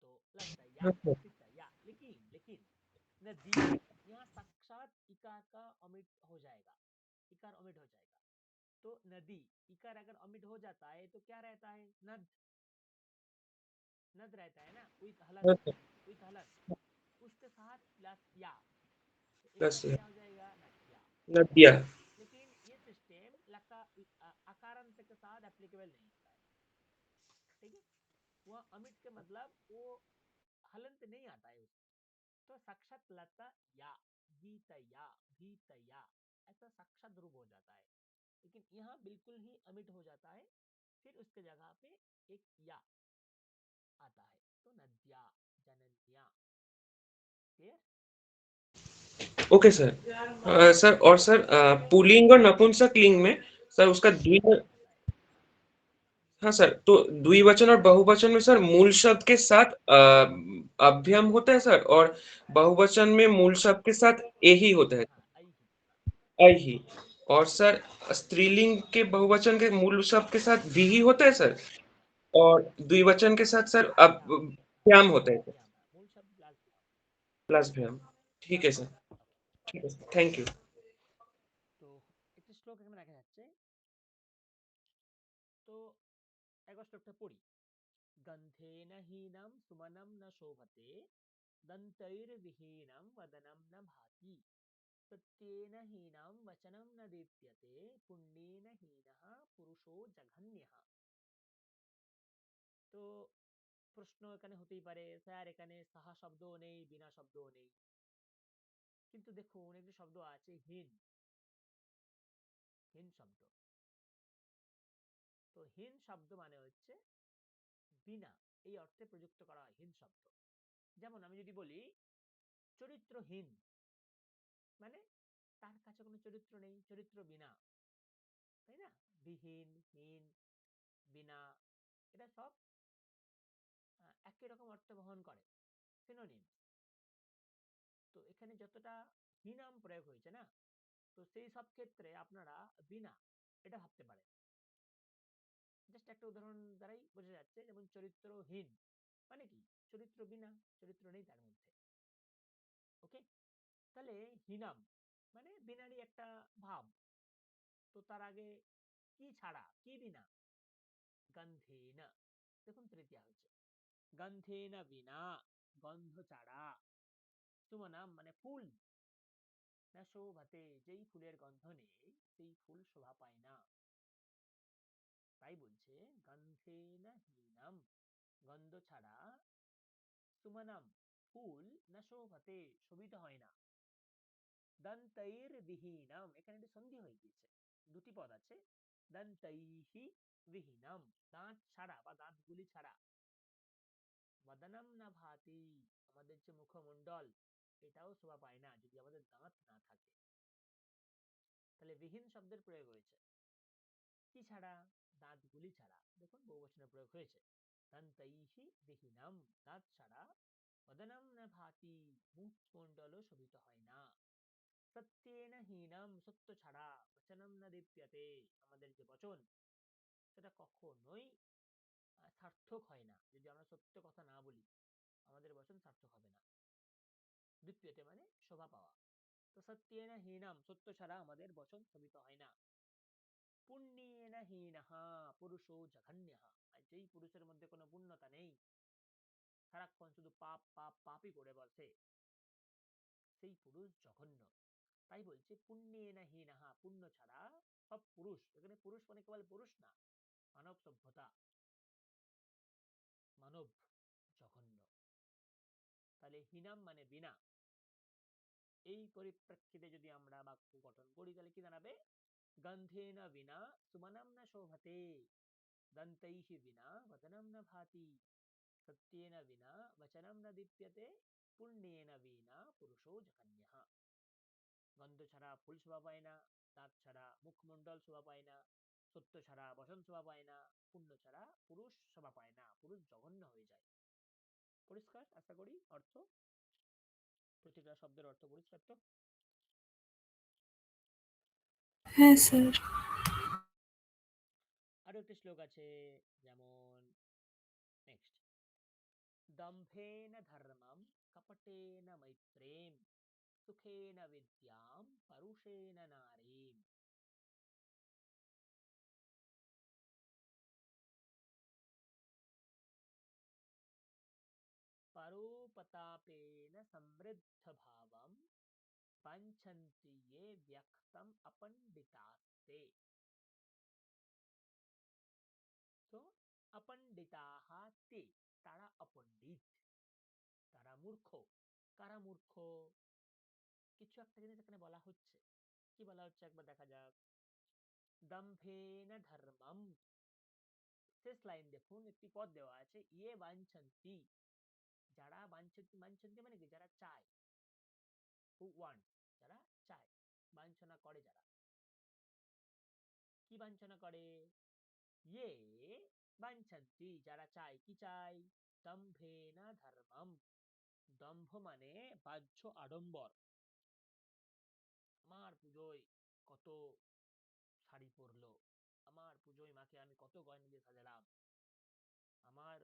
तो लतया, सीतया, लेकिन लेकिन नदी, यहाँ साक्षात इकार का ओमिट हो जाएगा, इकार ओमिट हो जाएगा। तो नदी, इकार अगर ओमिट हो जाता है तो क्या रहता है? नद, नद रहता है ना, विथ हलन, विथ हलन। उसके साथ प्लस या, तो एक प्लस बार क्या हो जाएगा, नद्या। नदिया। लेकिन ये सिस्टम लका अकारांत के साथ एप्लीकेबल नहीं होता है, ठीक है। वह अमिट के मतलब वो हलंत नहीं आता है उसमें, तो साक्षात लता या, गीतया, भीतया, ऐसा साक्षात रूप हो जाता है। लेकिन यहाँ बिल्कुल ही अमिट हो जाता है, फिर उसके जगह पे एक या आता है, तो नद्या, जनन्या। क्लियर? Okay sir. सर और सर पुल्लिंग और नपुंसकलिंग में सर उसका द्वि, हाँ सर, तो द्विवचन और बहुवचन में सर मूल शब्द के साथ अभ्यम होता है सर, और बहुवचन में मूल शब्द के साथ ए ही होता है, हाँ, आई ही। ऐ ही। और सर स्त्रीलिंग के बहुवचन के मूल शब्द के साथ भी ही होता है सर, हाँ, और द्विवचन के साथ सर अब भ्याम, भ्याम होता है, भ्याम, मूल शब्द प्लस भ्याम। प्लस भ्याम। ठीक है सर, ओके, ठीक है सर, थैंक यू। তো একটি শ্লোক এখানে দেখা যাচ্ছে, তো একবার শ্লোকটা পড়ি। গন্ধেন হীনম সুমনম ন শোভতে, দন্তৈর্বিহীনম वदनं न भाति, सत्येन हीनं वचनं न दीप्यते, पुण्येन हीनः पुरुषो जघन्यः। তো প্রশ্ন এখানে হতেই পারে, স্যার এখানে সাহা শব্দও নেই, বিনা শব্দও নেই, কিন্তু দেখুন একটি শব্দ আছে হীন, হীন শব্দ। তো হীন শব্দ মানে হচ্ছে বিনা, এই অর্থে প্রযুক্ত করা হয় হীন শব্দ। যেমন আমি যদি বলি চরিত্রহীন, মানে তার কাছে কোনো চরিত্র নেই, চরিত্র বিনা, তাই না? বিহীন, হীন, বিনা, এটা সব একই রকম অর্থ বহন করে, সিনোনিম। তো এখানে যতটা হীনাম প্রয়োগ হয়েছে না, তো সেই সব ক্ষেত্রে আপনারা বিনা এটা ভাবতে পারেন। জাস্ট একটা উদাহরণ দ্বারাই বোঝা যাচ্ছে, যেমন চরিত্রহীন মানে কি, চরিত্র বিনা, চরিত্র নেই তার মধ্যে। ওকে, তাহলে হীনাম মানে বিনারই একটা ভাব, তো তার আগে কি ছাড়া, কি বিনা, গন্ধেনা। দেখুন তৃতীয়া হয়েছে, গন্ধেনা বিনা, গন্ধ ছাড়া, সুমনাম মানে ফুল, না শোভাতে, যেই ফুলের গন্ধ নেই সেই ফুল শোভা পায় না। তাই বলছে গন্ধেনা হীনম, গন্ধ ছাড়া, সুমনাম ফুল, না শোভাতে শোভিত হয় না, দন্তৈর বিহীনম, এখানে একটু সন্ধি হয়ে গিয়েছে, দুটি পদ আছে, দন্তৈহি বিহীনম, দাঁত ছাড়া বা দাঁতগুলি ছাড়া, বদনম না ভাতি, আমাদের যে মুখমণ্ডল এটাও শোভা পায় না যদি আমাদের দাঁত না থাকে। তাহলে বিহীন শব্দের প্রয়োগ হয়েছে, কি ছাড়া, দাঁতগুলি ছাড়া। দেখুন বহুবচনের প্রয়োগ হয়েছে, দন্তৈহি বিহীনম, দাঁত ছাড়া, বদনম না ভাতি, মুখমণ্ডলও শোভিত হয় না, সত্যেন হীনম, সত্য ছাড়া, বচনম না দীপ্যতে, আমাদের যে বচন সেটা কখনোই সার্থক হয় না, যদি আমরা সত্য কথা না বলি আমাদের বচন সার্থক হবে না। দীপ্যতে মানে শোভা পাওয়া, তো সত্যেন হীনম, সত্য ছাড়া আমাদের বচন শোভিত হয় না। পুণ্যেন হীনঃ পুরুষো জঘন্যঃ, আর যেই পুরুষের মধ্যে কোনো পুণ্যতা নেই, সারাক্ষণ শুধু পাপ পাপ পাপই করে বসে, সেই পুরুষ জঘন্য। তাই বলছে পুণ্যেন হীনঃ, পুণ্য ছাড়া সব পুরুষ, এখানে পুরুষ মানে কেবল পুরুষ না, মানব সভ্যতা, মানব জঘন্য। তাহলে হীনাম মানে বিনা, এই পরিপ্রেক্ষিতে যদি আমরা বাক্য গঠন করি তাহলে কি দাঁড়াবে, গন্ধেন বিনা সুমনম না শোভতে, দন্তৈহি বিনা वदनं न भाति, सत्येन विना वचनं न दीप्यते, पुण्येन विना पुरुषो जघन्यः। গন্ধ ছাড়া ফুল শোভা পায় না, দাঁত ছাড়া মুখমণ্ডল শোভা পায় না, সত্য ছাড়া বচন শোভা পায় না, পুণ্য ছাড়া পুরুষ শোভা পায় না, পুরুষ জঘন্য হয়ে যায়। পরিষ্কার আশা করি অর্থ, প্রতিটা শব্দের অর্থ পরিষ্কার তো? হ্যাঁ স্যার। আরো একটি শ্লোক আছে, যেমন নেক্সট, দম্ভেন ধর্মম কপটেন মৈত্রেম, সুখেন বিদ্যাম পরুষেন নারীম। পরোপতাপেন সমৃদ্ধ ভাবম বাঞ্ছন্তি ये ব্যক্তম আপণ্ডিতাস্তে। তো আপণ্ডিতাহ তে, তারা অপণ্ডিত, তারা মূর্খ। কারা মূর্খ? কিছু একটা জিনিস এখানে বলা হচ্ছে। কি বলা হচ্ছে একবার দেখা যাক। দম্ভেন ধর্মম, শেষ লাইন দেখুন, একটি পদ দেওয়া আছে, ইয়ে বাঞ্ছন্তি, যারা বাঞ্ছন্তি, বাঞ্ছন্তি মানে কি? যারা চায়, হু ওয়ান্ট, যারা চায়, বাঞ্ছনা করে যারা। কি বাঞ্ছনা করে? ইয়ে বাঞ্ছন্তি, যারা চায়। কি চায়? দম্ভেনা ধর্মম, দম্ভ মানে বাহ্য আড়ম্বর। আমার পুজোয় কত শাড়ি পরলো, আমার পুজোয় মাকে আমি কত গয়না দিয়ে সাজালাম, আমার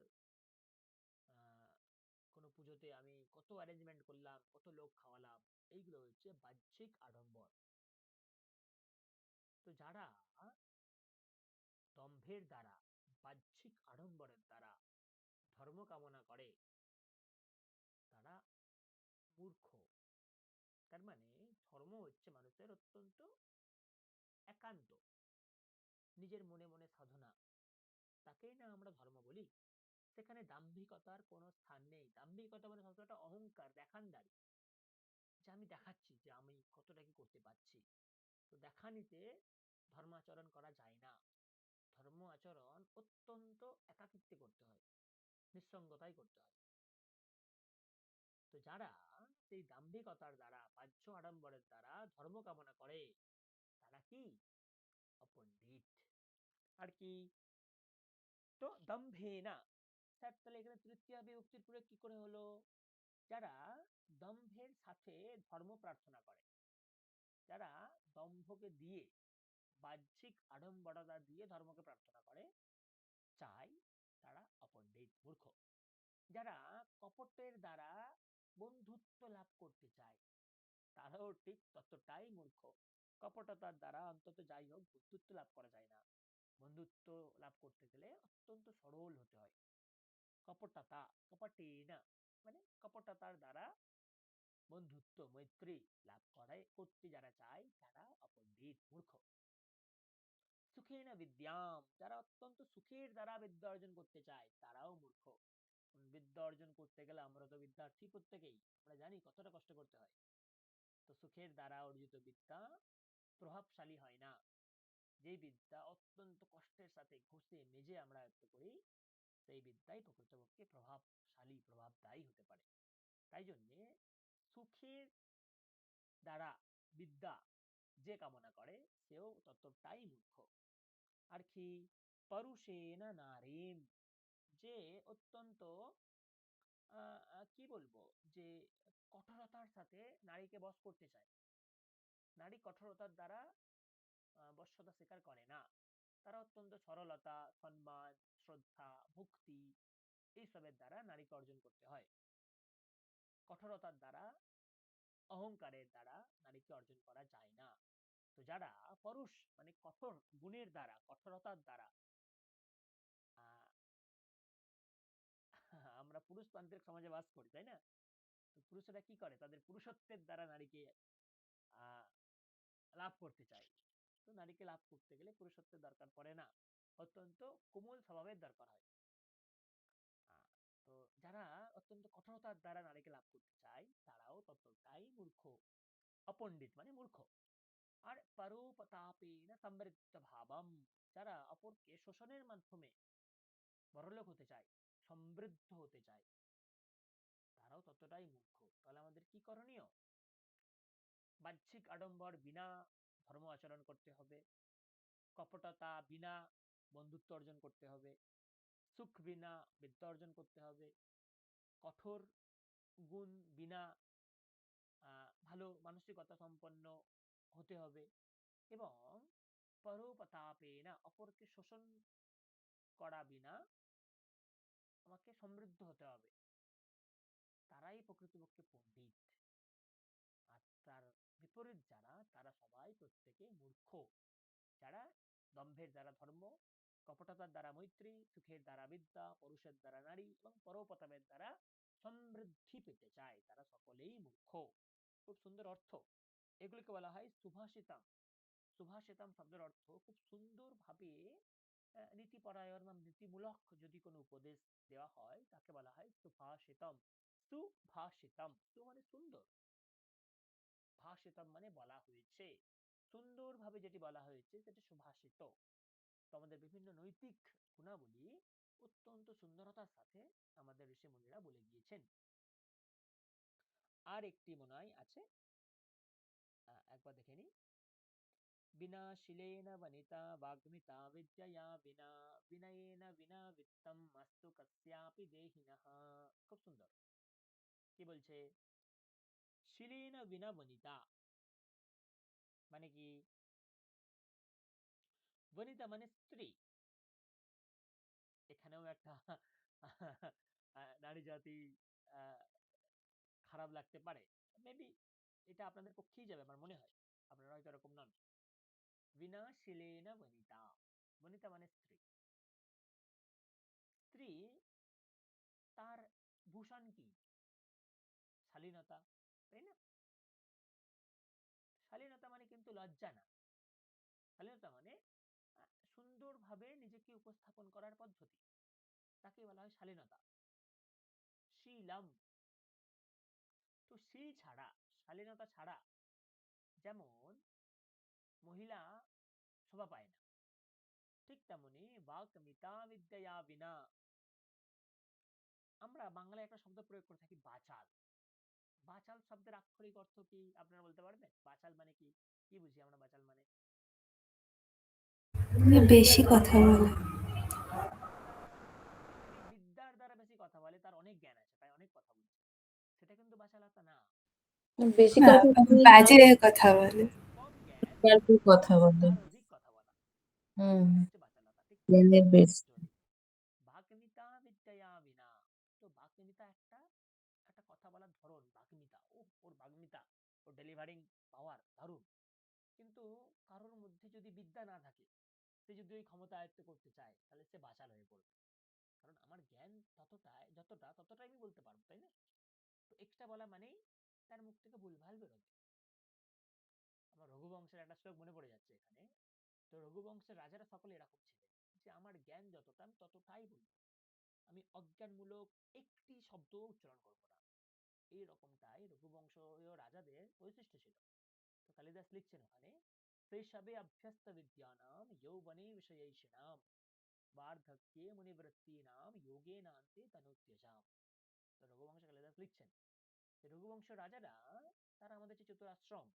কোনো পুজোতে আমি কত অ্যারেঞ্জমেন্ট করলাম, কত লোক খাওয়ালাম, এইগুলো হচ্ছে বাহ্যিক আড়ম্বর। তো যারা দম্ভের দ্বারা, বাহ্যিক আড়ম্বরের দ্বারা ধর্ম কামনা করে, তারা মূর্খ। তার মানে ধর্ম হচ্ছে মানুষের অত্যন্ত একান্ত, নিজের মনে মনে সাধনা, তাকেই না আমরা ধর্ম বলি। সেখানে দাম্ভিকতার কোনো স্থান নেই। দাম্ভিকতা মানে সবসময় একটা অহংকার, দেখানদারি, যে আমি দেখাচ্ছি যে আমি কতটা কি করতে পারছি। তো দেখানিতে ধর্মাচরণ করা যায় না। ধর্ম আচরণ অত্যন্ত একাকিত্বে করতে হয়, নিঃসঙ্গতাই করতে হয়। তো যারা সেই দাম্ভিকতার দ্বারা, বাহ্য আড়ম্বরের দ্বারা ধর্ম কামনা করে, তারা কি? অপণ্ডিত। আর কি? তো দম্ভে না, স্যার তাহলে এখানে তৃতীয় বিভক্তির প্রয়োগ কি করে হলো? যারা দম্ভের সাথে ধর্ম প্রার্থনা করে, যারা দম্ভকে দিয়ে, বাহ্যিক আড়ম্বরতা দিয়ে ধর্মকে প্রার্থনা করে, চায়, তারা অপণ্ডিত, মূর্খ। যারা কপটের দ্বারা বন্ধুত্ব লাভ করতে চায়, তারাও ঠিক ততটাই মূর্খ। কপটতার দ্বারা অন্তত যাই হোক বন্ধুত্ব লাভ করা যায় না। বন্ধুত্ব লাভ করতে গেলে অত্যন্ত সরল হতে হয়। কপটতা, কপটেনা মানে কপটতার দ্বারা বন্ধুত্ব, মৈত্রী লাভ করতে যারা চায়, তারা অপণ্ডিত, মূর্খ। সুখেনা বিদ্যাম, যারা অত্যন্ত সুখের দ্বারা বিদ্যা অর্জন করতে চায়, তারাও মূর্খ। বিদ্যা অর্জন করতে গেলে আমরা তো বিদ্যার্থী প্রত্যেকেই, আমরা জানি কতটা কষ্ট করতে হয়। তো সুখের দ্বারা অর্জিত বিদ্যা প্রভাবশালী হয় না। যে বিদ্যা অত্যন্ত কষ্টের সাথে ঘষে মেজে আমরা আয়ত্ত করি, সেই বিদ্যাই প্রকৃতপক্ষে প্রভাবশালী, প্রভাবদায়ী হতে পারে। তাই জন্যে সুখের দ্বারা বিদ্যা যে কামনা করে, সেও ততটাই মূর্খ। আর কি? পরুষেনা নারীম, যে অত্যন্ত কি বলবো, যে কঠোরতার সাথে নারীকে বশ করতে চায়, নারী কঠোরতার দ্বারা বশ্যতা স্বীকার করে না। তারা অত্যন্ত সরলতা, সম্মান, শ্রদ্ধা, ভক্তি এইসবের দ্বারা নারীকে অর্জন করতে হয়। কঠোরতার দ্বারা, অহংকারের দ্বারা নারীকে অর্জন করা যায় না। তো যারা পরুষ মানে কঠোর গুণের দ্বারা, কঠোরতার দ্বারা, আহ আমরা পুরুষতান্ত্রিক সমাজে বাস করি, তাই না? তো পুরুষেরা কি করে? তাদের পুরুষত্বের দ্বারা নারীকে আহ লাভ করতে চায়। তো নারীকে লাভ করতে গেলে পুরুষত্বের দরকার পড়ে না, অত্যন্ত কোমল স্বভাবের দরকার হয়। আহ, তো যারা অত্যন্ত কঠোরতার দ্বারা নারীকে লাভ করতে চায়, তারাও ততটাই মূর্খ। অপণ্ডিত মানে মূর্খ। আর পরোপতাপেন সমৃদ্ধ ভাবম, যারা অপরকে শোষণের মাধ্যমে বড়লোক হতে চায়, সমৃদ্ধ হতে চায়, তারাও ততটাই মূর্খ। তাহলে আমাদের কি করণীয়? বাহ্যিক আড়ম্বর বিনা ধর্ম আচরণ করতে হবে, কপটতা বিনা বন্ধুত্ব অর্জন করতে হবে, সুখ বিনা বিদ্যা অর্জন করতে হবে, কঠোর গুণ বিনা ভালো মানসিকতা সম্পন্ন হতে হবে, এবং পরোপতাপেনা অপরকে শোষণ করা বিনা আমাকে সমৃদ্ধ হতে হবে। তারাই প্রকৃতপক্ষে পণ্ডিত। আর তার বিপরীত যারা, তারা সবাই প্রত্যেকে মূর্খ। যারা দম্ভের দ্বারা ধর্ম, কপটতার দ্বারা মৈত্রী, সুখের দ্বারা বিদ্যা, পরুষের দ্বারা নারী এবং পরোপতাপের দ্বারা সমৃদ্ধি পেতে চায় তারা সকলেই মূর্খ। খুব সুন্দর অর্থ। এগুলিকে বলা হয় সুভাষিতাম। সুভাষিতাম শব্দের অর্থ খুব সুন্দরভাবে নীতিপরায়ণ বা নীতিমূলক যদি কোনো উপদেশ দেওয়া হয় তাকে বলা হয় সুভাষিতম। সুভাষিতম, সু মানে সুন্দর, ভাষিতম মানে বলা হয়েছে, সুন্দরভাবে যেটি বলা হয়েছে সেটা সুভাষিত। তো আমাদের বিভিন্ন নৈতিক গুণাবলী অত্যন্ত সুন্দরতার সাথে আমাদের ঋষি মুনিরা বলে গিয়েছেন। আর একটি মনে হয় আছে, একবার দেখে নি। বিনা শিলেন বনিতা বাগ্মিতা বিদ্যয়া বিনা বিনয়েন বিনা বিত্তম মাস্তু কস্যাপি দেহিনঃ। খুব সুন্দর। কি বলছে? শিলেন বিনা বনিতা মানে কি? বনিতা মানে স্ত্রী। এখানেও একটা নারী জাতি খারাপ লাগতে পারে, মেবি এটা আপনাদের পক্ষেই যাবে আমার মনে হয়, আপনারা হয়তো এরকম নন। বিনা শিলেনা বনিতা, বনিতা মানে স্ত্রী। স্ত্রী তার ভূষণ কি? শালীনতা, তাই না? শালীনতা মানে কিন্তু লজ্জা না। শালীনতা মানে সুন্দরভাবে নিজেকে উপস্থাপন করার পদ্ধতি, তাকে বলা হয় শালীনতা। শীলম, তো শীল ছাড়া, শালীনতা ছাড়া যেমন মহিলা শোভা পায় না, ঠিক তেমনি বাকমিতা বিদ্যয়া বিনা, আমরা বাংলায় একটা শব্দ প্রয়োগ করে থাকি বাচাল। বাচাল শব্দের আক্ষরিক অর্থ কি আপনারা বলতে পারবেন? বাচাল মানে কি, কি বুঝি আমরা বাচাল মানে? বেশি কথা বলে। যিনি বিদ্যার দ্বারা বেশি কথা বলে, তার অনেক জ্ঞান আছে তাই অনেক কথা বলছে, সেটা কিন্তু বাচালতা না। বেশি না, কথা বলে, বাজে কথা বলে। কম জ্ঞান ফালতু কথা বলে। তার অধিক কথা বলা, হুম, এটা হচ্ছে বাচালতা। ঠিক জ্ঞানের বেশি। ভাগমিতা বিদ্যয়া বিনা, তো ভাগমিতা একটা একটা কথা বলার ধরন, ভাগমিতা, ও ওর ভাগমিতা, ওর ডেলিভারিং পাওয়ার দারুণ। কিন্তু কারোর মধ্যে যদি বিদ্যা না থাকে, সে যদি ওই ক্ষমতা আয়ত্ত করতে চায় তাহলে সে বাচাল হয়ে পড়বে। কারণ আমার জ্ঞান ততটাই আমি বলতে পারবো, তাই না? তো এক্সট্রা বলা মানেই তার মুখ থেকে ভুলভাল বেরোবে। আমার রঘুবংশের একটা শ্লোক মনে পড়ে যাচ্ছে এখানে। তো রঘুবংশের রাজারা সকলে এরকম ছিলেন যে আমার জ্ঞান যতটা আমি ততটাই বলবো, আমি অজ্ঞানমূলক একটি শব্দ উচ্চারণ করবো না। এই রকমটাই রঘুবংশীয় রাজাদের বৈশিষ্ট্য ছিল। তো কালিদাস লিখছেন ওখানে, শৈশবে অভ্যস্ত বিদ্যানাম যৌবনে বিষয়ৈষিণাম বার্ধক্যে মুনিবৃত্তিনাম যোগে নান্তে তনুত্যজাম। তো রঘুবংশ কালিদাস লিখছেন যে রঘুবংশ রাজারা, তারা আমাদের যে চতুরাশ্রম,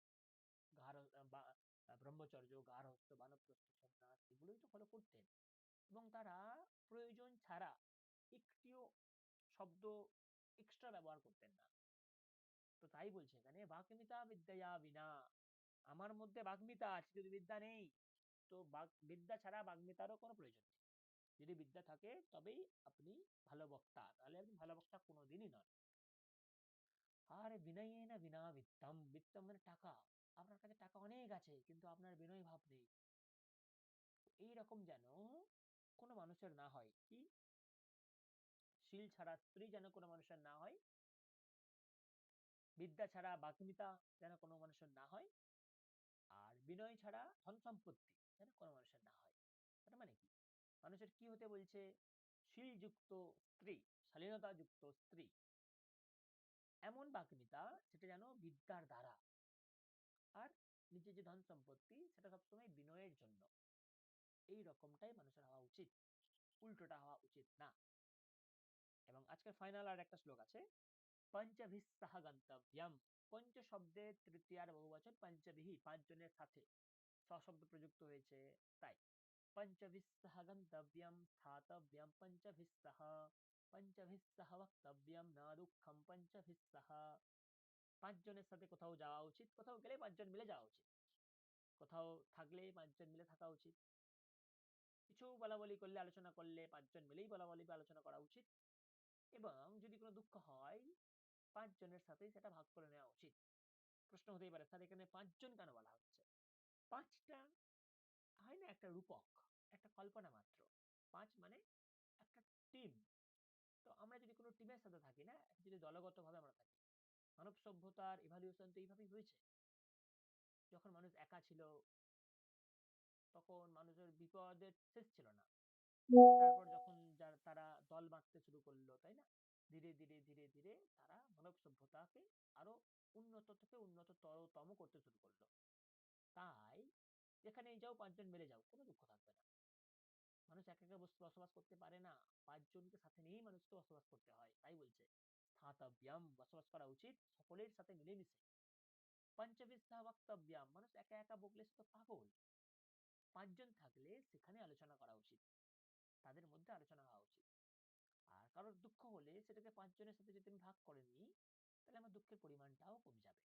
ব্রহ্মচর্য, গার্হস্থ্য, বানপ্রস্থ, সন্ন্যাস, এগুলোই তো ফলো করতেন। এবং তারা প্রয়োজন ছাড়া একটিও শব্দ এক্সট্রা ব্যবহার করতেন না। তো তাই বলছে এখানে বাগ্মিতা বিদ্যয়া বিনা, আমার মধ্যে বাগ্মিতা আছে, যদি বিদ্যা নেই তো বিদ্যা ছাড়া বাগ্মিতারও কোনো প্রয়োজন নেই। যদি বিদ্যা থাকে তবেই আপনি ভালো বক্তা, তাহলে আপনি ভালো বক্তা কোনোদিনই নন। আর বিনয়ে না বিনা বিত্তম, বিত্তম মানে টাকা। আপনার কাছে টাকা অনেক আছে কিন্তু আপনার বিনয় ভাব নেই, এইরকম যেন কোনো মানুষের না হয়। কি? শীল ছাড়া স্ত্রী যেন কোনো মানুষের না হয়, বিদ্যা ছাড়া বাগ্মিতা যেন কোনো মানুষের না হয়, আর বিনয় ছাড়া ধন সম্পত্তি যেন কোনো মানুষের না হয়। তার মানে কি? মানুষের কি হতে বলছে? শীলযুক্ত স্ত্রী, শালীনতা যুক্ত স্ত্রী, এমন বাগ্মিতা যেটা যেন বিদ্যার দ্বারা, আর নিজের যে ধন সম্পত্তি সেটা সবসময় বিনয়ের জন্য। এই রকমটাই মানুষের হওয়া উচিত, উল্টোটা হওয়া উচিত না। এবং আজকের ফাইনাল আর একটা শ্লোক আছে, পঞ্চভিঃ গন্তব্যম। পঞ্চ শব্দের তৃতীয়ার বহুবচন পঞ্চভিঃ, পাঁচজনের সাথে সশব্দ প্রযুক্ত হয়েছে, তাই পঞ্চভিঃ গন্তব্যম স্থাতব্যম পঞ্চভিঃ পঞ্চভিঃ বক্তব্যম না দুঃখম পঞ্চভিঃ। পাঁচজনের সাথে কোথাও যাওয়া উচিত, কোথাও গেলে পাঁচজন মিলে যাওয়া উচিত, কোথাও থাকলে পাঁচজন মিলে থাকা উচিত, কিছু বলা বলি করলে, আলোচনা করলে পাঁচজন মিলেই বলা বলি বা আলোচনা করা উচিত। এবং যদি কোনো দুঃখ হয় পাঁচজনের সাথেই সেটা ভাগ করে নেওয়া উচিত। প্রশ্ন হতেই পারে, স্যার এখানে পাঁচজন কেন বলা হচ্ছে? পাঁচটা হয় না একটা রূপক, একটা কল্পনা মাত্র। পাঁচ মানে একটা টিম। তো তো আমরা যদি কোনো টিমের সাথে থাকি না, যদি দলগতভাবে আমরা থাকি, মানব সভ্যতার ইভ্যালুয়েশন তো এইভাবেই হয়েছে। যখন মানুষ একা ছিল তখন মানুষের বিপদের শেষ ছিল না। তারপর যখন তারা দল বাঁধতে শুরু করলো, তাই না, ধীরে ধীরে ধীরে ধীরে তারা মানব সভ্যতাকে আরো উন্নত থেকে উন্নততম করতে শুরু করলো। তাই যেখানেই যাও 5 জন মিলে যাও, কোনো দুঃখ থাকবে না। মানুষ একা একা বসবাস করতে পারে না, 5 জনকে সাথে নিয়েই মানুষকে বসবাস করতে হয়। তাই বলছে স্থাতব্যাম, বসবাস করা উচিত সকলের সাথে মিলেমিশে। পঞ্চবিংশ বক্তব্যাম, মানুষ একা একা বকলে সে তো পাগল। 5 জন থাকলে সেখানে আলোচনা করা উচিত, তাদের মধ্যে আলোচনা হওয়া উচিত। আর কারোর দুঃখ হলে সেটাকে 5 জনের সাথে যদি আমি ভাগ করে নিই, তাহলে আমার দুঃখের পরিমাণটাও কমে যাবে।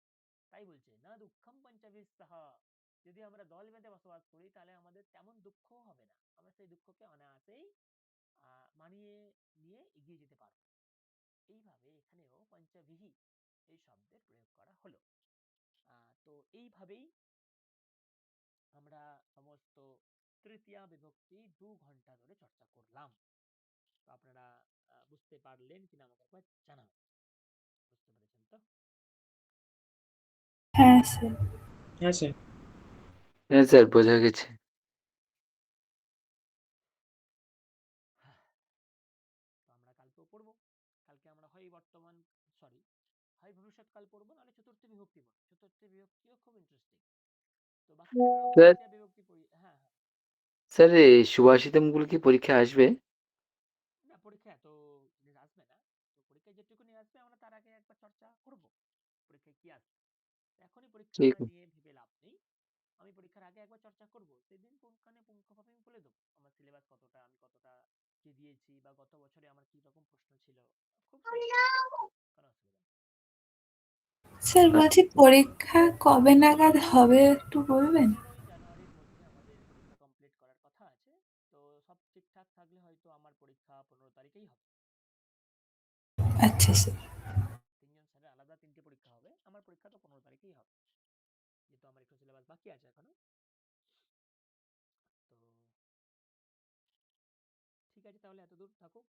তাই বলছে না দুঃখম পঞ্চবিংশঃ, যদি আমরা দল বেঁধে বসবাস করি তাহলে আমাদের তেমন দুঃখও হবে না, আমরা সেই দুঃখকে অনায়াসেই মানিয়ে নিয়ে এগিয়ে যেতে পারবো। এইভাবে এখানেও পঞ্চবিহি এই শব্দের প্রয়োগ করা হলো। তো এইভাবেই আমরা সমস্ত তৃতীয়া বিভক্তি 2 ঘন্টা ধরে চর্চা করলাম। তো আপনারা বুঝতে পারলেন কিনা আমাকে একবার জানাবেন। বুঝতে পেরেছেন তো? হ্যাঁ স্যার। হ্যাঁ স্যার। হ্যাঁ স্যার, বোঝা গেছে। তো আমরা কালকেও পড়বো। কালকে আমরা হয় বর্তমান, সরি, হয় ভবিষ্যৎকাল পড়বো, নাহলে চতুর্থ বিভক্তি পড়বো। চতুর্থ বিভক্তিও খুব ইন্টারেস্টিং। তো বাকি স্যাররাও স্যার তৃতীয় বিভক্তি পড়ি। হ্যাঁ হ্যাঁ। স্যার, এই সুভাষিতম গুলো কি পরীক্ষা আসবে? না, পরীক্ষা এত জিনিস আসবে না। তো পরীক্ষায় যেটুকুনি আসবে আমরা তার আগে একবার চর্চা করব, পরীক্ষায় কি আসবে। এখনই পরীক্ষা ঠিক আমরা নিয়ে ভেবে লাভ নেই। আমি পরীক্ষার আগে একবার চর্চা করব, সেদিন পুঙ্খানুপুঙ্খভাবে আমি বলে দেবো আমার সিলেবাস কতটা, আমি কতটা কি দিয়েছি, বা গত বছরে আমার কি রকম প্রশ্ন ছিল। খুব সহজ, কোনো অসুবিধা নেই। স্যার বলছি পরীক্ষা কবে নাগাদ হবে একটু বলবেন? জানুয়ারির মধ্যে আমাদের পরীক্ষা কমপ্লিট করার কথা আছে। তো সব ঠিকঠাক থাকলে হয়তো আমার পরীক্ষা 15 তারিখেই হবে। আচ্ছা স্যার। 3 জন স্যারের আলাদা 3টে পরীক্ষা হবে, আমার পরীক্ষা তো 15 তারিখেই হবে, যেহেতু আমার একটু সিলেবাস বাকি আছে এখনো। তো ঠিক আছে, তাহলে এতদূর থাকুক।